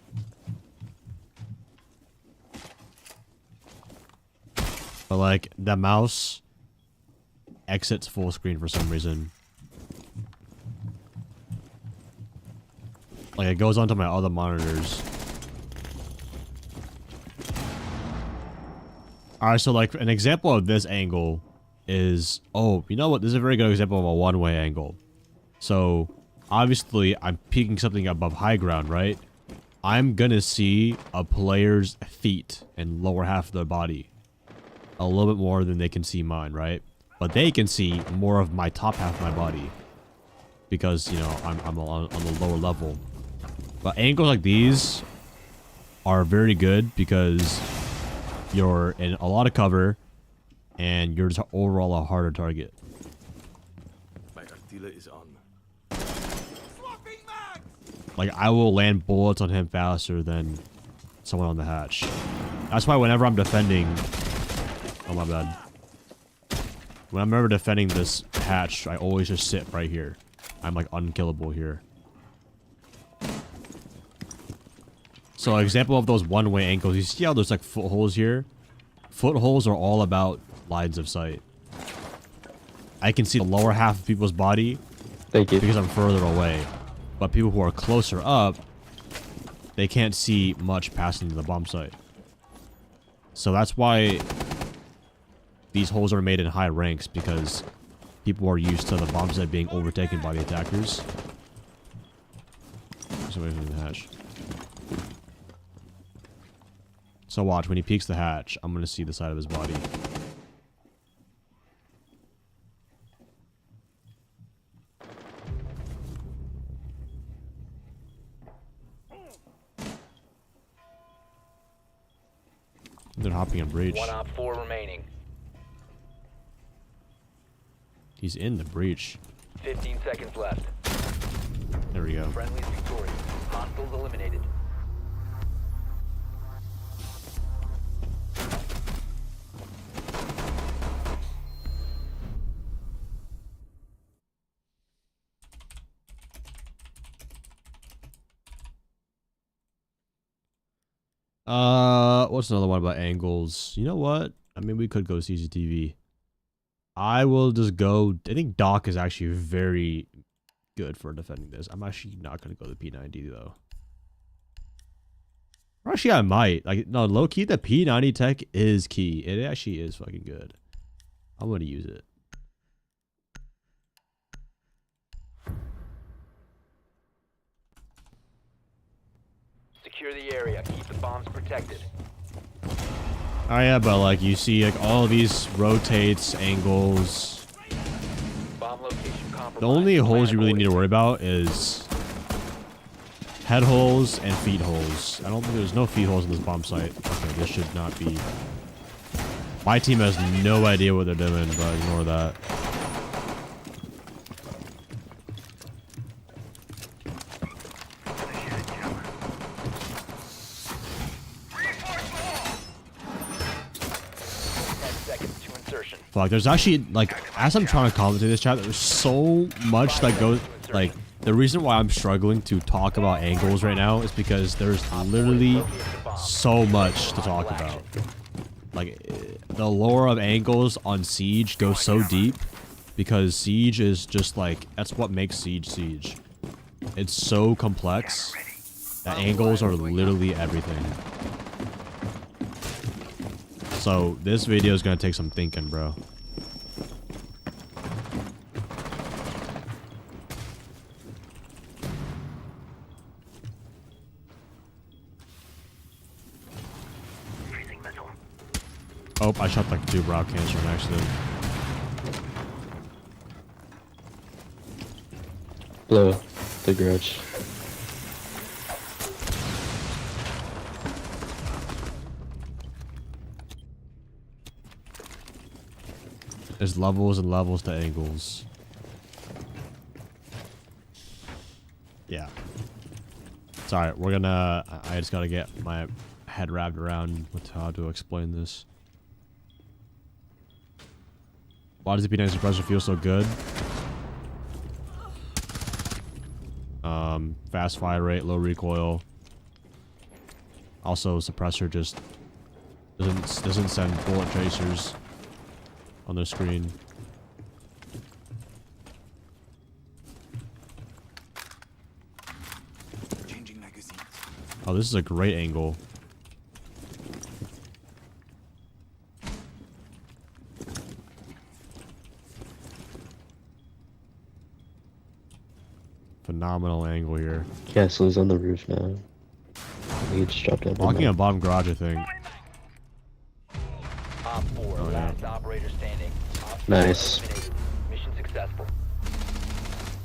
But like, the mouse exits full screen for some reason. Like, it goes onto my other monitors. Alright, so like, an example of this angle is... Oh, you know what? This is a very good example of a one-way angle. So, obviously, I'm peeking something above high ground, right? I'm gonna see a player's feet and lower half of their body a little bit more than they can see mine, right? But they can see more of my top half of my body because, you know, I'm on the lower level. But angles like these are very good because you're in a lot of cover and you're just overall a harder target. My artillery is on. Like, I will land bullets on him faster than someone on the hatch. That's why whenever I'm defending... Oh, my bad. When I'm ever defending this hatch, I always just sit right here. I'm, like, unkillable here. So, example of those one-way angles. You see how there's, like, footholds here? Footholds are all about lines of sight. I can see the lower half of people's body Thank you. because I'm further away. But people who are closer up, they can't see much past into the bomb site. So that's why these holes are made in high ranks, because people are used to the bomb site being overtaken by the attackers. Just away from the hatch. So watch, when he peeks the hatch, I'm going to see the side of his body. They're hopping in breach. 1 op 4 remaining. He's in the breach. 15 seconds left. There we go. Friendly's victorious. Hostiles eliminated. What's another one about angles? You know what? I mean, we could go CCTV. I will just go. I think Doc is actually very good for defending this. I'm actually not going to go the P90 though. Or actually, I might. Like, no, low key, the P90 tech is key. It actually is fucking good. I'm going to use it. Secure the area. Keep the bombs protected. Oh yeah, but like you see, like all of these rotates, angles. Bomb location compromised. The only holes you really Plan need to worry about is head holes and feet holes. I don't think there's no feet holes in this bomb site. Okay, this should not be. My team has no idea what they're doing, but ignore that. Fuck, there's actually, like, as I'm trying to commentate this chat, there's so much that goes, like, the reason why I'm struggling to talk about angles right now is because there's literally so much to talk about. Like, the lore of angles on Siege goes so deep because Siege is just, like, that's what makes Siege Siege. It's so complex that angles are literally everything. So, this video is going to take some thinking, bro. Oh, I shot like 2 brow cans from accident. Blow the grudge. There's levels and levels to angles. Yeah. Sorry, we're gonna... I just gotta get my head wrapped around with how to explain this. Why does the P90 suppressor feel so good? Fast fire rate, low recoil. Also, suppressor just doesn't send bullet tracers on their screen. Changing magazines. Oh, this is a great angle. Phenomenal angle here. Castle is on the roof now. He just dropped down. Walking on bottom garage, I think. Op 4, Oh, yeah. last operator standing. Op 4 Nice. eliminated. Mission successful.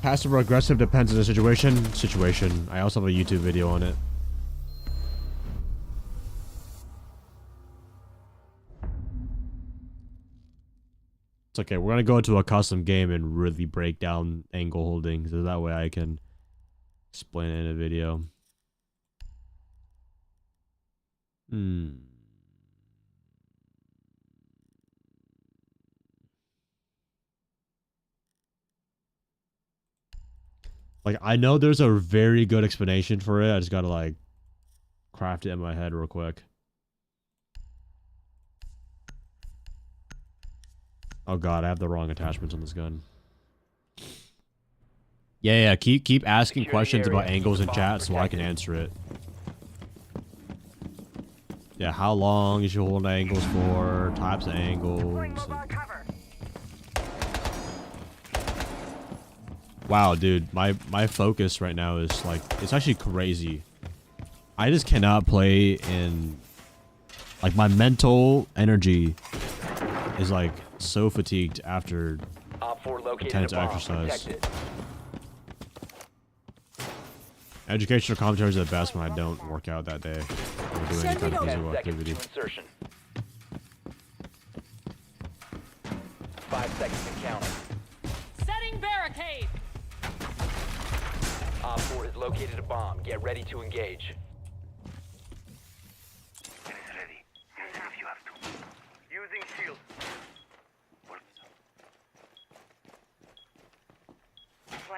Passive or aggressive depends on the situation. I also have a YouTube video on it. It's okay. We're gonna go into a custom game and really break down angle holding, so that way I can explain it in a video. Like, I know there's a very good explanation for it. I just gotta, like, craft it in my head real quick. Oh god, I have the wrong attachments on this gun. Yeah, keep asking questions about angles in chat so I can answer it. Yeah, how long you should hold angles for, types of angles. Wow, dude, my focus right now is like, it's actually crazy. I just cannot play in, like, my mental energy is like so fatigued after Op 4 located intense a bomb. exercise. Protect it. Educational commentaries are the best when I don't work out that day or do any kind of 10 physical seconds activity. to insertion. 5 seconds and counting. Setting barricade. Op 4 has located a bomb. Get ready to engage.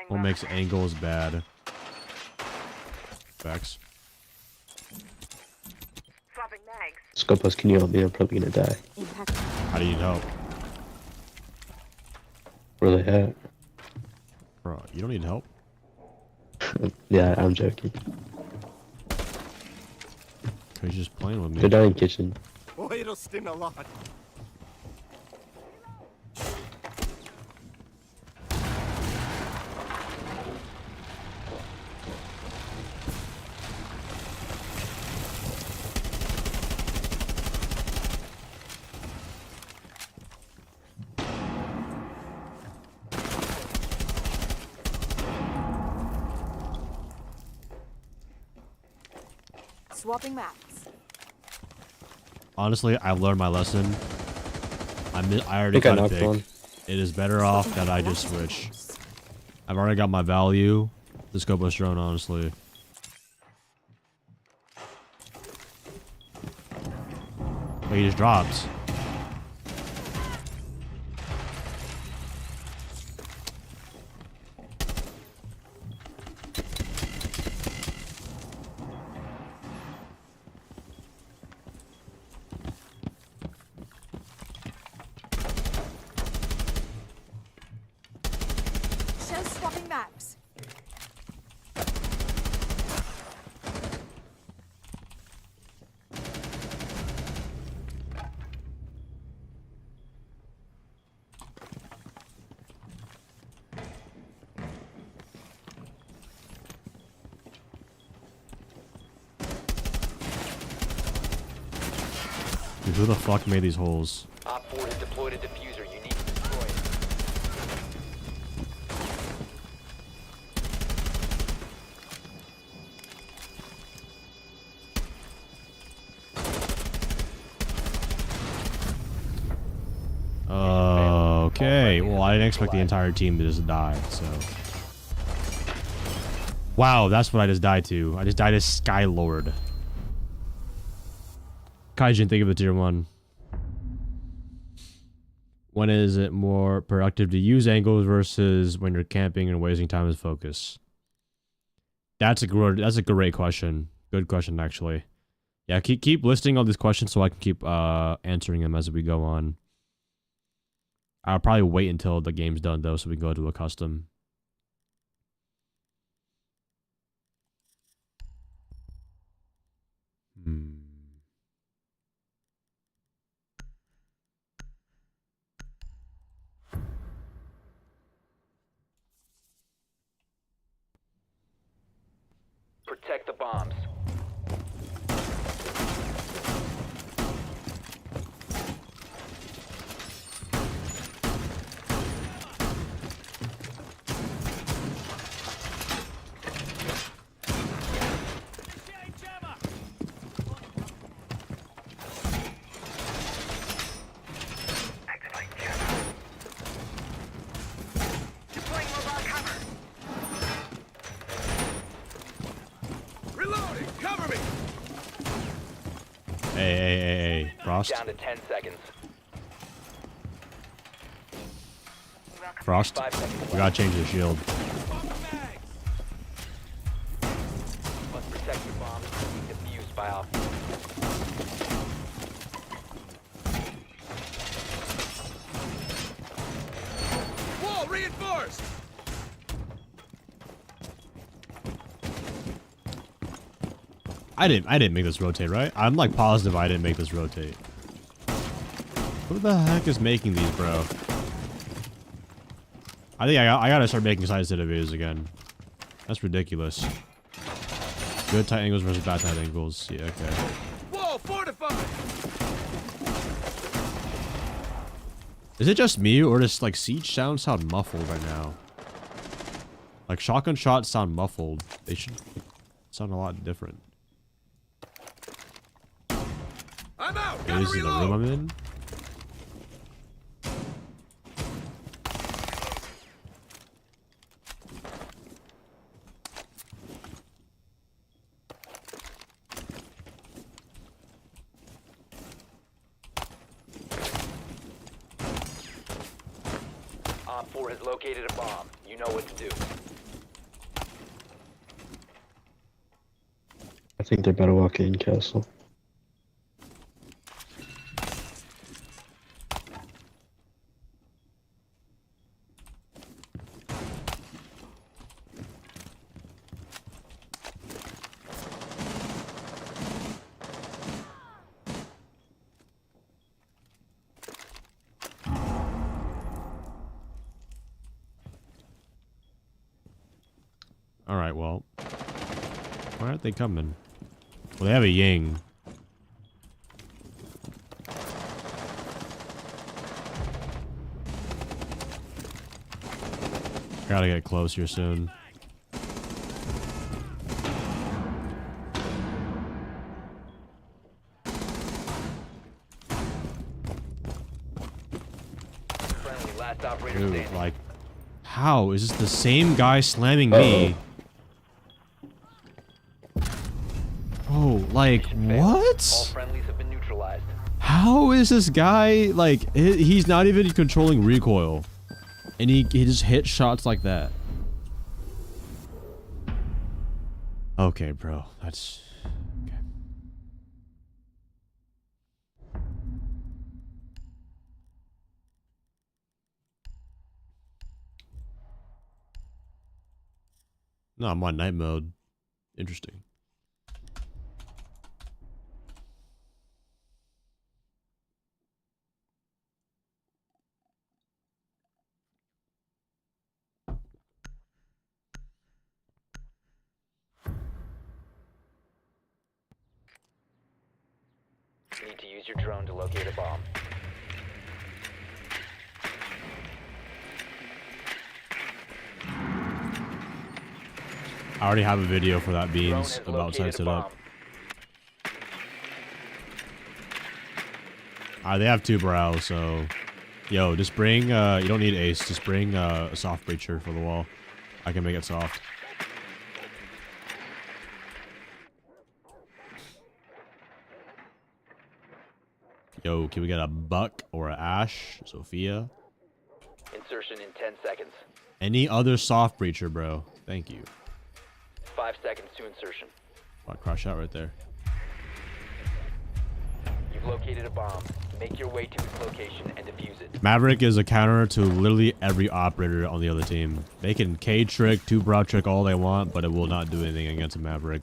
What makes angles bad? Facts. Swapping mags. Scopus, can you help me? I'm probably gonna die. How do you need help? Where they at? Bro, you don't need help? Yeah, I'm joking. He's just playing with me. Go down in the kitchen. Oh, it'll sting a lot. Swapping maps. Honestly, I've learned my lesson. I already I think I got a knocked pick. one. It is better off that I just switch. I've already got my value. The Scopus drone, honestly. But he just dropped. Show swapping maps. Dude, who the fuck made these holes? Op 4 has deployed a diffuser. You need to destroy it. Okay, well, I didn't expect the entire team to just die, so. Wow, that's what I just died to. I just died as Skylord. Kaijin, think of the tier 1. When is it more productive to use angles versus when you're camping and wasting time as focus? That's a great question. Good question, actually. Yeah, keep listing all these questions so I can keep answering them as we go on. I'll probably wait until the game's done though, so we can go to a custom. Protect the bombs. Deploying mobile cover. Reloading! Cover me! Hey, Frost. Down to 10 seconds. Frost, 5 seconds. we gotta change the shield. Must protect your bombs from being defused by Op 4. Wall reinforced! I didn't make this rotate, right? I'm like positive I didn't make this rotate. Who the heck is making these, bro? I think I gotta start making side-sensitive videos again. That's ridiculous. Good tight angles versus bad tight angles. Yeah, okay. Wall fortified! Is it just me, or does like siege sound muffled right now? Like shotgun shots sound muffled. They should sound a lot different. I'm out! Is Gotta this in the room reload! I'm in? Op 4 has located a bomb. You know what to do. I think they better walk in, Castle. All right, well, why aren't they coming? Well, they have a Ying. Gotta get close here soon. Friendly, last operator Dude, standing. like, how is this the same guy slamming me? Oh, like, All what? friendlies have been neutralized. How is this guy, like, he's not even controlling recoil. And he just hit shots like that. Okay, bro. That's... okay. No, I'm on night mode. Interesting. You need to use your drone to locate a bomb. I already have a video for that Drone Beans has about located sets a it bomb. up. They have two brows, so... Yo, just bring, you don't need ace, just bring, a soft breacher for the wall. I can make it soft. Yo, can we get a Buck or a Ash? Sophia? Insertion in 10 seconds. Any other soft breacher, bro. Thank you. 5 seconds to insertion. Oh, I crashed out right there. You've located a bomb. Make your way to its location and defuse it. Maverick is a counter to literally every operator on the other team. They can K trick, two brow trick all they want, but it will not do anything against a Maverick.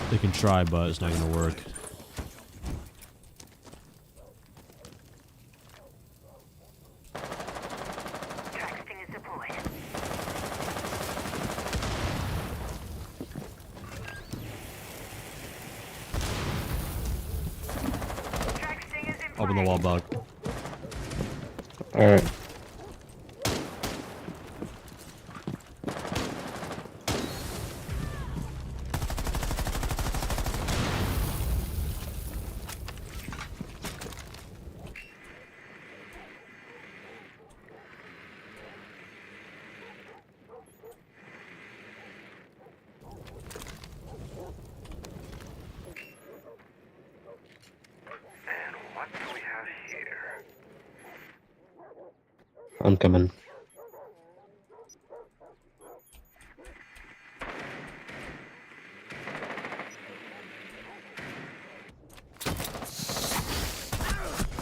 They can try, but it's not gonna work. Track is deployed. Track sting is in Open the wall, Buck. Alright. And what do we have here? I'm coming.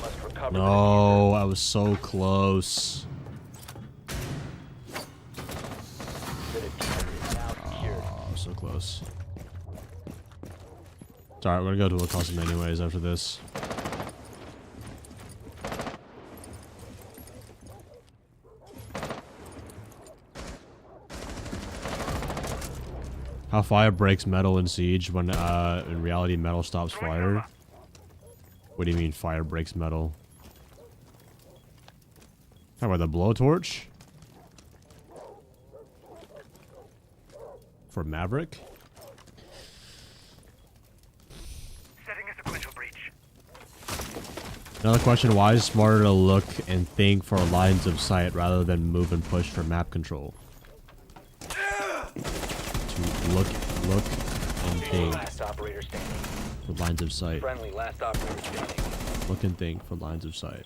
Must recover No, I was so close. the diffuser is now secured. Oh, so close. It's alright, we're gonna go to a custom anyways after this. How fire breaks metal in Siege when in reality metal stops fire? What do you mean fire breaks metal? How about the blowtorch? For Maverick? Setting a sequential breach. Another question, why is it smarter to look and think for lines of sight rather than move and push for map control? To look think Last operator standing. for lines of sight. Friendly last operator standing. Look and think for lines of sight.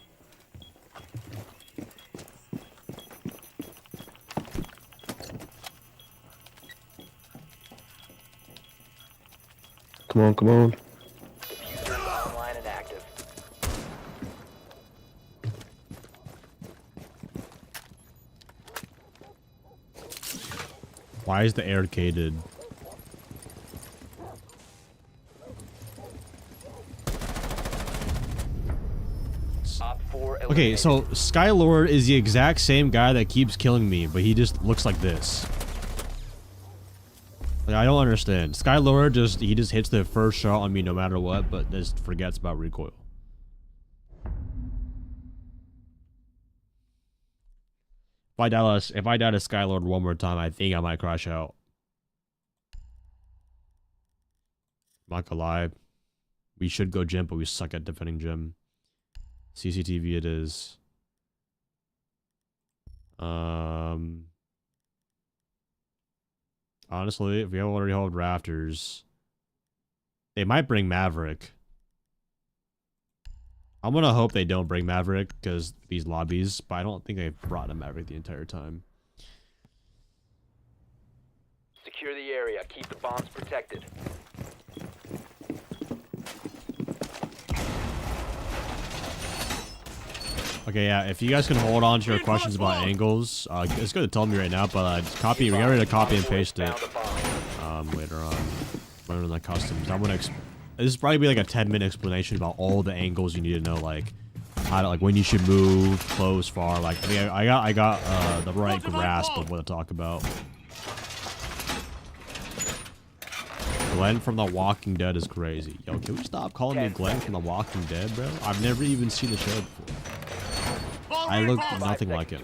Come on, come on. Diffuser is online and active. Why is the air-caded? Op 4 Okay, eliminated. so Skylord is the exact same guy that keeps killing me, but he just looks like this. Like, I don't understand. Skylord he just hits the first shot on me no matter what, but just forgets about recoil. If I die to Skylord one more time, I think I might crash out. Not gonna lie. We should go gym, but we suck at defending gym. CCTV it is. Honestly, if we already hold rafters, they might bring Maverick. I'm gonna hope they don't bring Maverick because these lobbies, but I don't think they've brought a Maverick the entire time. Secure the area. Keep the bombs protected. Okay, yeah, if you guys can hold on to your questions about angles, it's good to tell me right now, but we got ready to copy and paste it later on when the customs. This is probably be like a 10-minute explanation about all the angles you need to know, like how to, like when you should move, close, far. Like I got the right grasp of what to talk about. Glenn from The Walking Dead is crazy. Yo, can we stop calling me Glenn from The Walking Dead, bro? I've never even seen the show before. I look nothing like him.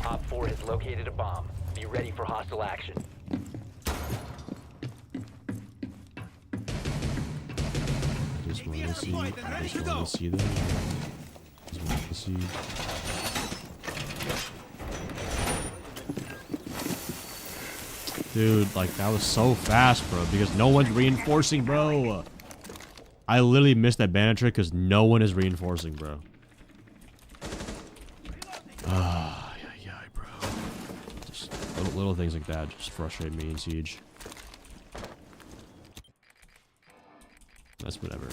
Op 4 has located a bomb. Be ready for hostile action. Just want to see. I just want to see them. Just want to see. Dude, like that was so fast, bro. Because no one's reinforcing, bro. I literally missed that banner trick because no one is reinforcing, bro. Yeah, bro. Just little things like that just frustrate me in Siege. That's whatever.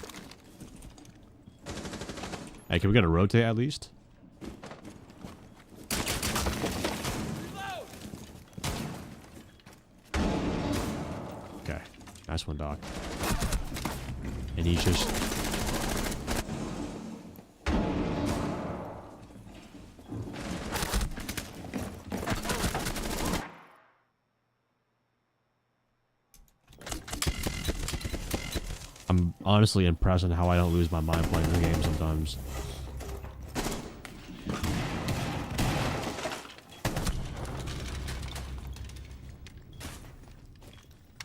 Hey, can we get a rotate at least? Okay. Nice one, Doc. And he's just... I'm honestly impressed on how I don't lose my mind playing the game sometimes.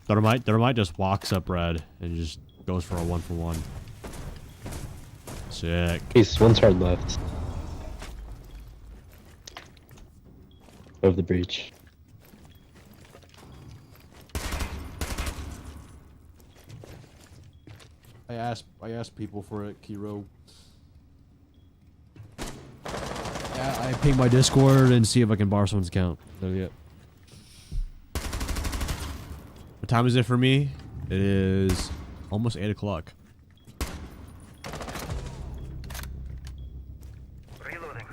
Thermite just walks up red and just goes for a 1-for-1. Sick. Case, one's hard left. Of the breach. I asked people for it, Kiro. Yeah, I ping my Discord and see if I can borrow someone's account. There you go. What time is it for me? It is almost 8 o'clock. Reloading.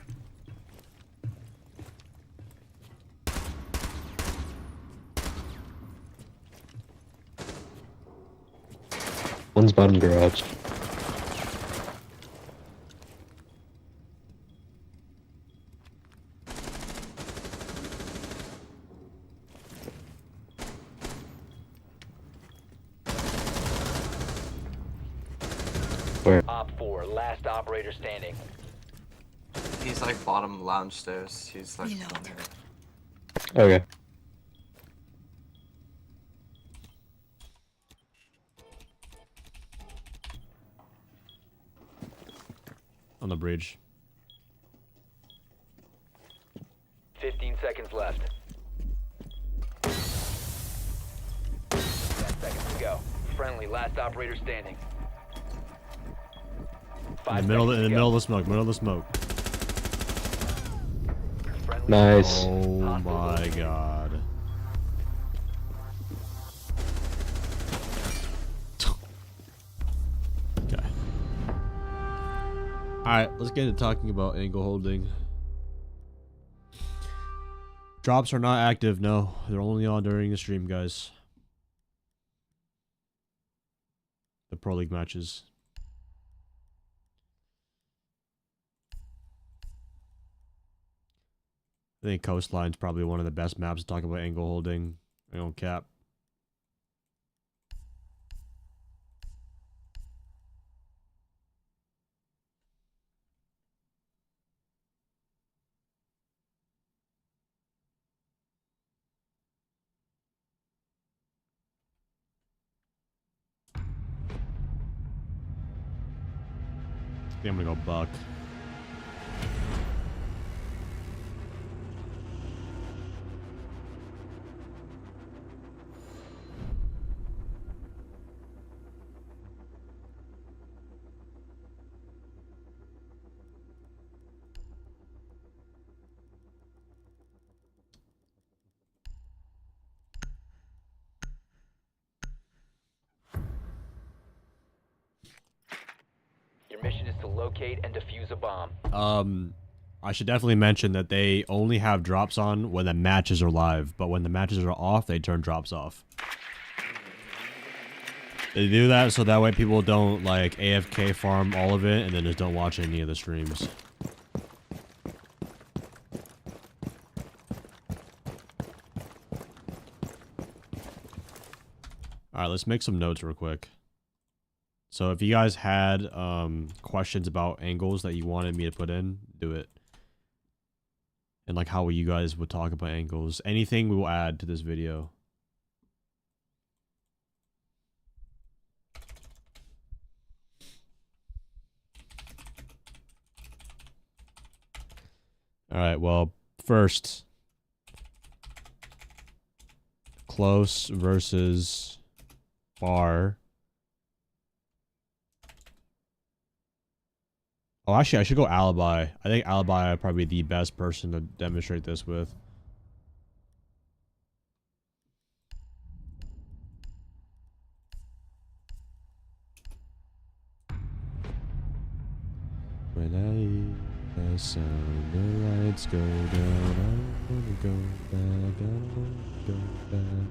One's bottom garage. Where? Op 4, last operator standing. He's like bottom lounge stairs. He's like. Okay. On the bridge. 15 seconds left. Friendly, last operator standing. In the middle of the smoke. Middle of the smoke. Friendly Nice. Oh Hostile my located. god. Okay. Alright, let's get into talking about angle holding. Drops are not active, no. They're only on during the stream, guys. The Pro League matches. I think Coastline's probably one of the best maps to talk about angle holding. I don't cap. I think I'm gonna go buck. Your mission is to locate and defuse a bomb. I should definitely mention that they only have drops on when the matches are live, but when the matches are off, they turn drops off. They do that so that way people don't like AFK farm all of it and then just don't watch any of the streams. Alright, let's make some notes real quick. So if you guys had questions about angles that you wanted me to put in, do it. And like how you guys would talk about angles. Anything we will add to this video. Alright, well, first. Close versus far. Oh, actually, I should go alibi. I think alibi are probably the best person to demonstrate this with. When I hear the sound, the lights go down, I wanna go back, I wanna go back.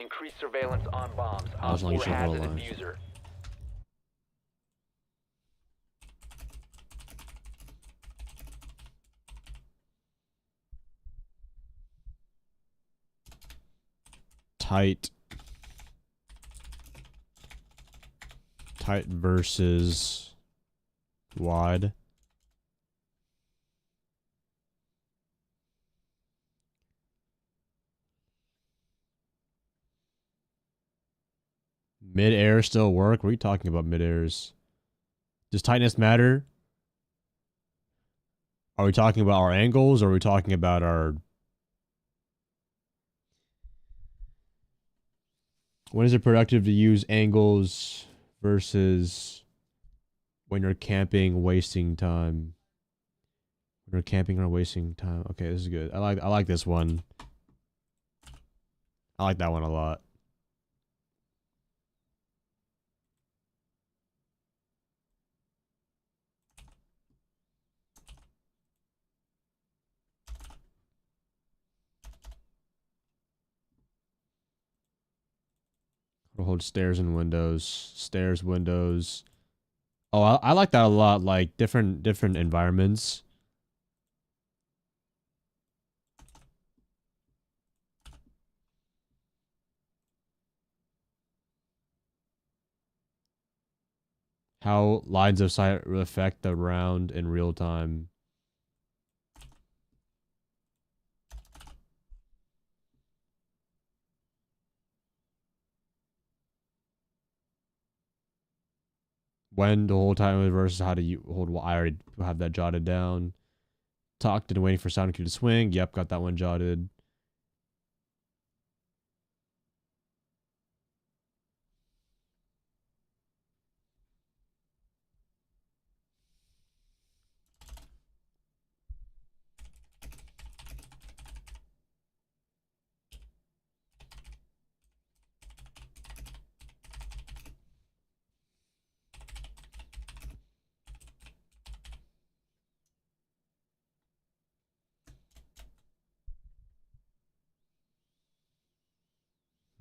Increase surveillance on bombs. As long as Op you 4 has hold a the line. diffuser. Tight. Tight versus wide. Mid-air still work? What are you talking about mid-airs? Does tightness matter? Are we talking about our angles or are we talking about our... When is it productive to use angles versus when you're camping, wasting time? When you're camping or wasting time. Okay, this is good. I like this one. I like that one a lot. We'll hold stairs and windows. Stairs, windows. Oh, I like that a lot. Like different environments. How lines of sight affect the round in real time. When the whole time versus how do you hold? I already have that jotted down. Talked and waiting for sound cue to swing. Yep, got that one jotted.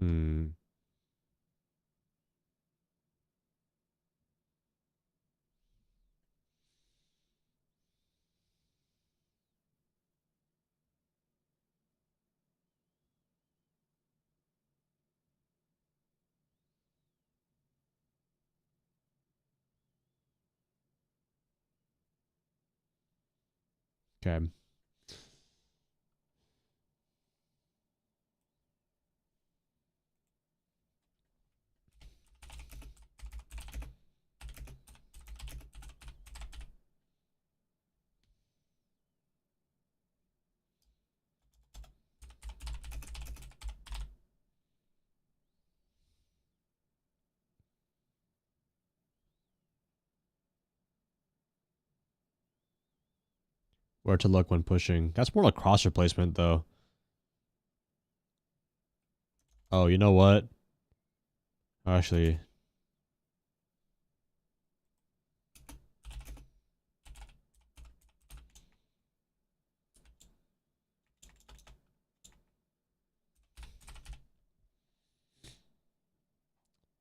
Hmm. Okay. Where to look when pushing. That's more like cross replacement though. Oh, you know what? Actually,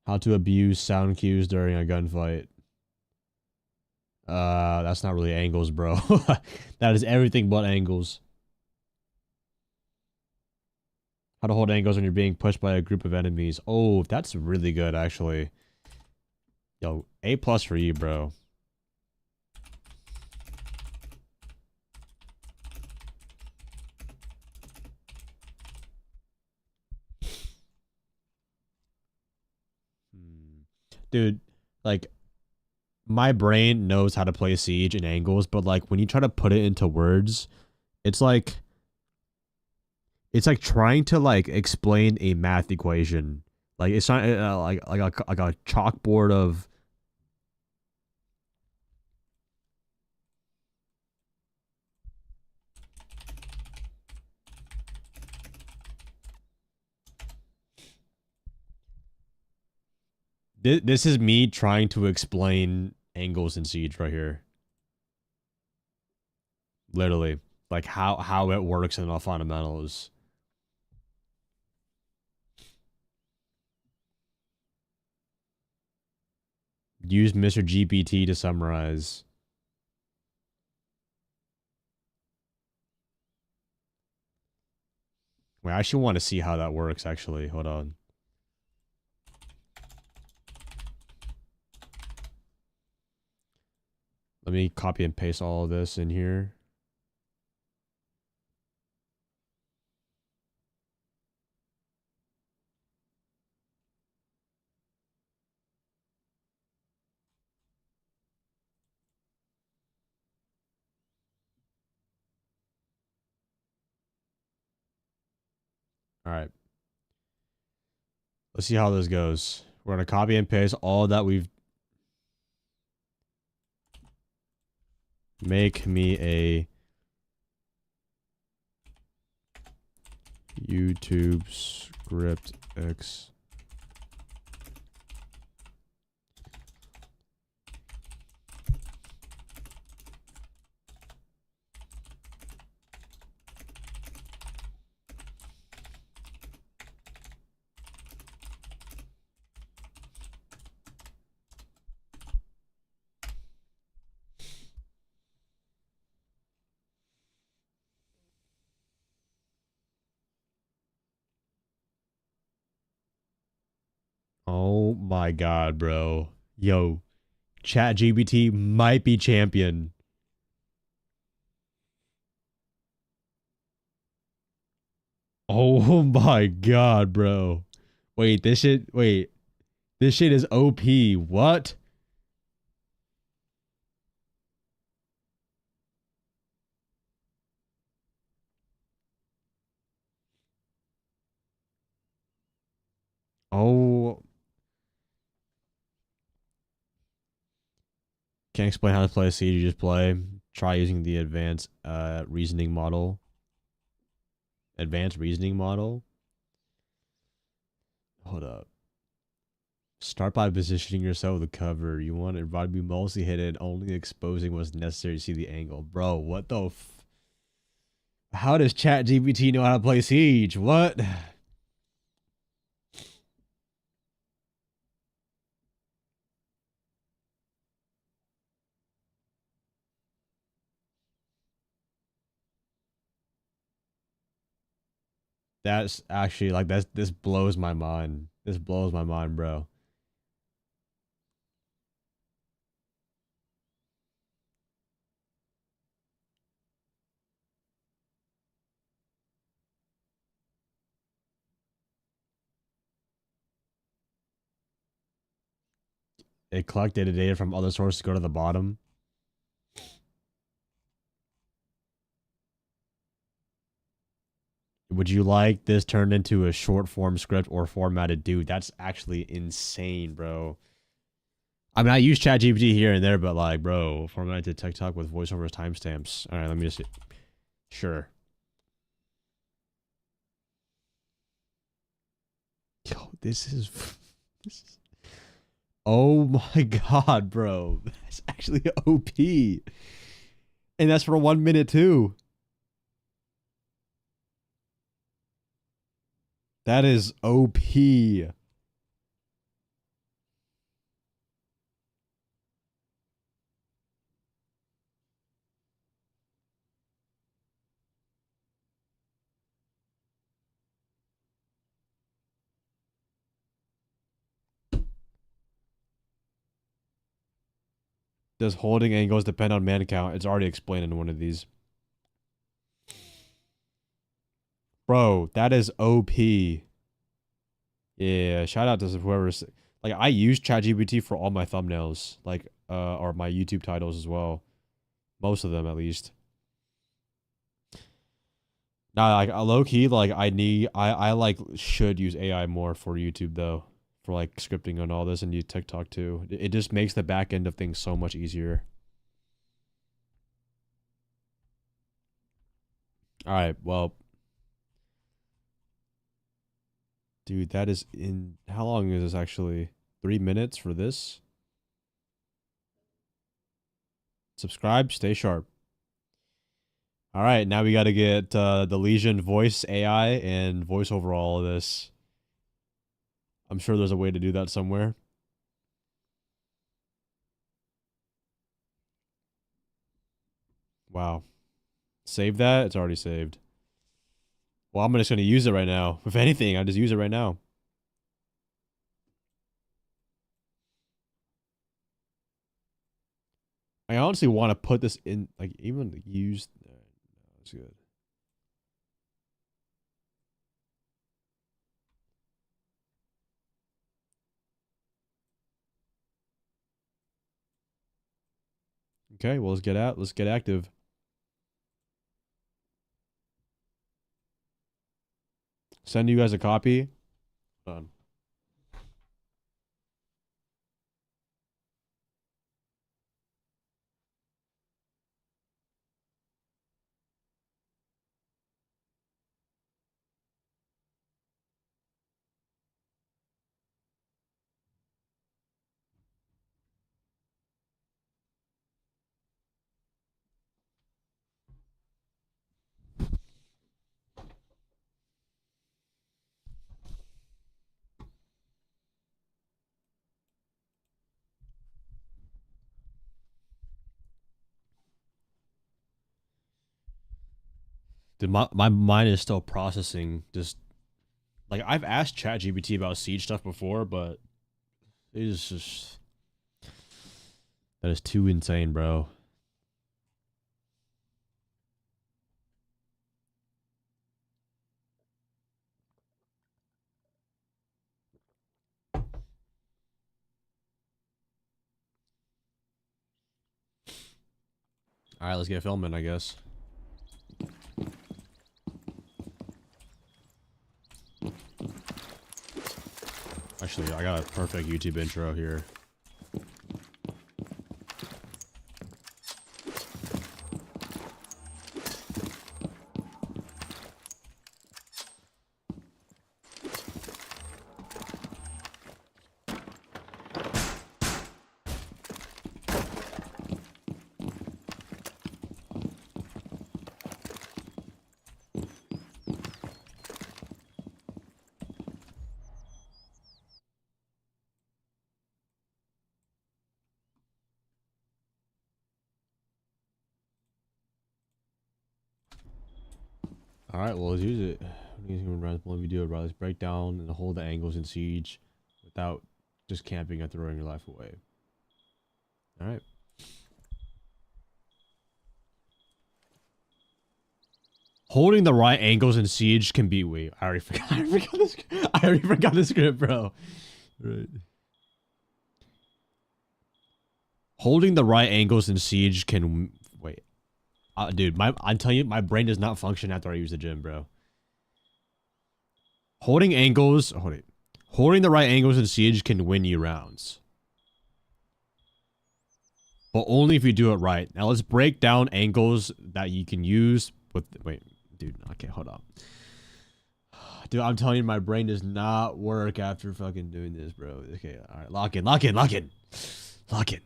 how to abuse sound cues during a gunfight. That's not really angles, bro. That is everything but angles. How to hold angles when you're being pushed by a group of enemies. Oh, that's really good, actually. Yo, A+ for you, bro. Dude, like, my brain knows how to play Siege in angles, but like when you try to put it into words, it's like trying to like explain a math equation. Like it's not like a chalkboard of. This is me trying to explain angles in Siege right here. Literally, like how it works in the fundamentals. Use Mr. GPT to summarize. Wait, I actually want to see how that works. Actually, hold on. Let me copy and paste all of this in here. All right. Let's see how this goes. We're going to copy and paste all that we've... Make me a YouTube script X. Oh my god, bro. Yo, ChatGPT might be champion. Oh my god, bro. Wait, this shit is OP. What? Oh. Can't explain how to play a Siege, you just play. Try using the advanced reasoning model. Advanced reasoning model? Hold up. Start by positioning yourself with the cover. You want it to be mostly hidden, only exposing what's necessary to see the angle. Bro, what the f... How does ChatGPT know how to play Siege? What? That's actually like this blows my mind. This blows my mind, bro. It collected data from other sources to go to the bottom. Would you like this turned into a short form script or formatted? Dude, that's actually insane, bro. I mean, I use ChatGPT here and there, but like, bro, formatted to TikTok with voiceover timestamps. All right, let me just... Sure. Yo, this is... Oh my god, bro. That's actually OP. And that's for 1 minute too. That is OP. Does holding angles depend on man count? It's already explained in one of these. Bro, that is OP. Yeah, shout out to whoever's... Like, I use ChatGPT for all my thumbnails. Like, or my YouTube titles as well. Most of them, at least. Nah, like, low-key, like, I like, should use AI more for YouTube, though. For, like, scripting and all this, and use TikTok, too. It just makes the back end of things so much easier. Alright, well... Dude, that is in... How long is this actually? 3 minutes for this? Subscribe, stay sharp. Alright, now we gotta get the Legion voice AI and voice over all of this. I'm sure there's a way to do that somewhere. Wow. Save that? It's already saved. Well, I'm just going to use it right now. If anything, I just use it right now. I honestly want to put this in, like, even use... No, that's good. Okay, well, let's get out. Let's get active. Send you guys a copy. Done. Dude, my mind is still processing just... Like, I've asked ChatGPT about Siege stuff before, but... It's just... That is too insane, bro. All right, let's get filming, I guess. Actually, I got a perfect YouTube intro here. All right, well, let's use it. One video about let's break down and hold the angles in Siege without just camping and throwing your life away. All right. Holding the right angles in Siege can be... Wait, I already forgot. I already forgot the script, bro. Right. Holding the right angles in Siege can... Wait. Dude, I'm telling you, my brain does not function after I use the gym, bro. Holding angles... Holding the right angles in Siege can win you rounds. But only if you do it right. Now let's break down angles that you can use with... Wait, dude. Okay, hold on. Dude, I'm telling you, my brain does not work after fucking doing this, bro. Okay, alright. Lock in, lock in, lock in. Lock in.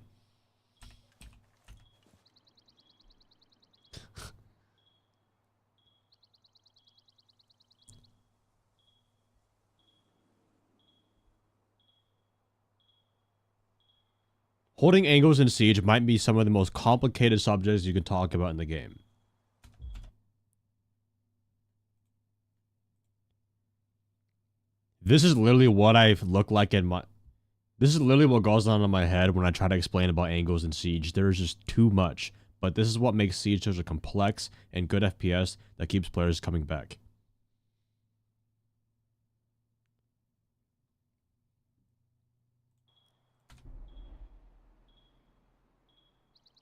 Holding angles in Siege might be some of the most complicated subjects you can talk about in the game. This is literally what I look like in my... This is literally what goes on in my head when I try to explain about angles in Siege. There's just too much. But this is what makes Siege such a complex and good FPS that keeps players coming back.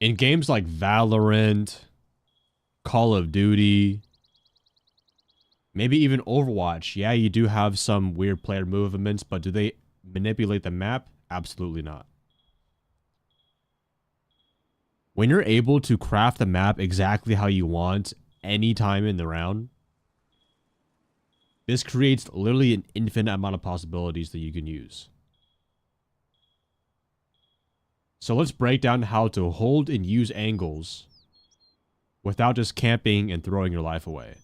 In games like Valorant, Call of Duty, maybe even Overwatch, yeah, you do have some weird player movements, but do they manipulate the map? Absolutely not. When you're able to craft the map exactly how you want anytime in the round, this creates literally an infinite amount of possibilities that you can use. So let's break down how to hold and use angles without just camping and throwing your life away.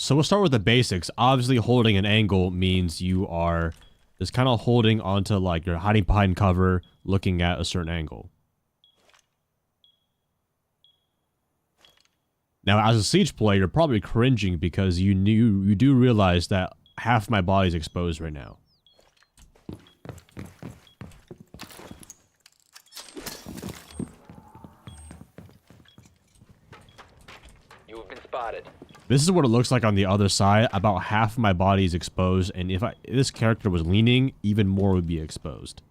So we'll start with the basics. Obviously, holding an angle means you are just kind of holding onto, like, you're hiding behind cover, looking at a certain angle. Now, as a Siege player, you're probably cringing because you do realize that half my body is exposed right now. You have been spotted. This is what it looks like on the other side. About half my body is exposed, and if this character was leaning, even more would be exposed.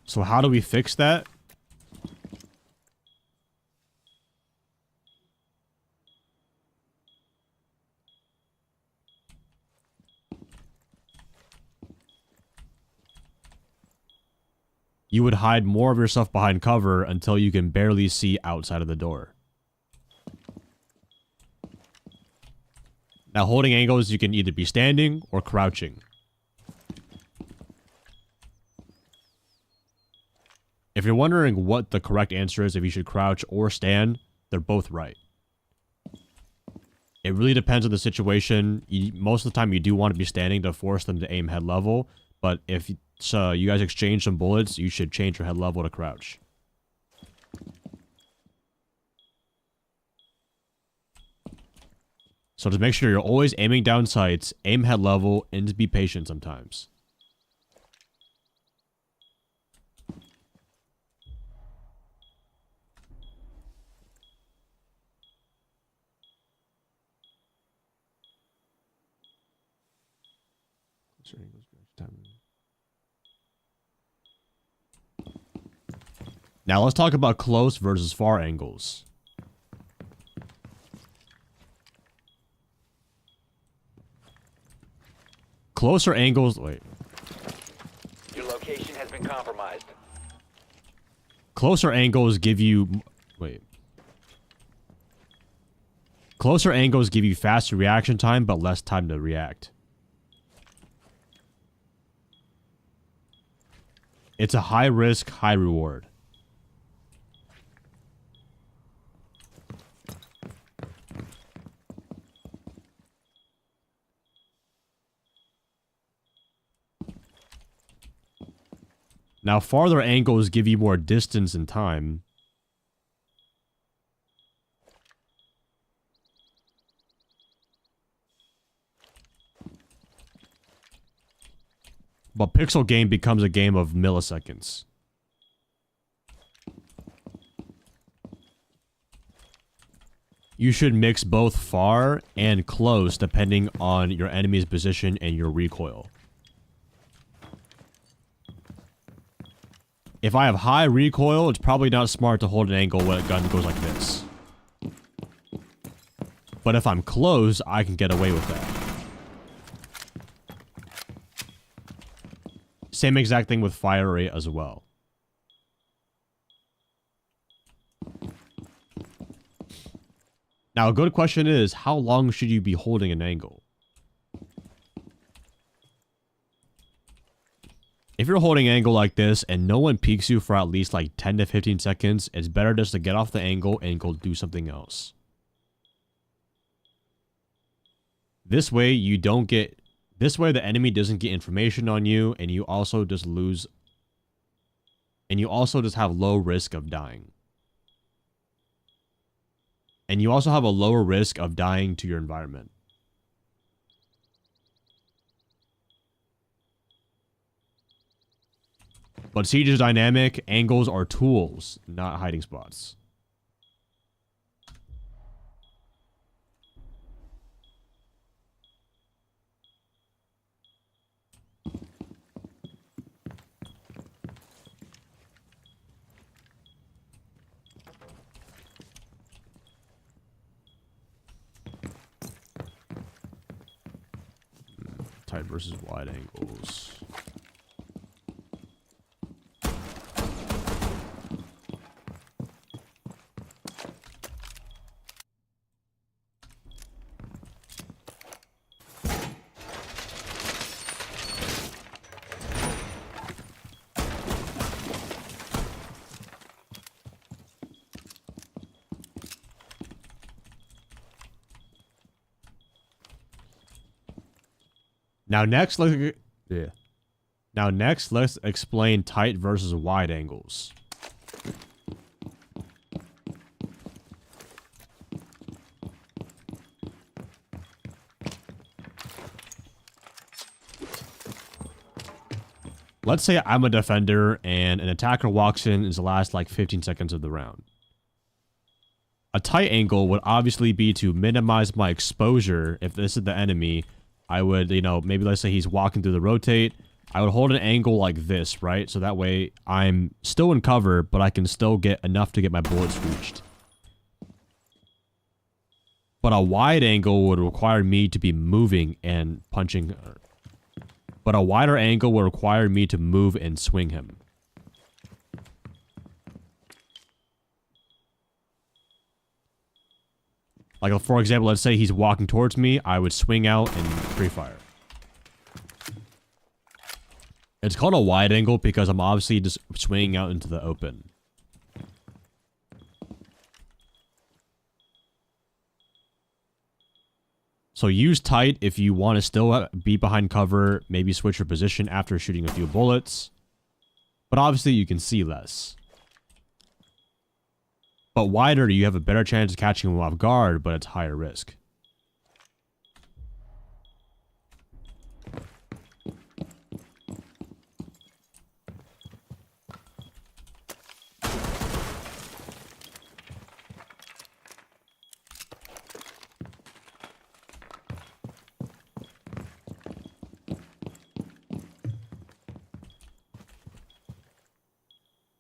So how do we fix that? You would hide more of yourself behind cover until you can barely see outside of the door. Now, holding angles, you can either be standing or crouching. If you're wondering what the correct answer is, if you should crouch or stand, they're both right. It really depends on the situation. Most of the time, you do want to be standing to force them to aim head level. But if you guys exchange some bullets, you should change your head level to crouch. So just make sure you're always aiming down sights, aim head level, and just be patient sometimes. Now let's talk about close versus far angles. Closer angles, wait. Your location has been compromised. Closer angles give you, wait. Closer angles give you faster reaction time, but less time to react. It's a high risk, high reward. Now, farther angles give you more distance and time. But pixel game becomes a game of milliseconds. You should mix both far and close depending on your enemy's position and your recoil. If I have high recoil, it's probably not smart to hold an angle when a gun goes like this. But if I'm close, I can get away with that. Same exact thing with fire rate as well. Now, a good question is, how long should you be holding an angle? If you're holding an angle like this and no one peeks you for at least like 10 to 15 seconds, it's better just to get off the angle and go do something else. This way you don't get... This way the enemy doesn't get information on you, and you also just lose... And you also just have low risk of dying. And you also have a lower risk of dying to your environment. But Siege is dynamic, angles are tools, not hiding spots. Tight versus wide angles. Now next, let's explain tight versus wide angles. Let's say I'm a defender and an attacker walks in the last like 15 seconds of the round. A tight angle would obviously be to minimize my exposure. If this is the enemy, I would, maybe let's say he's walking through the rotate. I would hold an angle like this, right? So that way I'm still in cover, but I can still get enough to get my bullets reached. But a wide angle would require me to be moving and punching. But a wider angle will require me to move and swing him. Like, for example, let's say he's walking towards me. I would swing out and free fire. It's called a wide angle because I'm obviously just swinging out into the open. So use tight if you want to still be behind cover, maybe switch your position after shooting a few bullets. But obviously you can see less. But wider, you have a better chance of catching them off guard, but it's higher risk.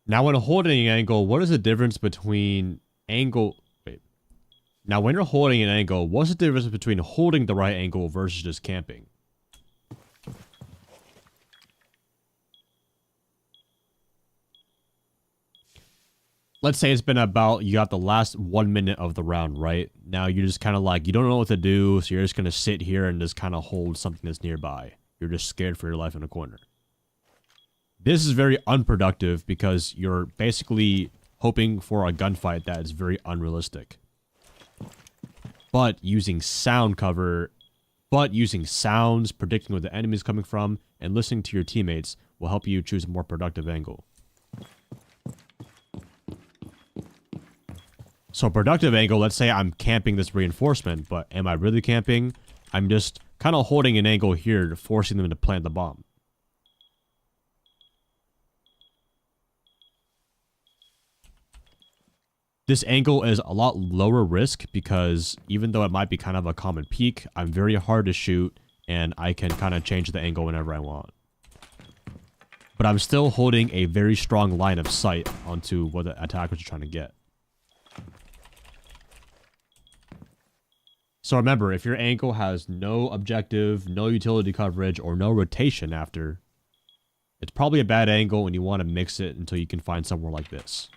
Now when holding an angle, what is the difference between angle... Wait. Now when you're holding an angle, what's the difference between holding the right angle versus just camping? Let's say it's been about, you got the last 1 minute of the round, right? Now you're just kind of like, you don't know what to do, so you're just going to sit here and just kind of hold something that's nearby. You're just scared for your life in a corner. This is very unproductive because you're basically hoping for a gunfight that is very unrealistic. But using sound cover, using sounds, predicting where the enemy is coming from, and listening to your teammates will help you choose a more productive angle. So productive angle, let's say I'm camping this reinforcement, but am I really camping? I'm just kind of holding an angle here, forcing them to plant the bomb. This angle is a lot lower risk because even though it might be kind of a common peak, I'm very hard to shoot and I can kind of change the angle whenever I want. But I'm still holding a very strong line of sight onto what the attackers are trying to get. So remember, if your angle has no objective, no utility coverage, or no rotation after, it's probably a bad angle and you want to mix it until you can find somewhere like this.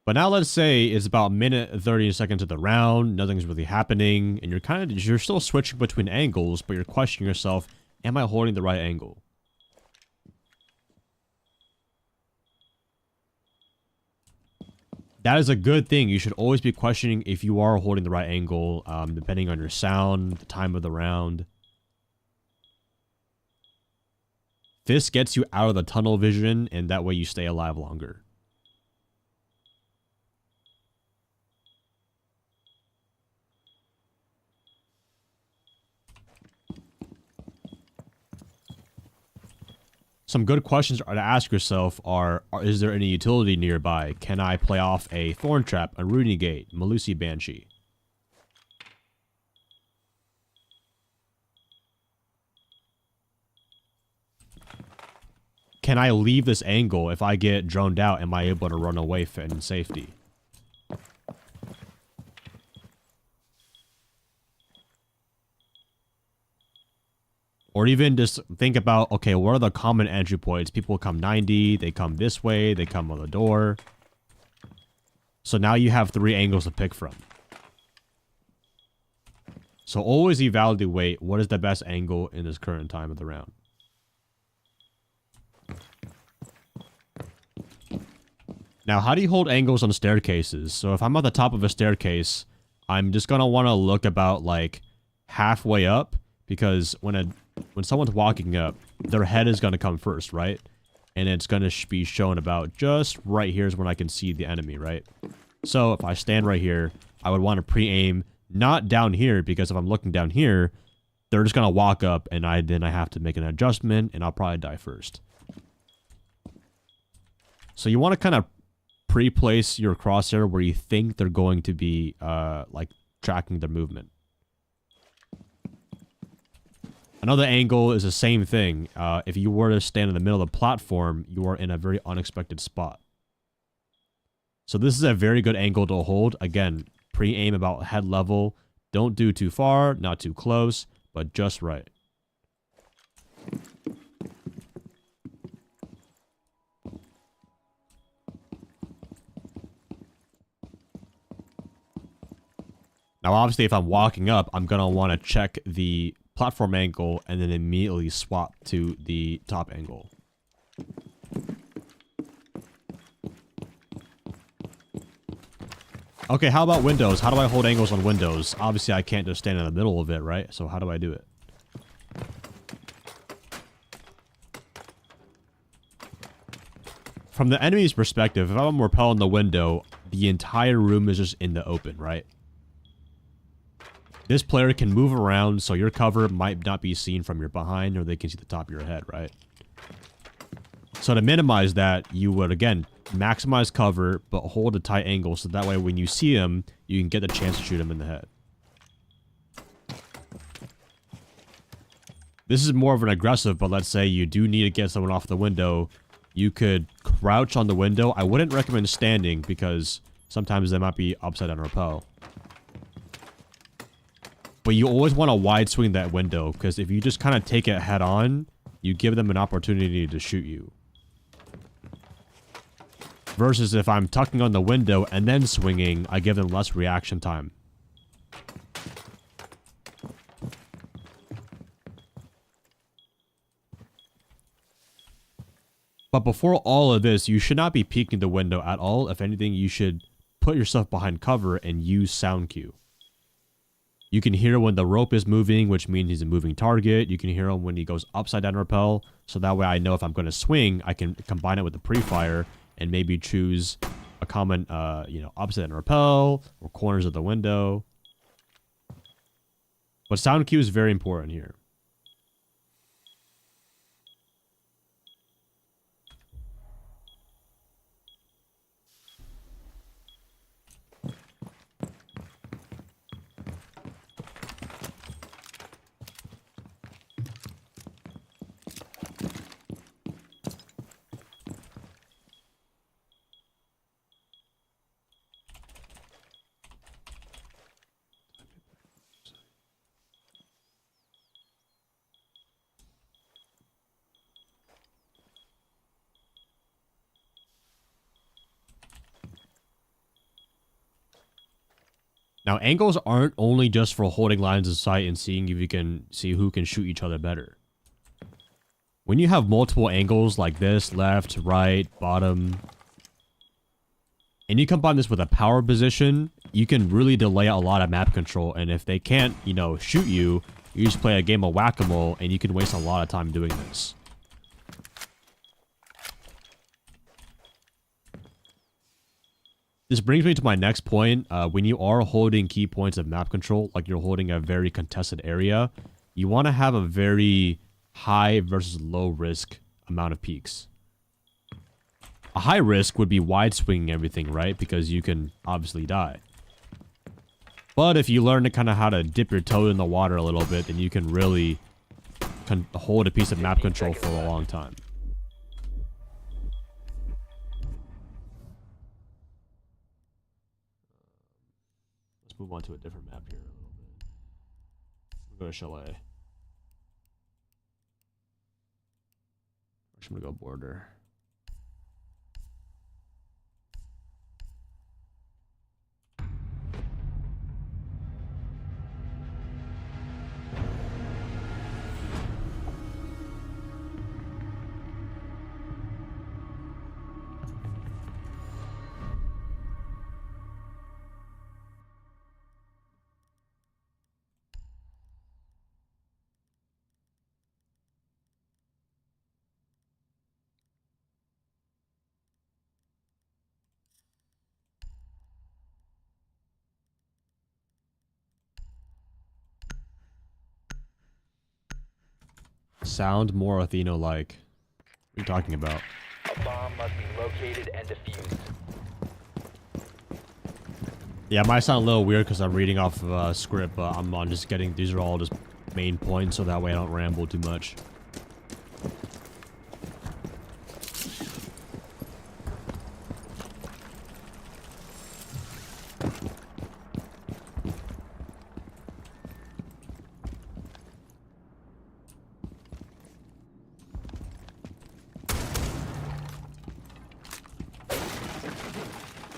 But now let's say it's about minute 30 seconds of the round, nothing's really happening, and you're still switching between angles, but you're questioning yourself, am I holding the right angle? That is a good thing. You should always be questioning if you are holding the right angle, depending on your sound, the time of the round. This gets you out of the tunnel vision, and that way you stay alive longer. Some good questions to ask yourself are, is there any utility nearby? Can I play off a Thorn Trap, a Rooney Gate, Malusi Banshee? Can I leave this angle? If I get droned out, am I able to run away in safety? Or even just think about, okay, what are the common entry points? People come 90, they come this way, they come on the door. So now you have 3 angles to pick from. So always evaluate what is the best angle in this current time of the round. Now, how do you hold angles on staircases? So if I'm at the top of a staircase, I'm just going to want to look about like halfway up, because when someone's walking up, their head is going to come first, right? And it's going to be shown about just right here is when I can see the enemy, right? So if I stand right here, I would want to pre-aim not down here, because if I'm looking down here, they're just going to walk up and then I have to make an adjustment and I'll probably die first. So you want to kind of pre-place your crosshair where you think they're going to be like tracking their movement. Another angle is the same thing. If you were to stand in the middle of the platform, you are in a very unexpected spot. So this is a very good angle to hold. Again, pre-aim about head level. Don't do too far, not too close, but just right. Now, obviously, if I'm walking up, I'm going to want to check the platform angle and then immediately swap to the top angle. Okay, how about windows? How do I hold angles on windows? Obviously, I can't just stand in the middle of it, right? So how do I do it? From the enemy's perspective, if I'm repelling the window, the entire room is just in the open, right? This player can move around, so your cover might not be seen from your behind, or they can see the top of your head, right? So to minimize that, you would, again, maximize cover, but hold a tight angle, so that way when you see him, you can get the chance to shoot him in the head. This is more of an aggressive, but let's say you do need to get someone off the window. You could crouch on the window. I wouldn't recommend standing because sometimes they might be upside down rappel. But you always want to wide swing that window because if you just kind of take it head on, you give them an opportunity to shoot you. Versus if I'm tucking on the window and then swinging, I give them less reaction time. But before all of this, you should not be peeking the window at all. If anything, you should put yourself behind cover and use sound cue. You can hear when the rope is moving, which means he's a moving target. You can hear him when he goes upside down rappel. So that way I know if I'm going to swing, I can combine it with the pre-fire and maybe choose a common, upside down rappel or corners of the window. But sound cue is very important here. Now, angles aren't only just for holding lines of sight and seeing if you can see who can shoot each other better. When you have multiple angles like this, left, right, bottom, and you combine this with a power position, you can really delay a lot of map control. And if they can't, shoot you, you just play a game of whack-a-mole and you can waste a lot of time doing this. This brings me to my next point. When you are holding key points of map control, like you're holding a very contested area, you want to have a very high versus low risk amount of peaks. A high risk would be wide swinging everything, right? Because you can obviously die. But if you learn to kind of how to dip your toe in the water a little bit, then you can really hold a piece of map control for a long time. Move on to a different map here a little bit. We'll go to Chalet. I'm gonna go border. Sound more Athena-like. What are you talking about? A bomb must be located and defused. Yeah, it might sound a little weird because I'm reading off of a script, but I'm just getting, these are all just main points, so that way I don't ramble too much.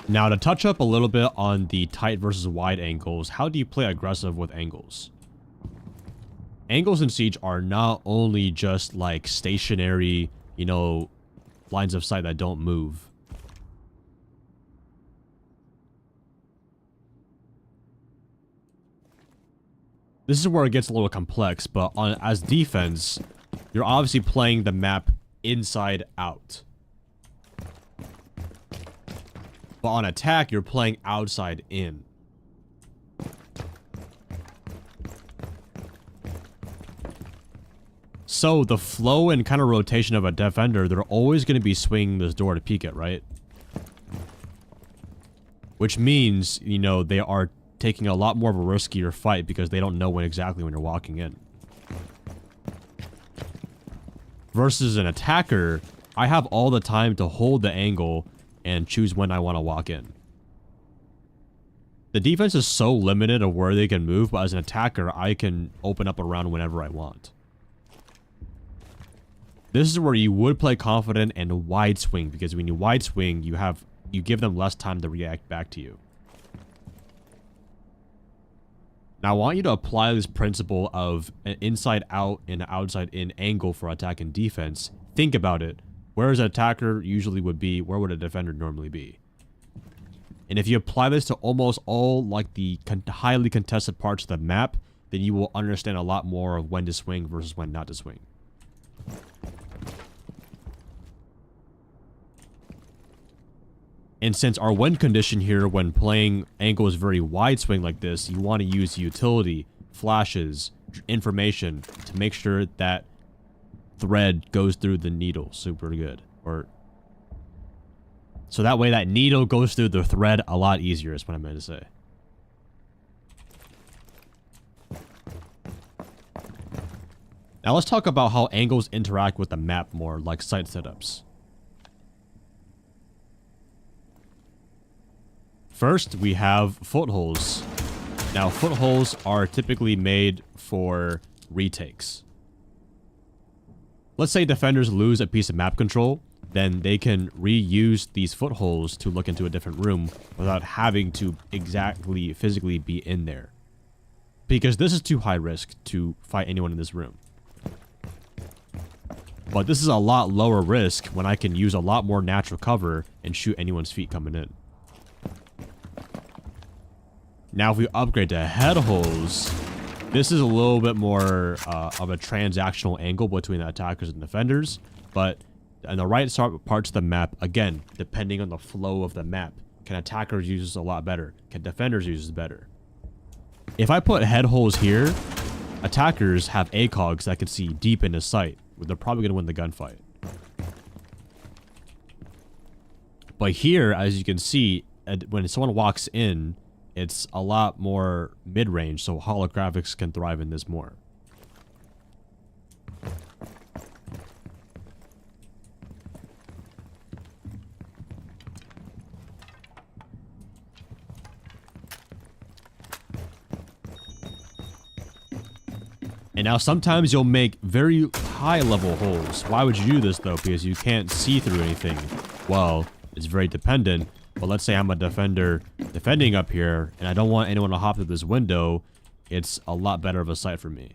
Now, to touch up a little bit on the tight versus wide angles, how do you play aggressive with angles? angles in Siege are not only just like stationary, you know, lines of sight that don't move. This is where it gets a little complex, but as defense, you're obviously playing the map inside out. But on attack, you're playing outside in. So the flow and kind of rotation of a defender, they're always going to be swinging this door to peek it, right? Which means, you know, they are taking a lot more of a riskier fight because they don't know exactly when you're walking in. Versus an attacker, I have all the time to hold the angle and choose when I want to walk in. The defense is so limited of where they can move, but as an attacker, I can open up around whenever I want. This is where you would play confident and wide swing, because when you wide swing, you give them less time to react back to you. Now, I want you to apply this principle of an inside out and outside in angle for attack and defense. Think about it. Where an attacker usually would be, where would a defender normally be? And if you apply this to almost all like the highly contested parts of the map, then you will understand a lot more of when to swing versus when not to swing. And since our win condition here when playing angle is very wide swing like this, you want to use utility, flashes, information to make sure that thread goes through the needle super good. So that way that needle goes through the thread a lot easier is what I meant to say. Now let's talk about how angles interact with the map more, like site setups. First, we have footholds. Now, footholds are typically made for retakes. Let's say defenders lose a piece of map control, then they can reuse these footholds to look into a different room without having to exactly physically be in there. Because this is too high risk to fight anyone in this room. But this is a lot lower risk when I can use a lot more natural cover and shoot anyone's feet coming in. Now, if we upgrade to head holes, this is a little bit more of a transactional angle between the attackers and defenders. But in the right parts of the map, again, depending on the flow of the map, can attackers use this a lot better? Can defenders use this better? If I put head holes here, attackers have ACOGs that can see deep into sight. They're probably going to win the gunfight. But here, as you can see, when someone walks in, it's a lot more mid-range, so holographics can thrive in this more. And now sometimes you'll make very high level holes. Why would you do this though? Because you can't see through anything. Well, it's very dependent. But let's say I'm a defender defending up here, and I don't want anyone to hop through this window. It's a lot better of a sight for me.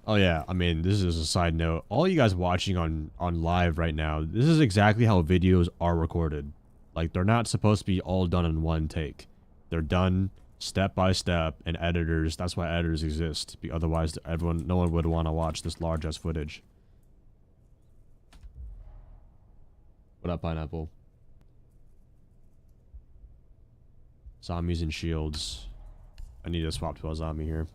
Oh yeah, I mean, this is a side note. All you guys watching on live right now, this is exactly how videos are recorded. Like, they're not supposed to be all done in one take. They're done step by step, and editors, that's why editors exist. Otherwise, no one would want to watch this large-ass footage. What up, Pineapple? Zombies and shields. I need to swap to a zombie here.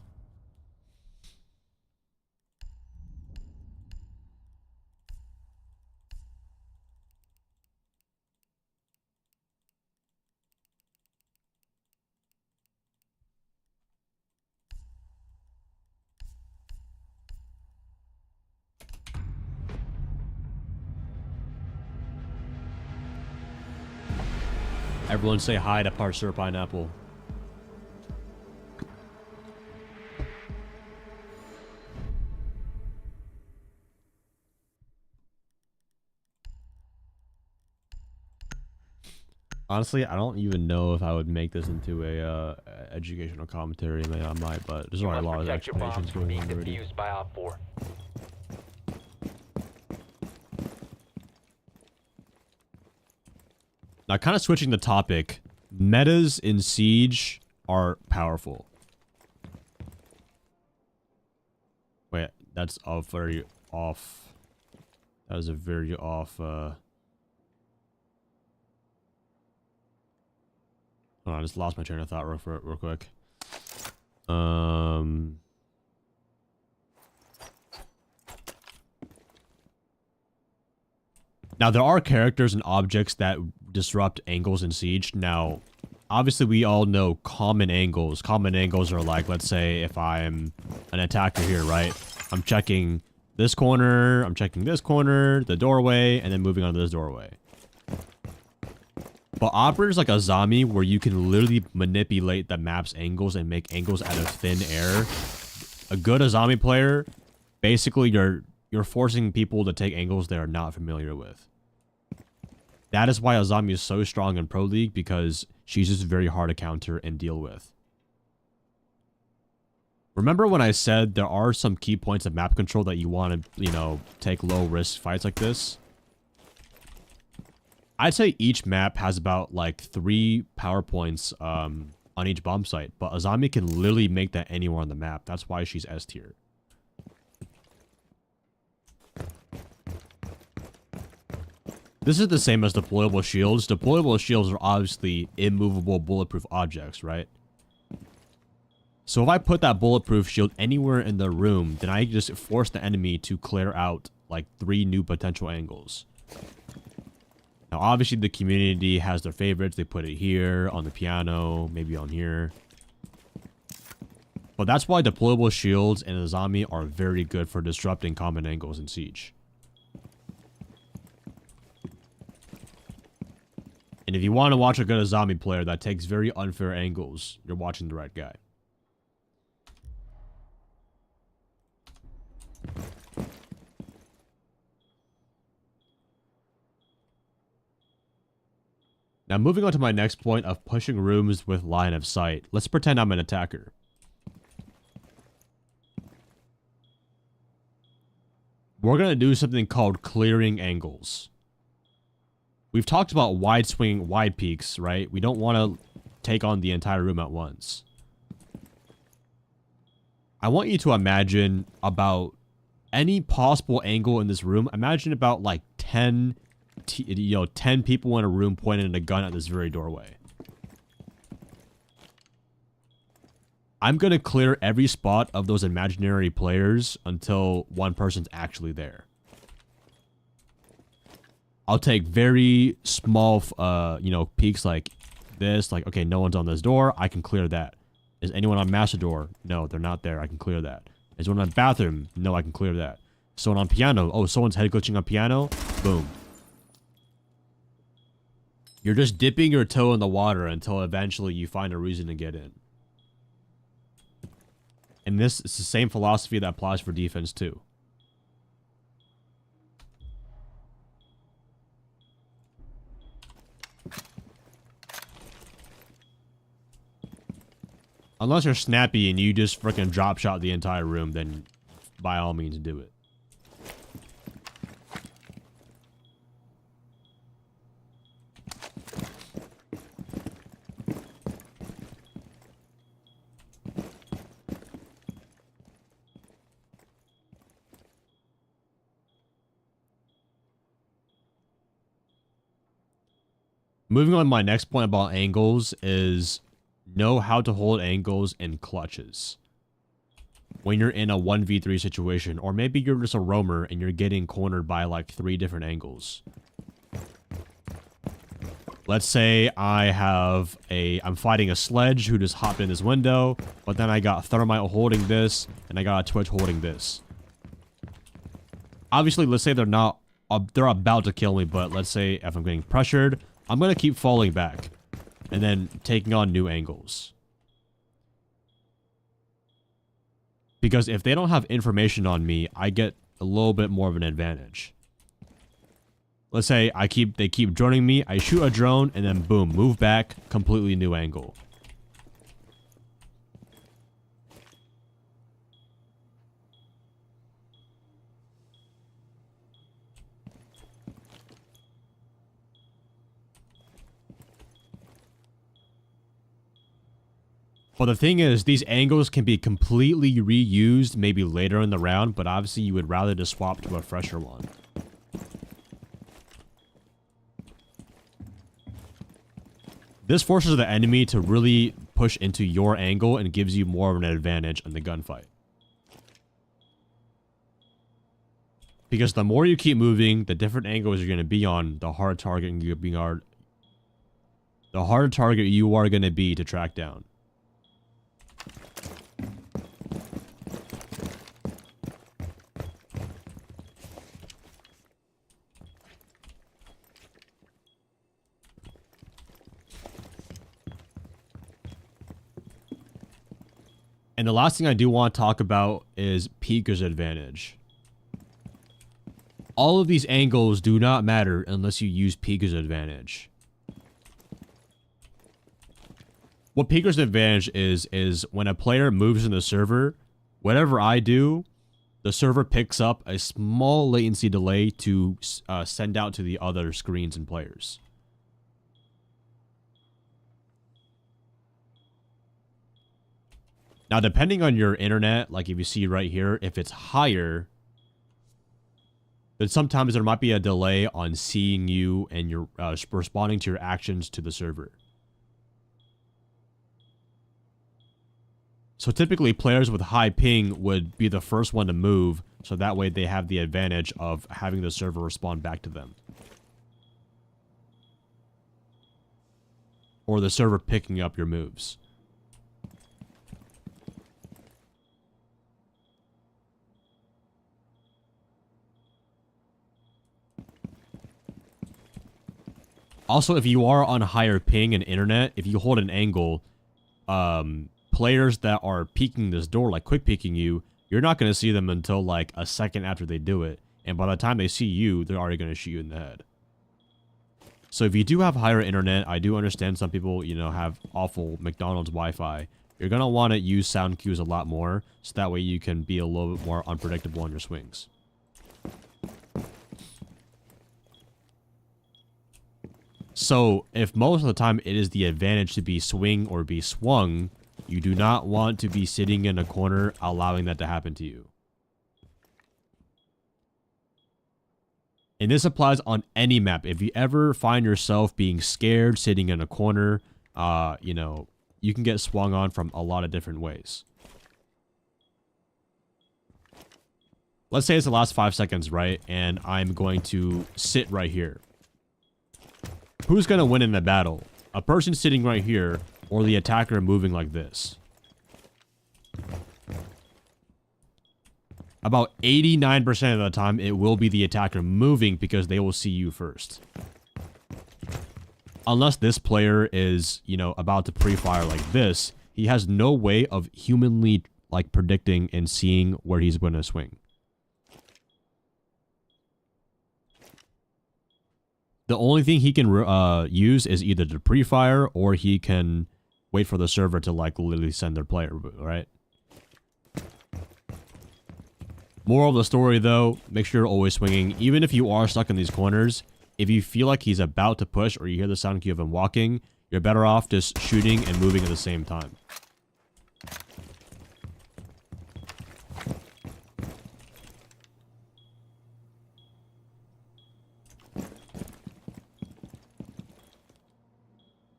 Everyone say hi to Parser Pineapple. Honestly, I don't even know if I would make this into a educational commentary. Maybe I might, but there's already a lot of Protect your bombs explanations from going being on already. defused by Op 4. Now, kind of switching the topic, metas in Siege are powerful. Wait, that's a very off. That is a very off. Hold on, I just lost my train of thought real quick. Now, there are characters and objects that disrupt angles in Siege. Now, obviously, we all know common angles. Common angles are like, let's say, if I'm an attacker here, right? I'm checking this corner, I'm checking this corner, the doorway, and then moving on to this doorway. But operators like Azami, where you can literally manipulate the map's angles and make angles out of thin air. A good Azami player, basically, you're forcing people to take angles they are not familiar with. That is why Azami is so strong in Pro League, because she's just very hard to counter and deal with. Remember when I said there are some key points of map control that you want to, you know, take low risk fights like this? I'd say each map has about like 3 power points on each bomb site, but Azami can literally make that anywhere on the map. That's why she's S tier. This is the same as deployable shields. Deployable shields are obviously immovable bulletproof objects, right? So if I put that bulletproof shield anywhere in the room, then I just force the enemy to clear out like 3 new potential angles. Now, obviously, the community has their favorites. They put it here, on the piano, maybe on here. But that's why deployable shields and Azami are very good for disrupting common angles in Siege. And if you want to watch a good Azami player that takes very unfair angles, you're watching the right guy. Now, moving on to my next point of pushing rooms with line of sight. Let's pretend I'm an attacker. We're going to do something called clearing angles. We've talked about wide swing, wide peaks, right? We don't want to take on the entire room at once. I want you to imagine about any possible angle in this room. Imagine about like 10 people in a room pointing a gun at this very doorway. I'm going to clear every spot of those imaginary players until one person's actually there. I'll take very small, peeks like this. Like, okay, no one's on this door. I can clear that. Is anyone on master door? No, they're not there. I can clear that. Is someone on bathroom? No, I can clear that. Someone on piano? Oh, someone's head glitching on piano? Boom. You're just dipping your toe in the water until eventually you find a reason to get in. And this is the same philosophy that applies for defense too. Unless you're snappy and you just freaking drop shot the entire room, then by all means do it. Moving on to my next point about angles is know how to hold angles in clutches. When you're in a 1v3 situation, or maybe you're just a roamer and you're getting cornered by like 3 different angles. Let's say I'm fighting a sledge who just hopped in this window, but then I got Thermite holding this, and I got a Twitch holding this. Obviously, let's say they're about to kill me, but let's say if I'm getting pressured, I'm going to keep falling back. and then taking on new angles. Because if they don't have information on me, I get a little bit more of an advantage. Let's say they keep droning me, I shoot a drone, and then boom, move back, completely new angle. But the thing is, these angles can be completely reused maybe later in the round, but obviously you would rather just swap to a fresher one. This forces the enemy to really push into your angle and gives you more of an advantage in the gunfight. Because the more you keep moving, the different angles you're going to be on, the harder target you are going to be to track down. And the last thing I do want to talk about is peeker's advantage. All of these angles do not matter unless you use peeker's advantage. What peeker's advantage is when a player moves in the server, whatever I do, the server picks up a small latency delay to send out to the other screens and players. Now, depending on your internet, like if you see right here, if it's higher, then sometimes there might be a delay on seeing you and your responding to your actions to the server. So typically, players with high ping would be the first one to move, so that way they have the advantage of having the server respond back to them. Or the server picking up your moves. Also, if you are on higher ping and internet, if you hold an angle, players that are peeking this door, like quick peeking you, you're not going to see them until like a second after they do it. And by the time they see you, they're already going to shoot you in the head. So if you do have higher internet, I do understand some people, you know, have awful McDonald's Wi-Fi. You're going to want to use sound cues a lot more, so that way you can be a little bit more unpredictable on your swings. So, if most of the time it is the advantage to be swing or be swung, you do not want to be sitting in a corner allowing that to happen to you. And this applies on any map. If you ever find yourself being scared, sitting in a corner, you know, you can get swung on from a lot of different ways. Let's say it's the last 5 seconds, right? And I'm going to sit right here. Who's going to win in the battle? A person sitting right here or the attacker moving like this? About 89% of the time, it will be the attacker moving because they will see you first. Unless this player is, you know, about to pre-fire like this, he has no way of humanly, like, predicting and seeing where he's going to swing. The only thing he can use is either to pre-fire or he can wait for the server to, like, literally send their player, right? Moral of the story, though, make sure you're always swinging. Even if you are stuck in these corners, if you feel like he's about to push or you hear the sound cue of him walking, you're better off just shooting and moving at the same time.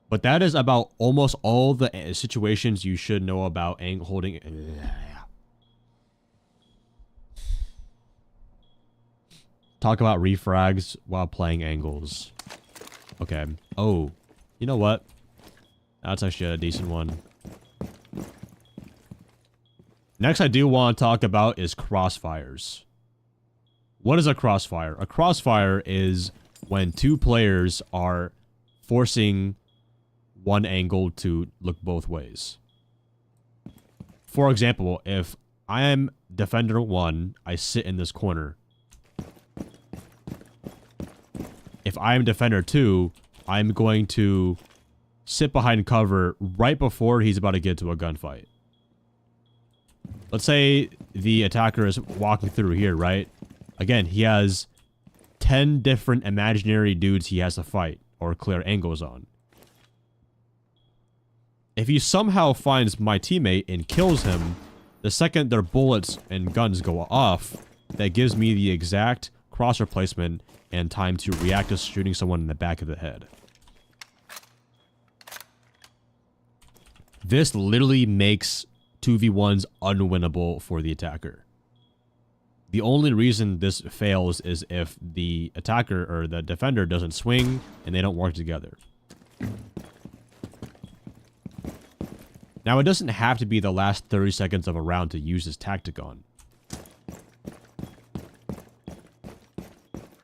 But that is about almost all the situations you should know about holding. Talk about refrags while playing angles. Okay. Oh, you know what? That's actually a decent one. Next I do want to talk about is crossfires. What is a crossfire? A crossfire is when two players are forcing one angle to look both ways. For example, if I am defender 1, I sit in this corner. If I am defender 2, I'm going to sit behind cover right before he's about to get to a gunfight. Let's say the attacker is walking through here, right? Again, he has 10 different imaginary dudes he has to fight or clear angles on. If he somehow finds my teammate and kills him, the second their bullets and guns go off, that gives me the exact crosshair placement and time to react to shooting someone in the back of the head. This literally makes 2v1s unwinnable for the attacker. The only reason this fails is if the attacker or the defender doesn't swing and they don't work together. Now, it doesn't have to be the last 30 seconds of a round to use this tactic on.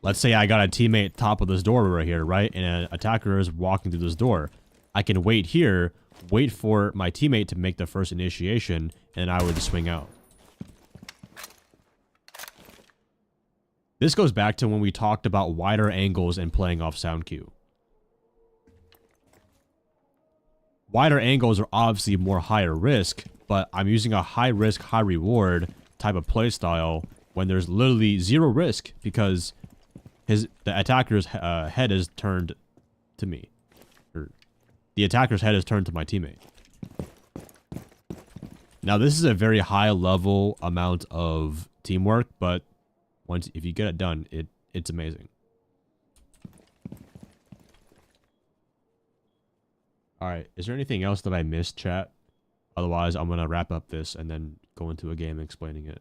Let's say I got a teammate top of this door right here, right? And an attacker is walking through this door. I can wait here, wait for my teammate to make the first initiation, and I would swing out. This goes back to when we talked about wider angles and playing off sound cue. Wider angles are obviously more higher risk, but I'm using a high risk, high reward type of play style when there's literally zero risk because the attacker's head is turned to me. Or the attacker's head is turned to my teammate. Now, this is a very high level amount of teamwork, but if you get it done, it's amazing. Alright, is there anything else that I missed, chat? Otherwise, I'm going to wrap up this and then go into a game explaining it.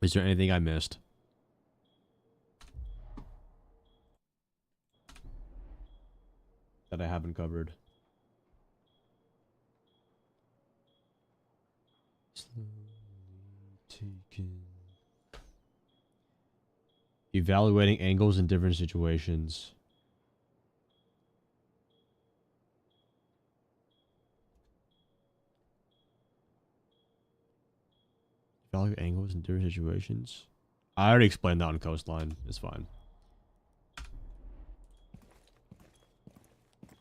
Is there anything I missed? That I haven't covered? Evaluating angles in different situations. Evaluate angles in different situations. I already explained that on Coastline. It's fine.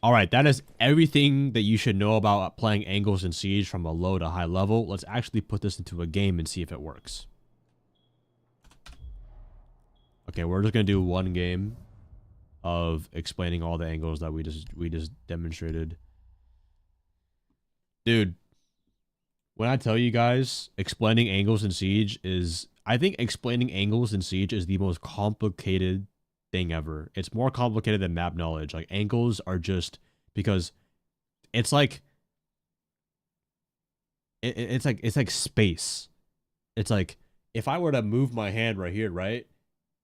Alright, that is everything that you should know about playing angles in Siege from a low to high level. Let's actually put this into a game and see if it works. Okay, we're just gonna do one game of explaining all the angles that we just demonstrated. Dude, when I tell you guys explaining angles in Siege I think explaining angles in Siege is the most complicated thing ever. It's more complicated than map knowledge. Like, angles are just because it's like it's like space. It's like if I were to move my hand right here, right?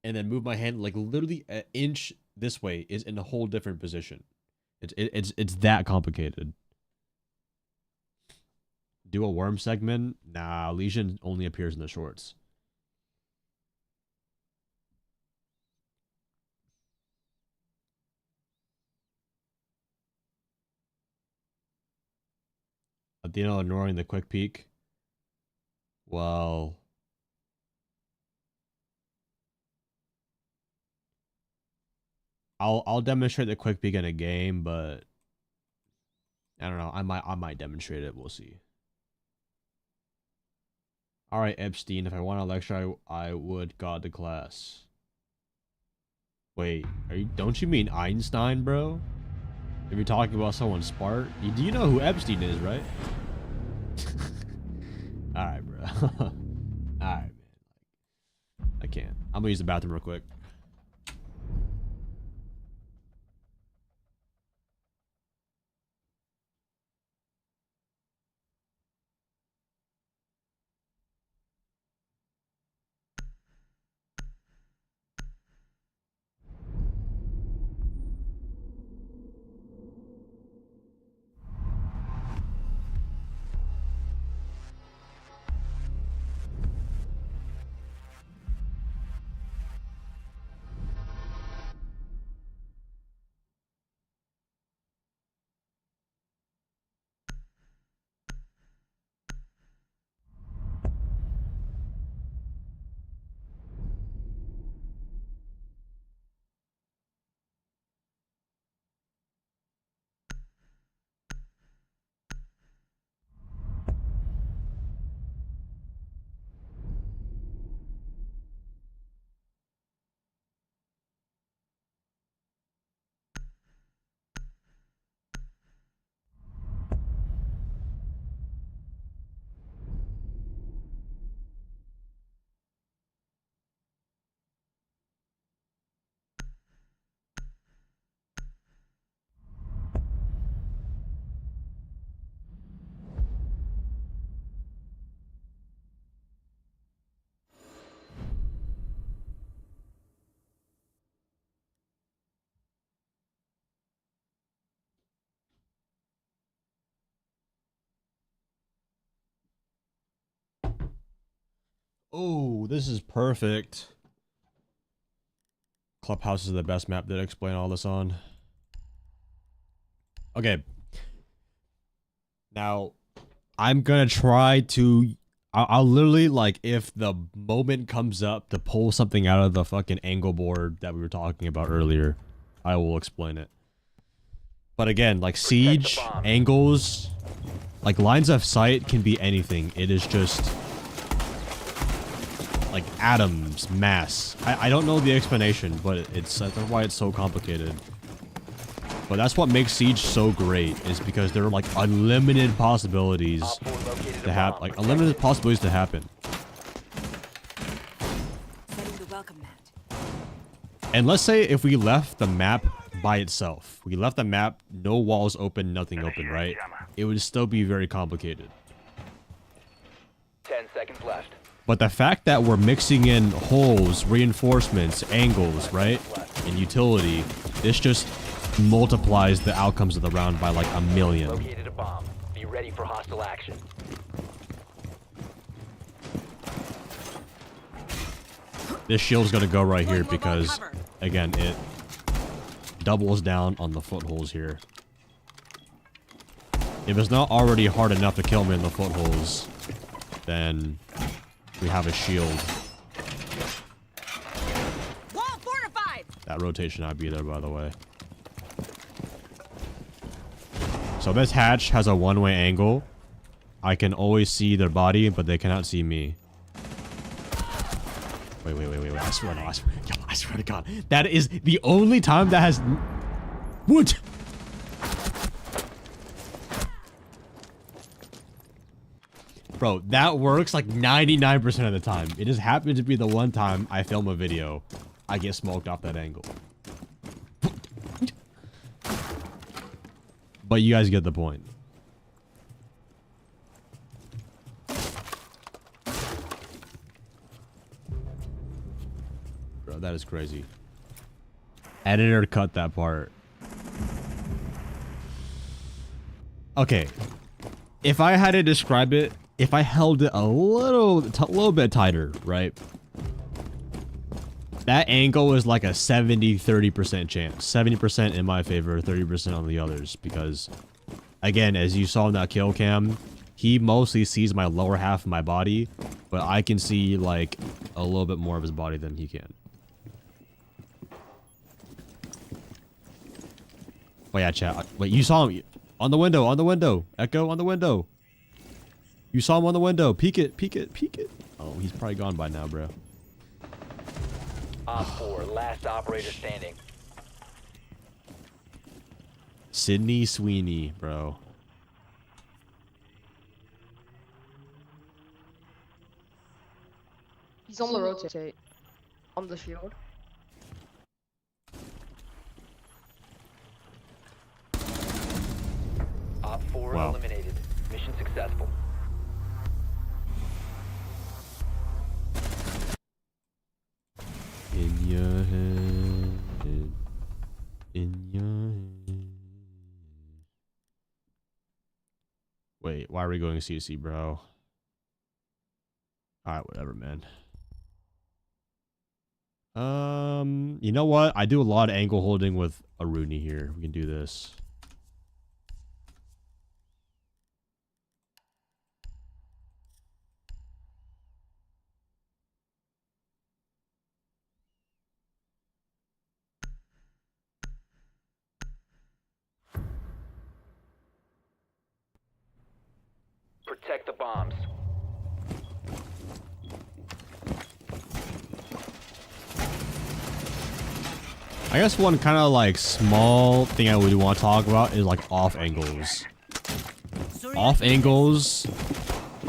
And then move my hand like literally an inch this way is in a whole different position. It's that complicated. Do a worm segment? Nah, Legion only appears in the shorts. Athena ignoring the quick peek. Well, I'll demonstrate the quick peek in a game, but I don't know. I might demonstrate it. We'll see. All right, Epstein. If I want a lecture, I would God the class. Wait, don't you mean Einstein, bro? If you're talking about someone smart, do you know who Epstein is, right? All right, bro. All right, man. I can't. I'm gonna use the bathroom real quick. Oh, this is perfect. Clubhouse is the best map to explain all this on. Okay. Now, I'm gonna try to... I'll literally, like, if the moment comes up to pull something out of the fucking angle board that we were talking about earlier, I will explain it. But again, like, siege, angles, like, lines of sight can be anything. It is just... like atoms, mass. I don't know the explanation, but that's why it's so complicated. But that's what makes Siege so great, is because there are like unlimited possibilities to happen. Like unlimited possibilities to happen. Setting the welcome mat. And let's say if we left the map by itself, we left the map, no walls open, nothing open, right? It would still be very complicated. 10 seconds left. But the fact that we're mixing in holes, reinforcements, angles, right? And utility, this just multiplies the outcomes of the round by like 1,000,000. Located a bomb. Be ready for hostile action. This shield's gonna go right here because, again, it doubles down on the footholes here. If it's not already hard enough to kill me in the footholes, then we have a shield. Wall fortified. That rotation I'd be there, by the way. So this hatch has a one-way angle. I can always see their body, but they cannot see me. Wait. I swear to God. That is the only time that has... What? Bro, that works like 99% of the time. It just happened to be the one time I film a video, I get smoked off that angle. But you guys get the point. Bro, that is crazy. Editor cut that part. Okay. If I had to describe it, if I held it a little bit tighter, right? That angle is like a 70-30% chance. 70% in my favor, 30% on the others. Because, again, as you saw in that kill cam, he mostly sees my lower half of my body, but I can see like a little bit more of his body than he can. Wait, yeah, chat. Wait, you saw him on the window, Echo on the window. You saw him on the window. Peek it. Oh, he's probably gone by now, bro. Op 4, last operator standing. Sydney Sweeney, bro. He's on the rotate. On the shield. Op 4 Wow. eliminated. Mission successful. In your head. In your head. Wait, why are we going CC, bro? Alright, whatever, man. You know what? I do a lot of angle holding with a Rooney here. We can do this. Protect the bombs. I guess one kind of like small thing I would want to talk about is like off angles. Off angles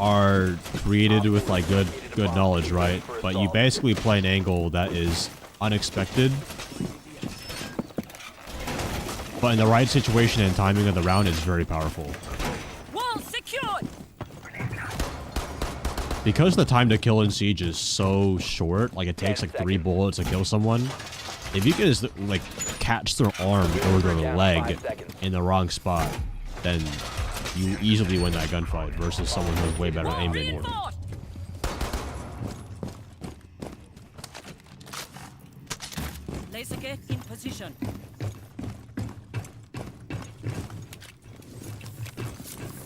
are created with like good knowledge, right? But you basically play an angle that is unexpected. But in the right situation and timing of the round, it's very powerful. Wall secured. Because the time to kill in Siege is so short, like it takes like 3 bullets to kill someone. If you can just like catch their arm or their leg in the wrong spot, then you easily win that gunfight versus someone who's way better at aiming more. Laser gate in position.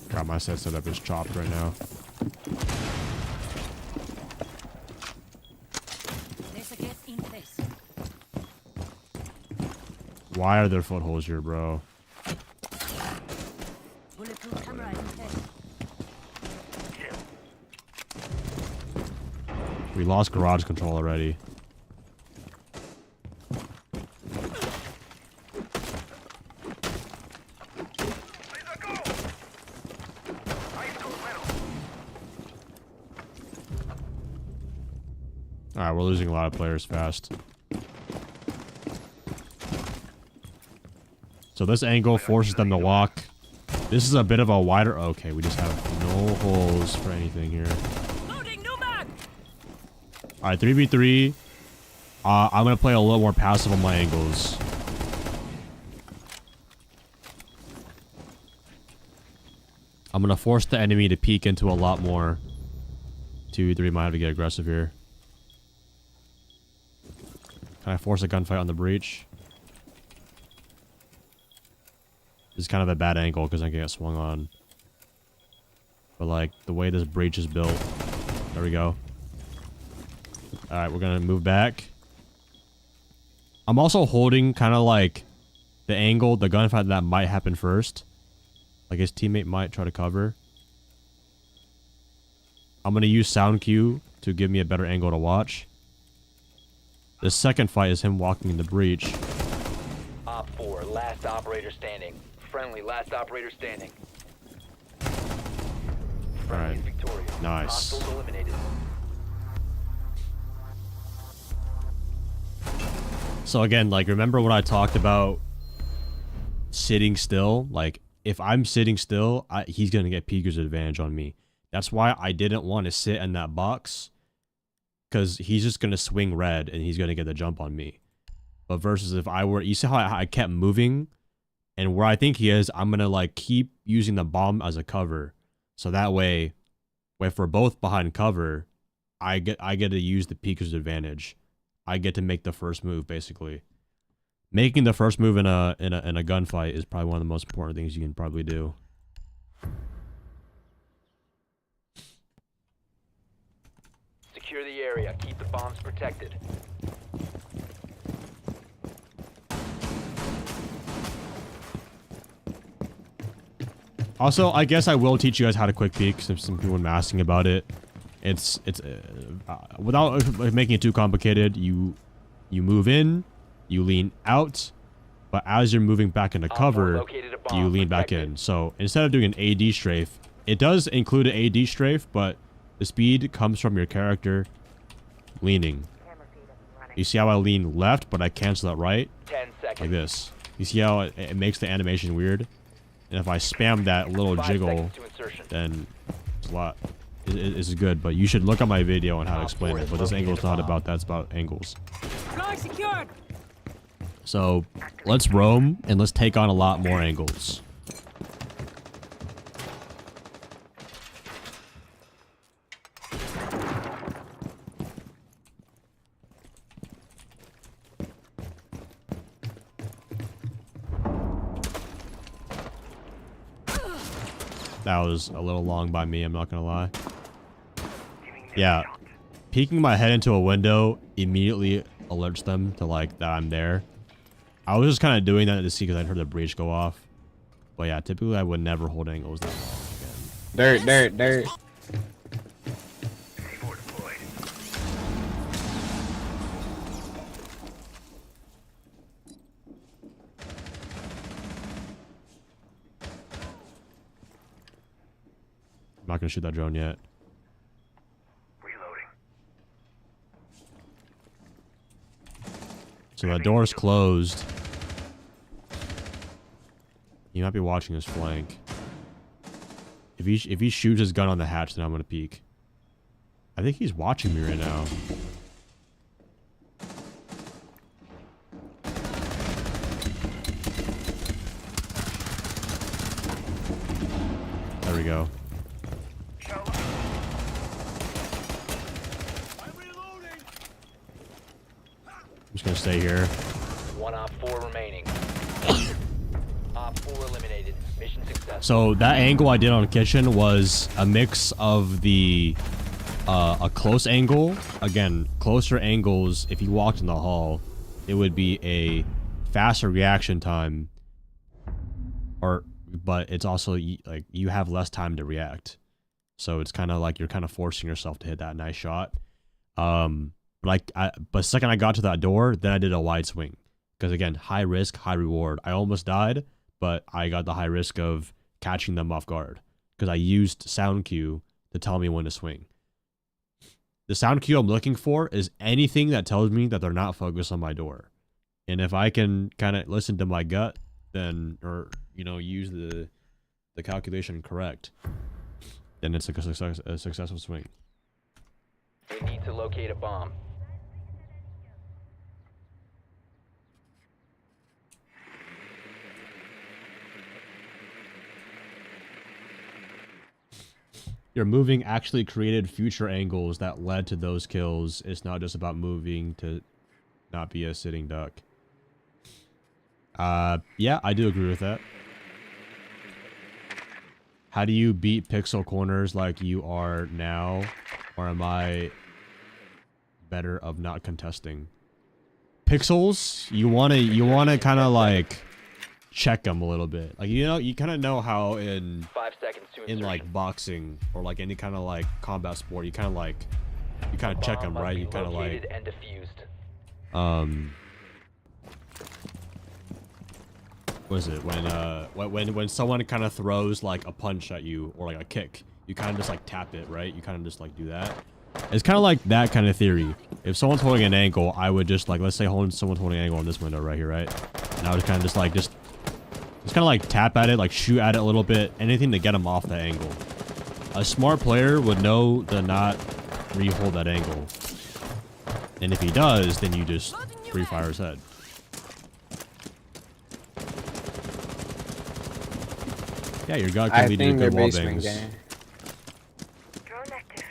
God, my setup is chopped right now. Laser gate in place. Why are there footholes here, bro? Bulletproof camera in place. We lost garage control already. Alright, we're losing a lot of players fast. So this angle forces them to walk. This is a bit of a wider... Okay, we just have no holes for anything here. Loading new mag. Alright, 3v3. I'm going to play a little more passive on my angles. I'm going to force the enemy to peek into a lot more. 2v3 might have to get aggressive here. Can I force a gunfight on the breach? This is kind of a bad angle because I can get swung on. But like, the way this breach is built. There we go. Alright, we're gonna move back. I'm also holding kind of like the angle, the gunfight that might happen first. Like his teammate might try to cover. I'm gonna use sound cue to give me a better angle to watch. The second fight is him walking in the breach. Op 4, last operator standing. Friendly, last operator standing. Friendly is victorious. Nice. Hostiles eliminated. So again, like, remember when I talked about sitting still? Like, if I'm sitting still, he's going to get Peeker's advantage on me. That's why I didn't want to sit in that box. Because he's just going to swing red and he's going to get the jump on me. But versus if I were... You see how I kept moving? And where I think he is, I'm going to like keep using the bomb as a cover. So that way, if we're both behind cover, I get to use the Peeker's advantage. I get to make the first move, basically. Making the first move in a gunfight is probably one of the most important things you can probably do. Secure the area. Keep the bombs protected. Also, I guess I will teach you guys how to quick peek, since some people have been asking about it. It's without making it too complicated. You move in, you lean out, but as you're moving back into cover, you lean back in. So instead of doing an AD strafe, it does include an AD strafe, but the speed comes from your character leaning. You see how I lean left, but I cancel that right? 10 seconds. Like this. You see how it makes the animation weird? And if I spam that little jiggle, then it's a lot. It's good, but you should look at my video on how to explain it. But this angle is not about that, it's about angles. Fly secured. So let's roam and let's take on a lot more angles. That was a little long by me, I'm not gonna lie. Yeah, peeking my head into a window immediately alerts them to like that I'm there. I was just kind of doing that to see because I heard the breach go off. But yeah, typically I would never hold angles that long again. Dirt. I'm not gonna shoot that drone yet. So the door's closed. He might be watching his flank. If he shoots his gun on the hatch, then I'm gonna peek. I think he's watching me right now. There we go. I'm just gonna stay here. One Op 4 remaining. Op 4 eliminated. Mission successful. So that angle I did on kitchen was a mix of the a close angle. Again, closer angles, if you walked in the hall, it would be a faster reaction time. But it's also like you have less time to react. So it's kind of like you're kind of forcing yourself to hit that nice shot. But the second I got to that door, then I did a wide swing. Because again, high risk, high reward. I almost died, but I got the high risk of catching them off guard. Because I used sound cue to tell me when to swing. The sound cue I'm looking for is anything that tells me that they're not focused on my door. And if I can kind of listen to my gut, then, or, you know, use the calculation correct, then it's a successful swing. We need to locate a bomb. Your moving actually created future angles that led to those kills. It's not just about moving to not be a sitting duck. Yeah, I do agree with that. How do you beat pixel corners like you are now? Or am I better of not contesting? Pixels, you wanna kind of like check them a little bit. Like, you know, you kind of know how in 5 seconds to in insertion. like boxing or like any kind of like combat sport, you kind of check them, right? You kind of like and defused. what is it when someone kind of throws like a punch at you or like a kick, you kind of just like tap it, right? You kind of just like do that. It's kind of like that kind of theory. If someone's holding an angle, I would just like, let's say someone's holding an angle on this window right here, right? And I would kind of just kind of like tap at it, like shoot at it a little bit, anything to get him off that angle. A smart player would know to not re-hold that angle. And if he does, then you just free fire his head. Yeah, your gut can lead you to good wall bangs. Drone active.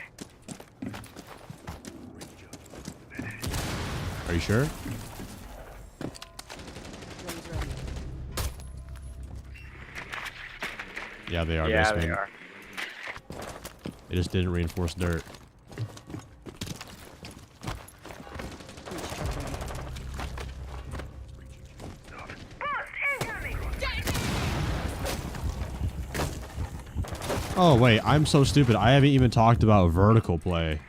Are you sure? Yeah, they are. Yeah, they are. They just didn't reinforce dirt. Oh wait, I'm so stupid. I haven't even talked about vertical play.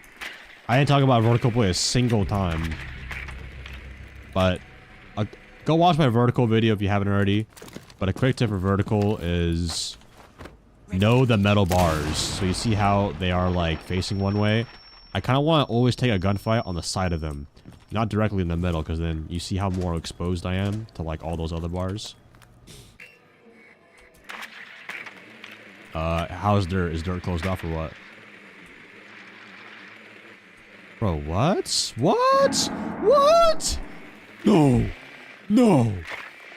I didn't talk about vertical play a single time. But go watch my vertical video if you haven't already. But a quick tip for vertical is know the metal bars. So you see how they are like facing one way. I kind of want to always take a gunfight on the side of them, not directly in the middle, because then you see how more exposed I am to like all those other bars. How's dirt? Is dirt closed off or what? Bro, what? What? What? No. No.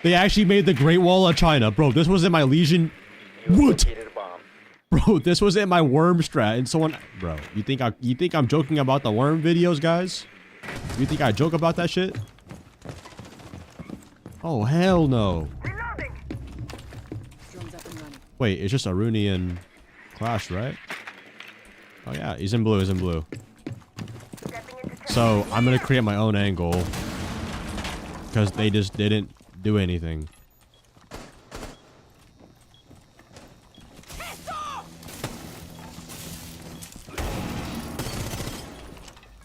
They actually made the Great Wall of China. Bro, this was in my Legion. What? Bro, this was in my worm strat and someone... Bro, you think I'm joking about the worm videos, guys? You think I joke about that shit? Oh, hell no. Wait, it's just Aruni and Clash, right? Oh yeah, he's in blue, he's in blue. So, I'm gonna create my own angle. Because they just didn't do anything.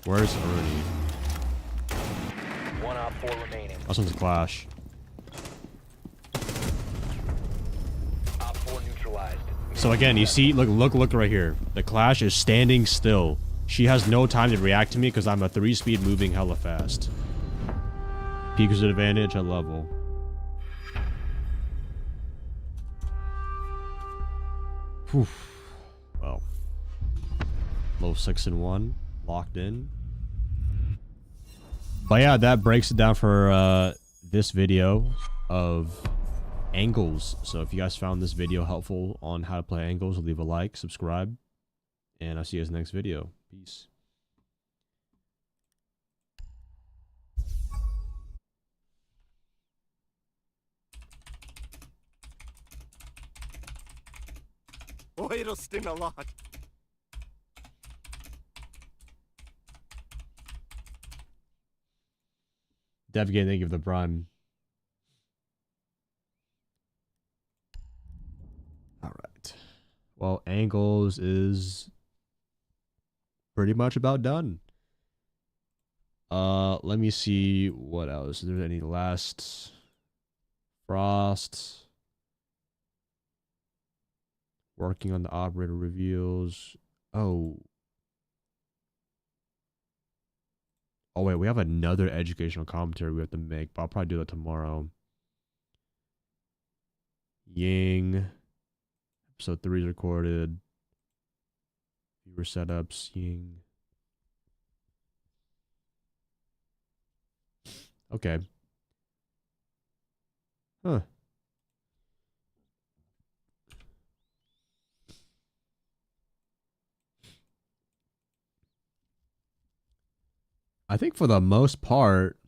Where's Aruni? One Op 4 remaining. This one's a Clash. Op 4 neutralized. So again, you see, look right here. The Clash is standing still. She has no time to react to me because I'm a 3-speed moving hella fast. Peekers advantage at level. Whew. Well. Low 6-1. Locked in. But yeah, that breaks it down for this video of angles. So if you guys found this video helpful on how to play angles, leave a like, subscribe, and I'll see you guys in the next video. Peace. Oh, it'll sting a lot. Dev game, thank you for the prime. All right. Well, angles is pretty much about done. Let me see what else. Is there any last frost? Working on the operator reveals. Oh, wait, we have another educational commentary we have to make, but I'll probably do that tomorrow. Ying. Episode 3 is recorded. Viewer setups. Ying. Okay. Huh. I think for the most part,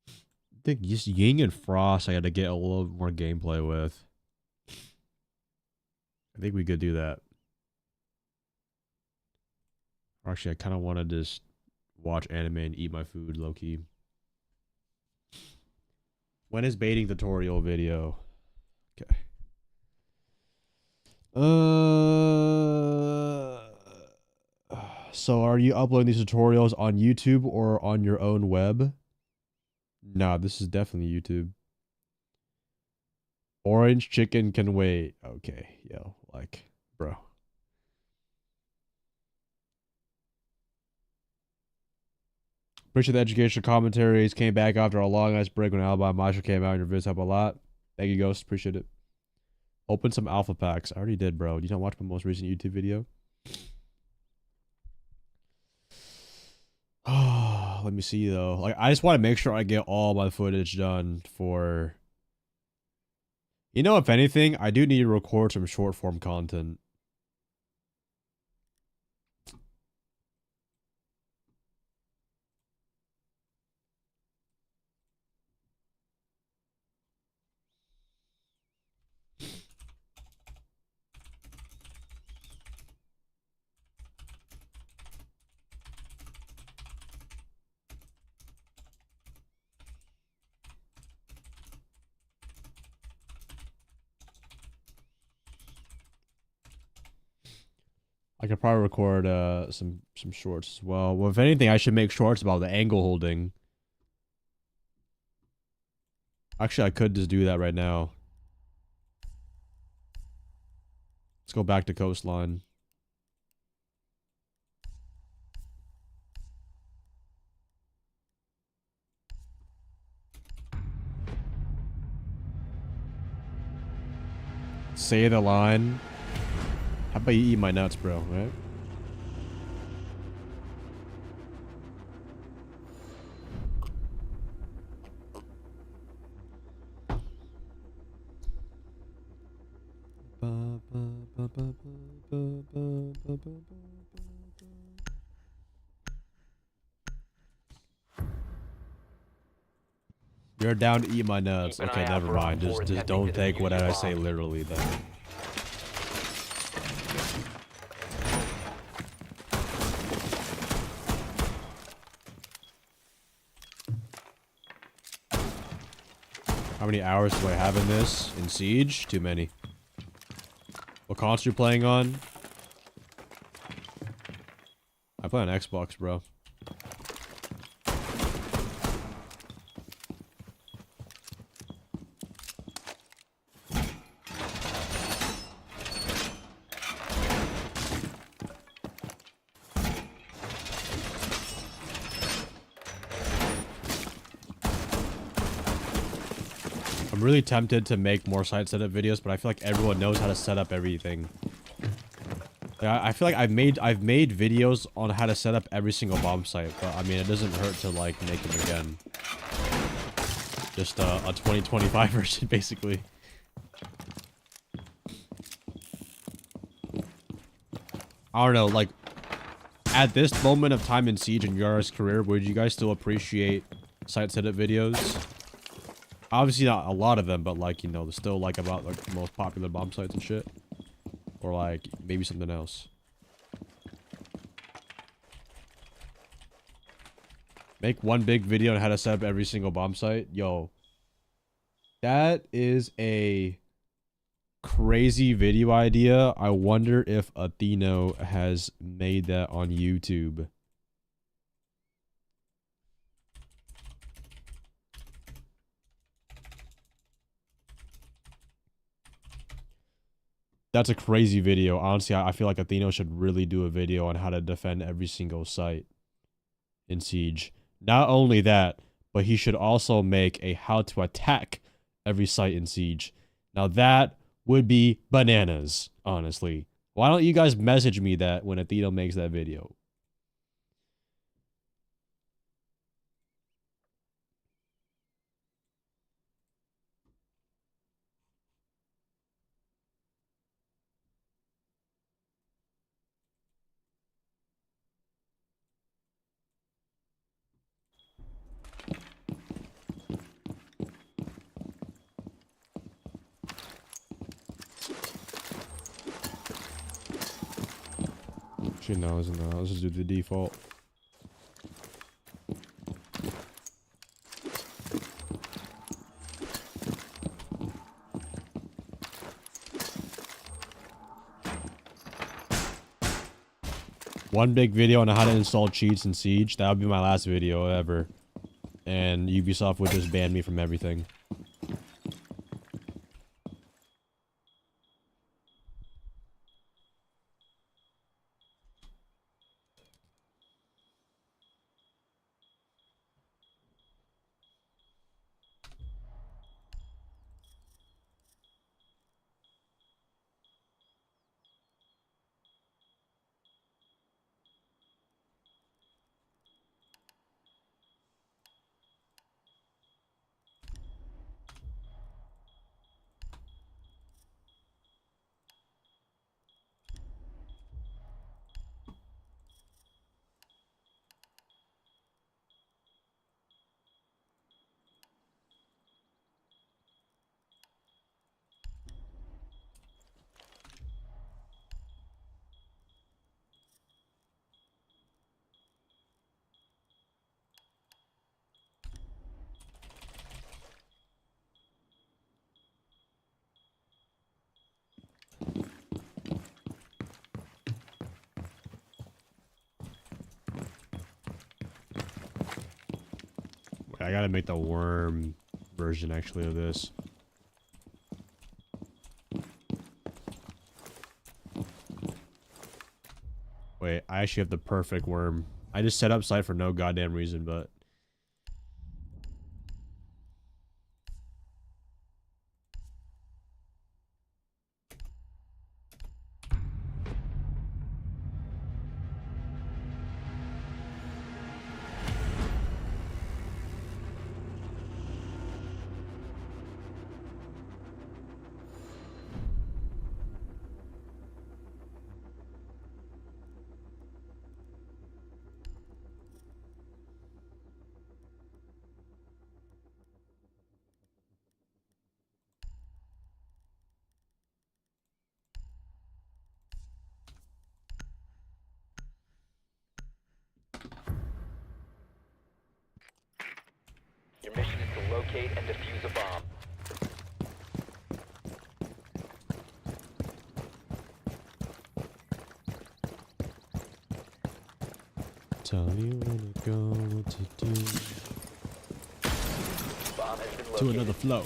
I think just Ying and Frost I got to get a little more gameplay with. I think we could do that. Or actually, I kind of want to just watch anime and eat my food low-key. When is baiting tutorial video? Okay. So are you uploading these tutorials on YouTube or on your own web? Nah, this is definitely YouTube. Orange chicken can wait. Okay, yo, like, bro. Appreciate the educational commentaries. Came back after a long ass break when Alibi Masha came out and your vids help a lot. Thank you, Ghost. Appreciate it. Open some alpha packs. I already did, bro. You don't watch my most recent YouTube video? Oh, let me see though. Like, I just want to make sure I get all my footage done for. You know, if anything, I do need to record some short form content. I could probably record some shorts as well. Well, if anything, I should make shorts about the angle holding. Actually, I could just do that right now. Let's go back to coastline. Say the line. How about you eat my nuts, bro, right? You're down to eat my nuts. Okay, never mind. Just don't take what I say literally then. How many hours do I have in this? In Siege? Too many. What console you playing on? I play on Xbox, bro. I'm really tempted to make more site setup videos, but I feel like everyone knows how to set up everything. Like, I feel like I've made videos on how to set up every single bomb site, but I mean it doesn't hurt to like make them again. Just a 2025 version, basically. I don't know, like at this moment of time in Siege and Yara's career, would you guys still appreciate site setup videos? Obviously not a lot of them, but like, you know, there's still like about like the most popular bomb sites and shit. Or like maybe something else. Make one big video on how to set up every single bomb site. Yo. That is a crazy video idea. I wonder if Atheno has made that on YouTube. That's a crazy video. Honestly, I feel like Atheno should really do a video on how to defend every single site in Siege. Not only that, but he should also make a how to attack every site in Siege. Now that would be bananas, honestly. Why don't you guys message me that when Atheno makes that video? Shit, no, isn't that? Let's just do the default. One big video on how to install cheats in Siege. That would be my last video ever. And Ubisoft would just ban me from everything. I gotta make the worm version actually of this. Wait, I actually have the perfect worm. I just set up site for no goddamn reason, but Your mission is to locate and defuse a bomb. tell you when to go, what to do. Bomb has been located. To another flow.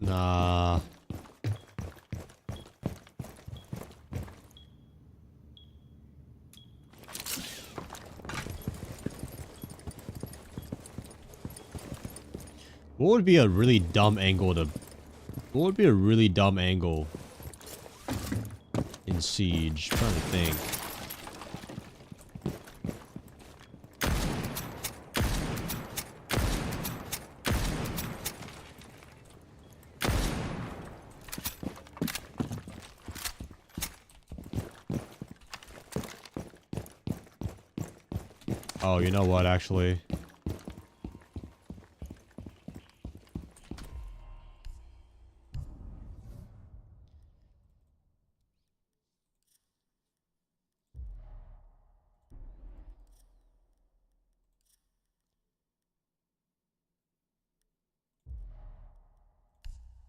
Nah. What would be a really dumb angle to... What would be a really dumb angle in Siege? I'm trying to think. Oh, you know what, actually?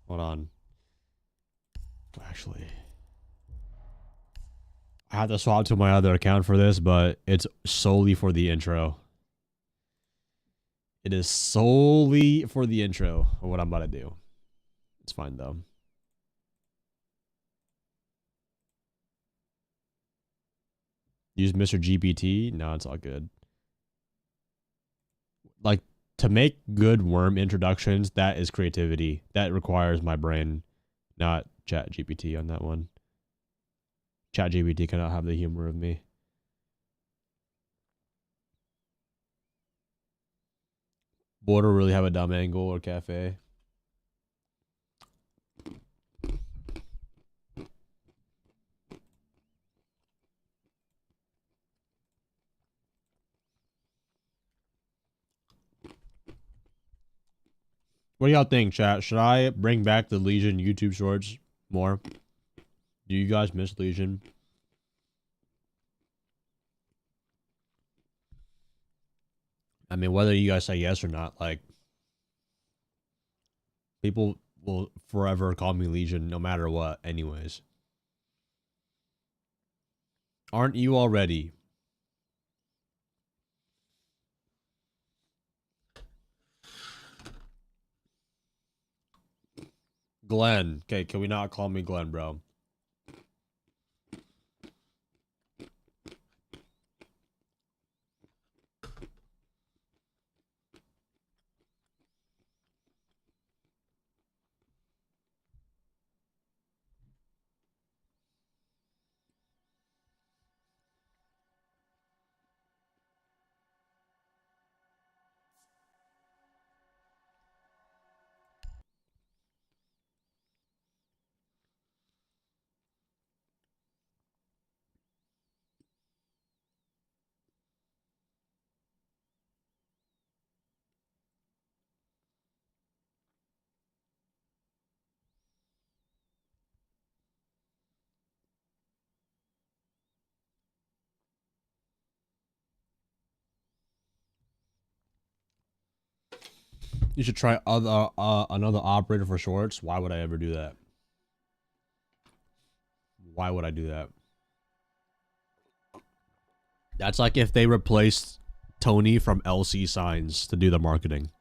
Hold on. Actually, I have to swap to my other account for this, but it's solely for the intro. It is solely for the intro of what I'm about to do. It's fine though. Use Mr. GPT? No, it's all good. Like, to make good worm introductions, that is creativity. That requires my brain, not Chat GPT on that one. Chat GPT cannot have the humor of me. Border really have a dumb angle or cafe? What do y'all think, chat? Should I bring back the Legion YouTube shorts more? Do you guys miss Legion? I mean, whether you guys say yes or not, like, people will forever call me Legion no matter what, anyways. Aren't you already? Glenn. Okay, can we not call me Glenn, bro? You should try another operator for shorts. Why would I ever do that? Why would I do that? That's like if they replaced Tony from LC Signs to do the marketing.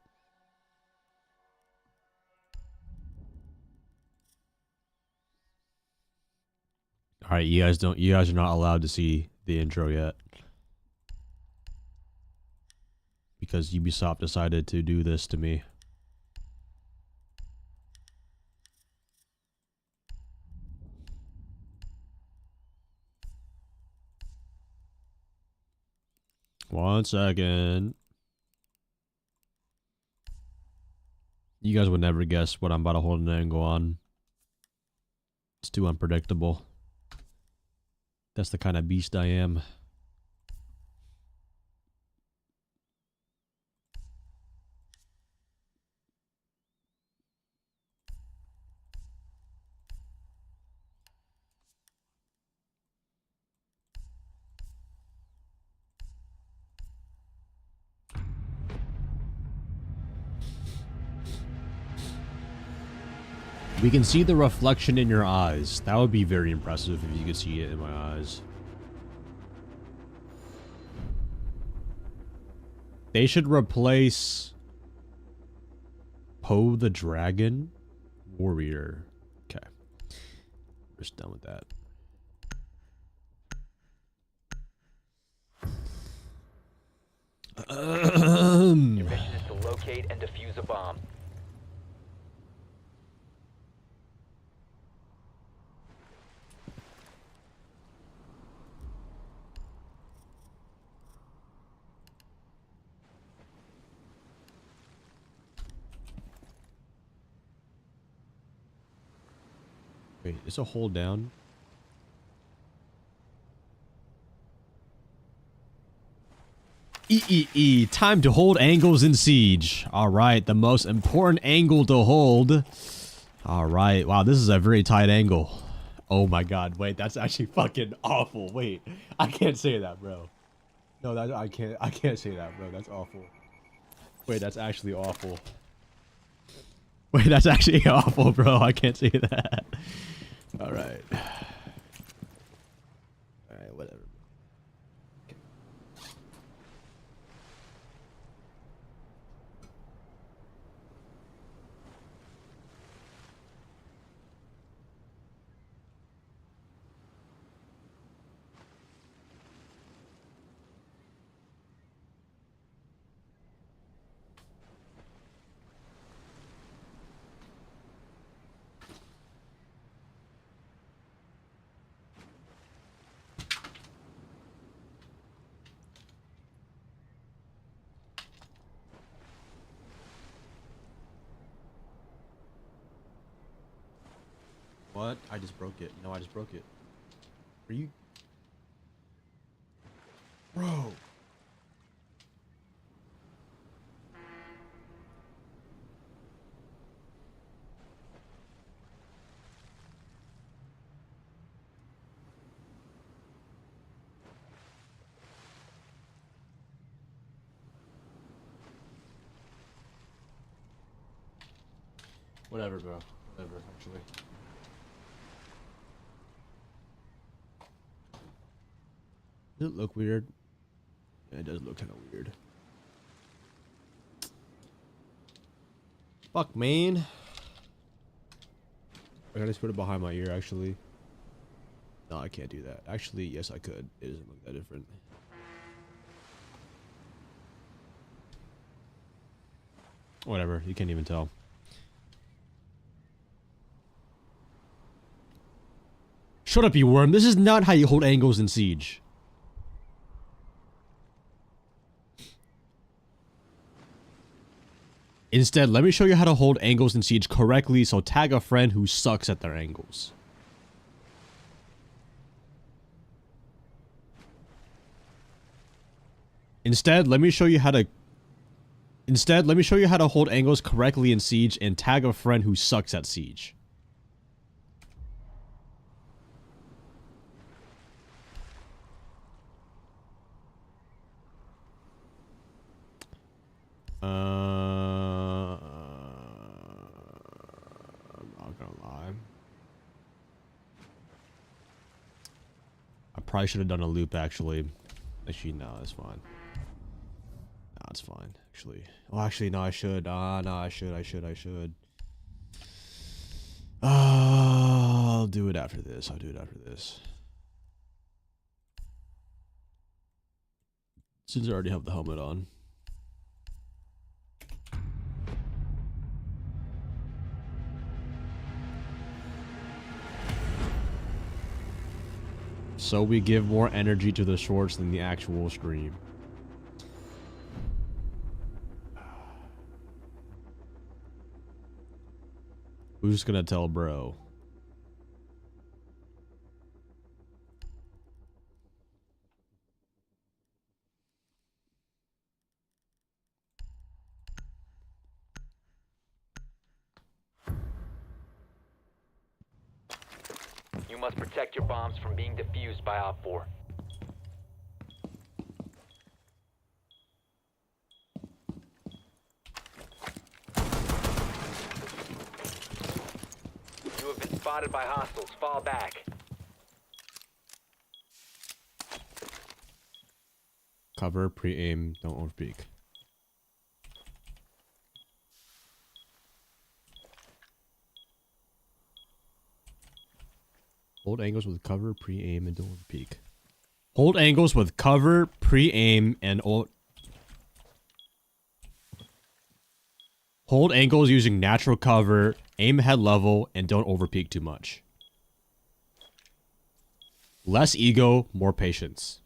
All right, you guys are not allowed to see the intro yet. Because Ubisoft decided to do this to me. One second. You guys would never guess what I'm about to hold an angle on. It's too unpredictable. That's the kind of beast I am. We can see the reflection in your eyes. That would be very impressive if you could see it in my eyes. They should replace Poe the Dragon Warrior. Okay. We're just done with that. Your mission is to locate and defuse a bomb. Wait, is a hold down? Time to hold angles in Siege. Alright, the most important angle to hold. Alright, wow, this is a very tight angle. Oh my god, wait, that's actually fucking awful. Wait, I can't say that, bro. No, that I can't say that, bro. That's awful. Wait, that's actually awful. Wait, that's actually awful, bro. I can't say that. Alright. Alright, whatever. What? I just broke it. No, I just broke it. Are you... Bro. Whatever, bro. Whatever, actually. Does it look weird? Yeah, it does look kind of weird. Fuck, man. I gotta just put it behind my ear, actually. No, I can't do that. Actually, yes, I could. It doesn't look that different. Whatever, you can't even tell. Shut up, you worm. This is not how you hold angles in Siege. Instead, let me show you how to hold angles in Siege correctly, so tag a friend who sucks at their angles. Instead, let me show you how to hold angles correctly in Siege and tag a friend who sucks at Siege. I'm not gonna lie. I probably should have done a loop, actually. Actually, no, it's fine. No, it's fine, actually. Oh, actually, no, I should. No, I should. I'll do it after this. Since I already have the helmet on. So we give more energy to the shorts than the actual stream. Who's gonna tell bro? You must protect your bombs from being defused by Op 4. You have been spotted by hostiles. Fall back. Cover, pre-aim, don't overpeak. Hold angles with cover, pre-aim, and don't peek. Hold angles with cover, pre-aim, and hold angles using natural cover, aim head level, and don't overpeak too much. Less ego, more patience.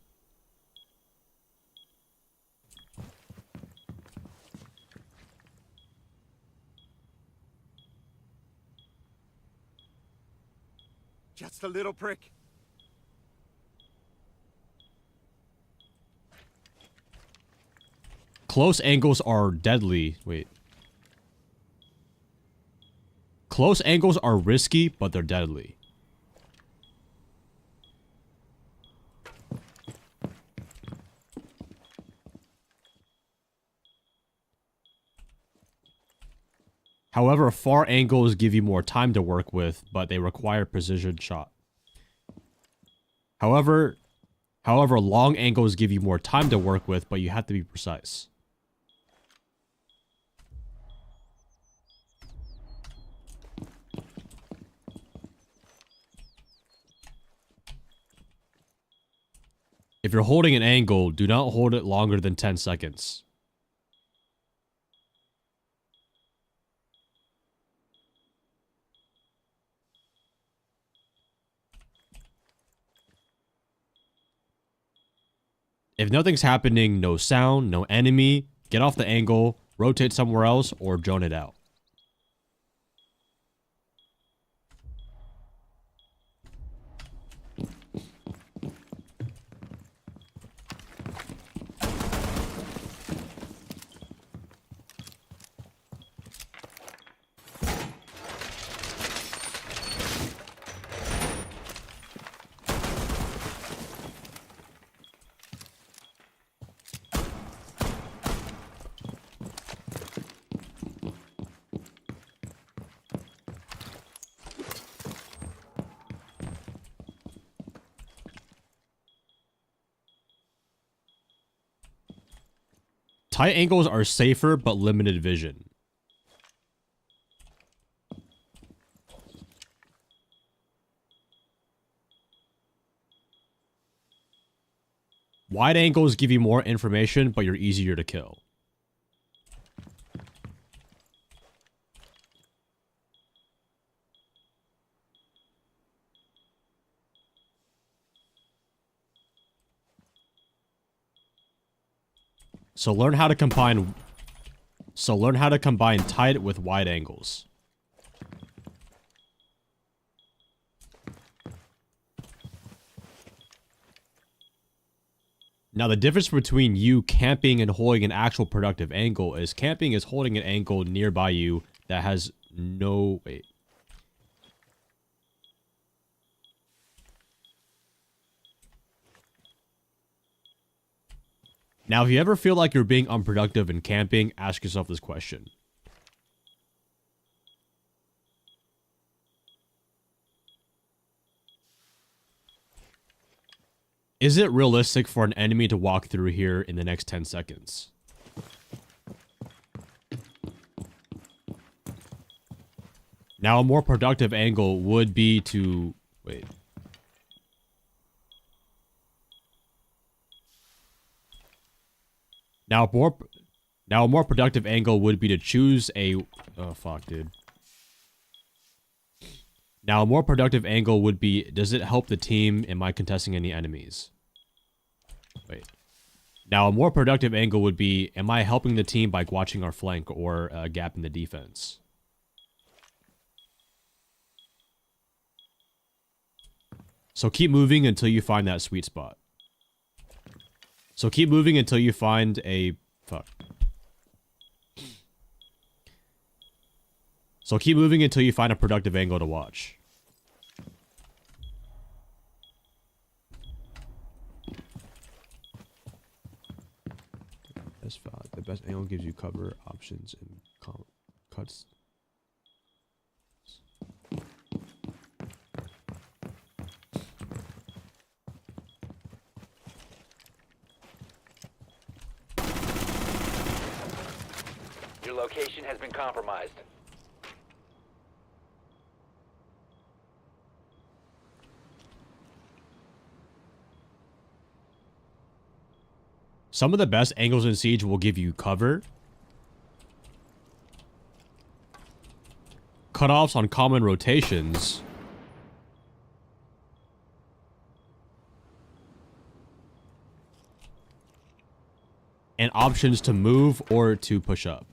Just a little prick. Close angles are deadly. Wait. Close angles are risky, but they're deadly. However, far angles give you more time to work with, but they require precision shot. However, long angles give you more time to work with, but you have to be precise. If you're holding an angle, do not hold it longer than 10 seconds. If nothing's happening, no sound, no enemy, get off the angle, rotate somewhere else, or drone it out. Tight angles are safer, but limited vision. Wide angles give you more information, but you're easier to kill. So learn how to combine tight with wide angles. Now the difference between you camping and holding an actual productive angle is camping is holding an angle nearby you that has no wait. Now, if you ever feel like you're being unproductive in camping, ask yourself this question. Is it realistic for an enemy to walk through here in the next 10 seconds? Now, a more productive angle would be to... Wait. Now, a more productive angle would be to choose a... Oh, fuck, dude. Now, a more productive angle would be, does it help the team? Am I contesting any enemies? Wait. Now, a more productive angle would be, am I helping the team by watching our flank or a gap in the defense? So keep moving until you find that sweet spot. So keep moving until you find a... Fuck. So keep moving until you find a productive angle to watch. The best angle gives you cover options and cuts. Your location has been compromised. Some of the best angles in Siege will give you cover. Cutoffs on common rotations. And options to move or to push up.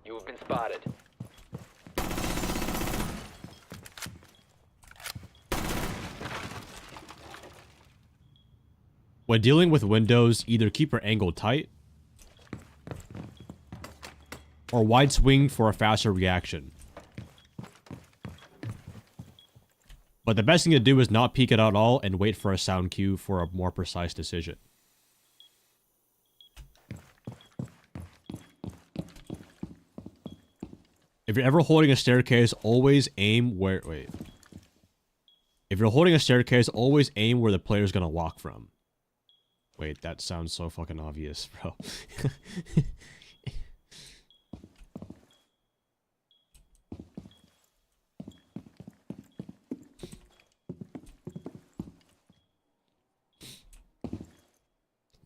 You have been spotted. When dealing with windows, either keep your angle tight or wide swing for a faster reaction. But the best thing to do is not peek it out at all and wait for a sound cue for a more precise decision. If you're ever holding a staircase, always aim where... Wait. If you're holding a staircase, always aim where the player's gonna walk from. Wait, that sounds so fucking obvious, bro.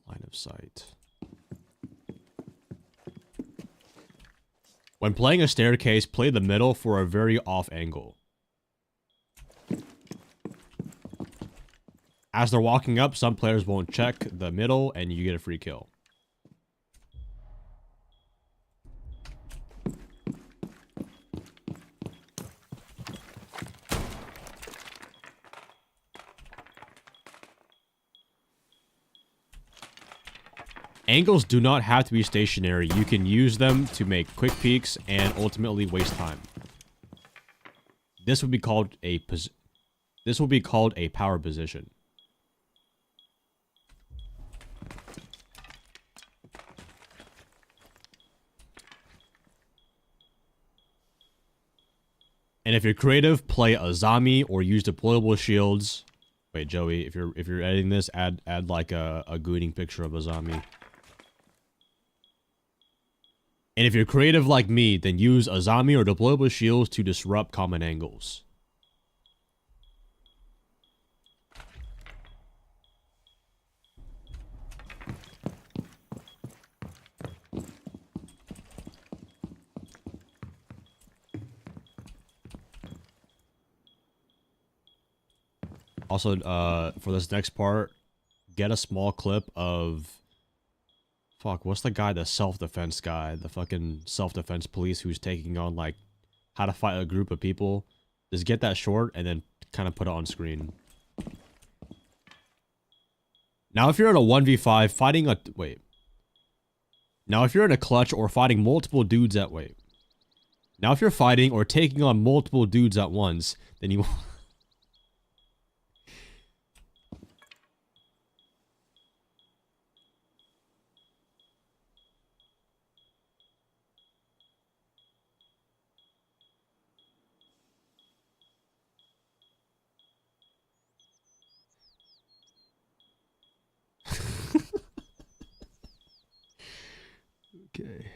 Line of sight. When playing a staircase, play the middle for a very off angle. As they're walking up, some players won't check the middle and you get a free kill. Angles do not have to be stationary. You can use them to make quick peeks and ultimately waste time. This would be called a power position. And if you're creative, play Azami or use deployable shields. Wait, Joey, if you're editing this, add like a gooning picture of Azami. And if you're creative like me, then use Azami or deployable shields to disrupt common angles. Also, for this next part, get a small clip of... Fuck, what's the guy, the self-defense guy? The fucking self-defense police who's taking on, like, how to fight a group of people. Just get that short and then kind of put it on screen. Now, if you're in a 1v5, fighting a... Wait. Now, if you're in a clutch or fighting multiple dudes at... Wait. Now, if you're fighting or taking on multiple dudes at once, then you... Okay.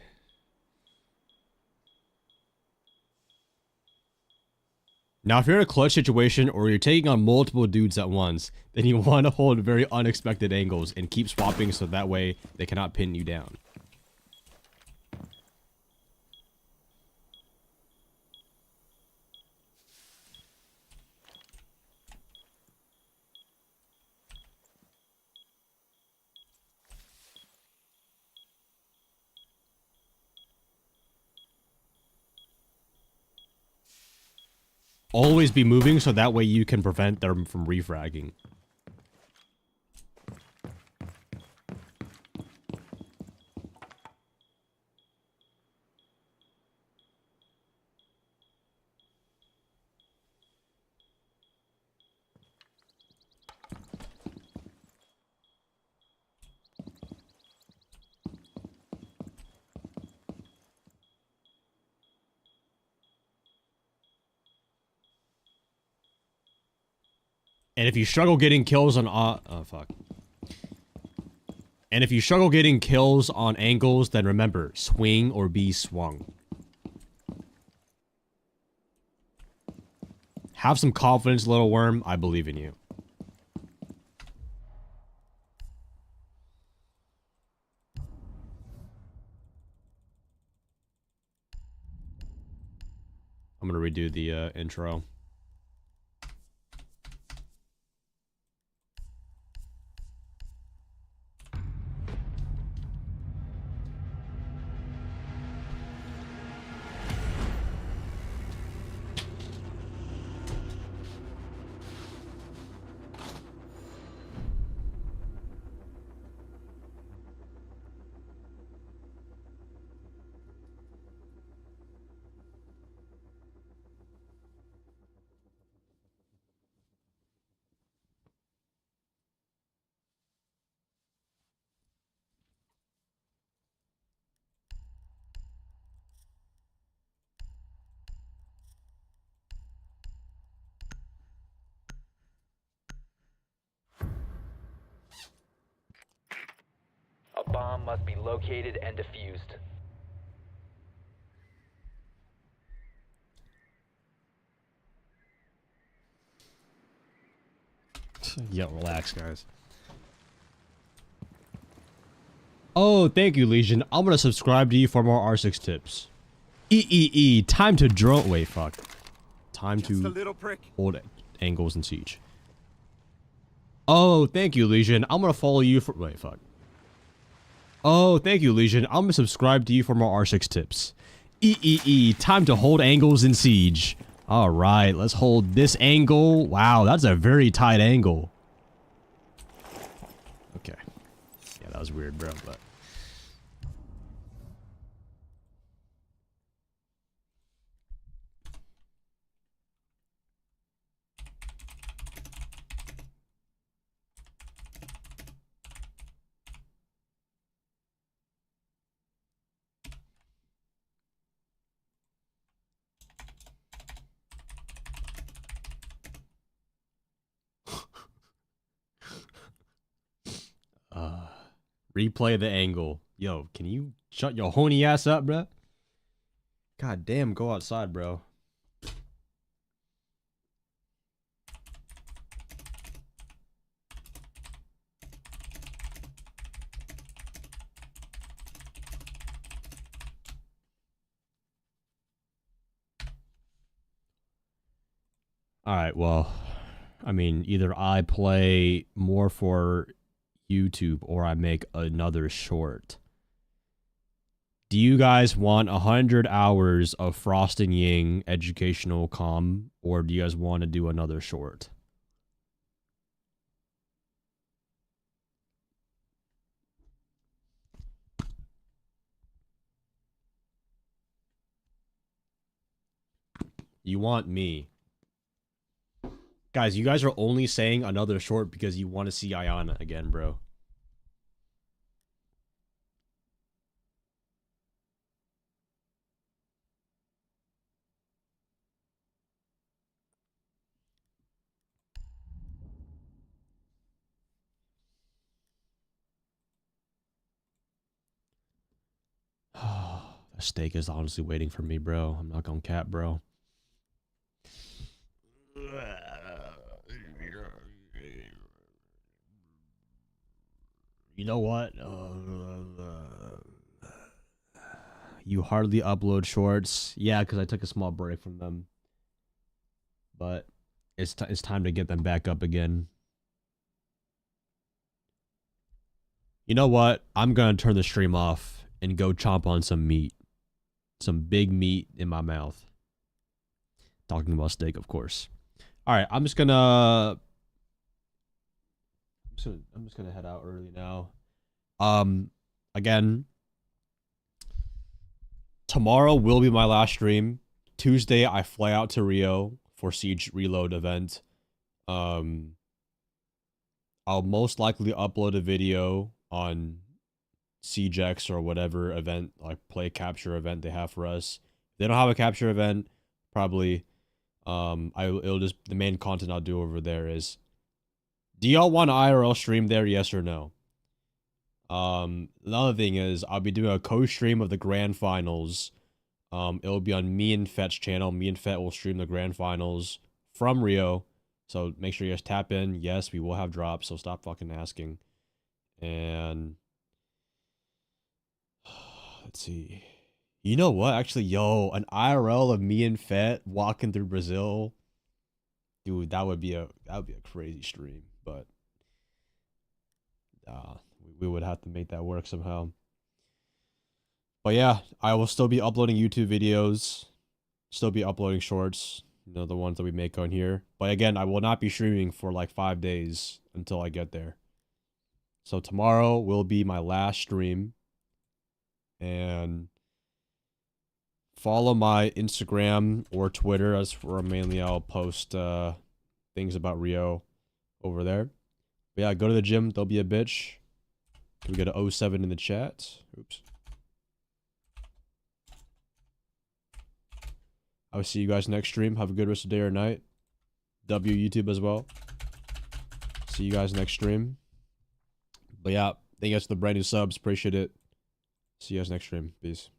Now, if you're in a clutch situation or you're taking on multiple dudes at once, then you want to hold very unexpected angles and keep swapping so that way they cannot pin you down. Always be moving so that way you can prevent them from refragging. And if you struggle getting kills on... oh, fuck. And if you struggle getting kills on angles, then remember, swing or be swung. Have some confidence, little worm. I believe in you. I'm gonna redo the intro. A bomb must be located and defused. Yeah, relax, guys. Oh, thank you, Legion. I'm gonna subscribe to you for more R6 tips. Time to drone. Wait, fuck. Time to hold angles in siege. Oh, thank you, Legion. I'm gonna follow you for. Wait, fuck. Oh, thank you, Legion. I'm gonna subscribe to you for more R6 tips. Time to hold angles in siege. All right, let's hold this angle. Wow, that's a very tight angle. Okay. Yeah, that was weird, bro, but. Replay the angle. Yo, can you shut your horny ass up, bro? God damn, go outside, bro. Alright, well, I mean, either I play more for YouTube or I make another short. Do you guys want 100 hours of Frost and Ying educational comm, or do you guys want to do another short? You want me. Guys, you guys are only saying another short because you want to see Ayana again, bro. The steak is honestly waiting for me, bro. I'm not gonna cap, bro. You know what? You hardly upload shorts. Yeah, because I took a small break from them. But it's time to get them back up again. You know what? I'm going to turn the stream off and go chomp on some meat. Some big meat in my mouth. Talking about steak, of course. All right, I'm just gonna head out early now. Again, tomorrow will be my last stream. Tuesday, I fly out to Rio for Siege Reload event. I'll most likely upload a video on CJX or whatever event, like play capture event they have for us. If they don't have a capture event, probably it'll just, the main content I'll do over there is, do y'all want an IRL stream there, yes or no? Another thing is I'll be doing a co-stream of the grand finals. It'll be on me and Fett's channel. Me and Fett will stream the grand finals from Rio. So make sure you guys tap in. Yes, we will have drops, so stop fucking asking. And let's see. You know what? Actually, yo, an IRL of me and Fett walking through Brazil. Dude, that would be a crazy stream, but we would have to make that work somehow. But yeah, I will still be uploading YouTube videos, still be uploading shorts, you know, the ones that we make on here. But again, I will not be streaming for like 5 days until I get there. So tomorrow will be my last stream. And follow my Instagram or Twitter, as where mainly I'll post things about Rio over there. But yeah, go to the gym, don't be a bitch. We got a 07 in the chat. Oops. I'll see you guys next stream. Have a good rest of the day or night. W YouTube as well. See you guys next stream. But yeah, thank you guys for the brand new subs. Appreciate it. See you guys next stream. Peace.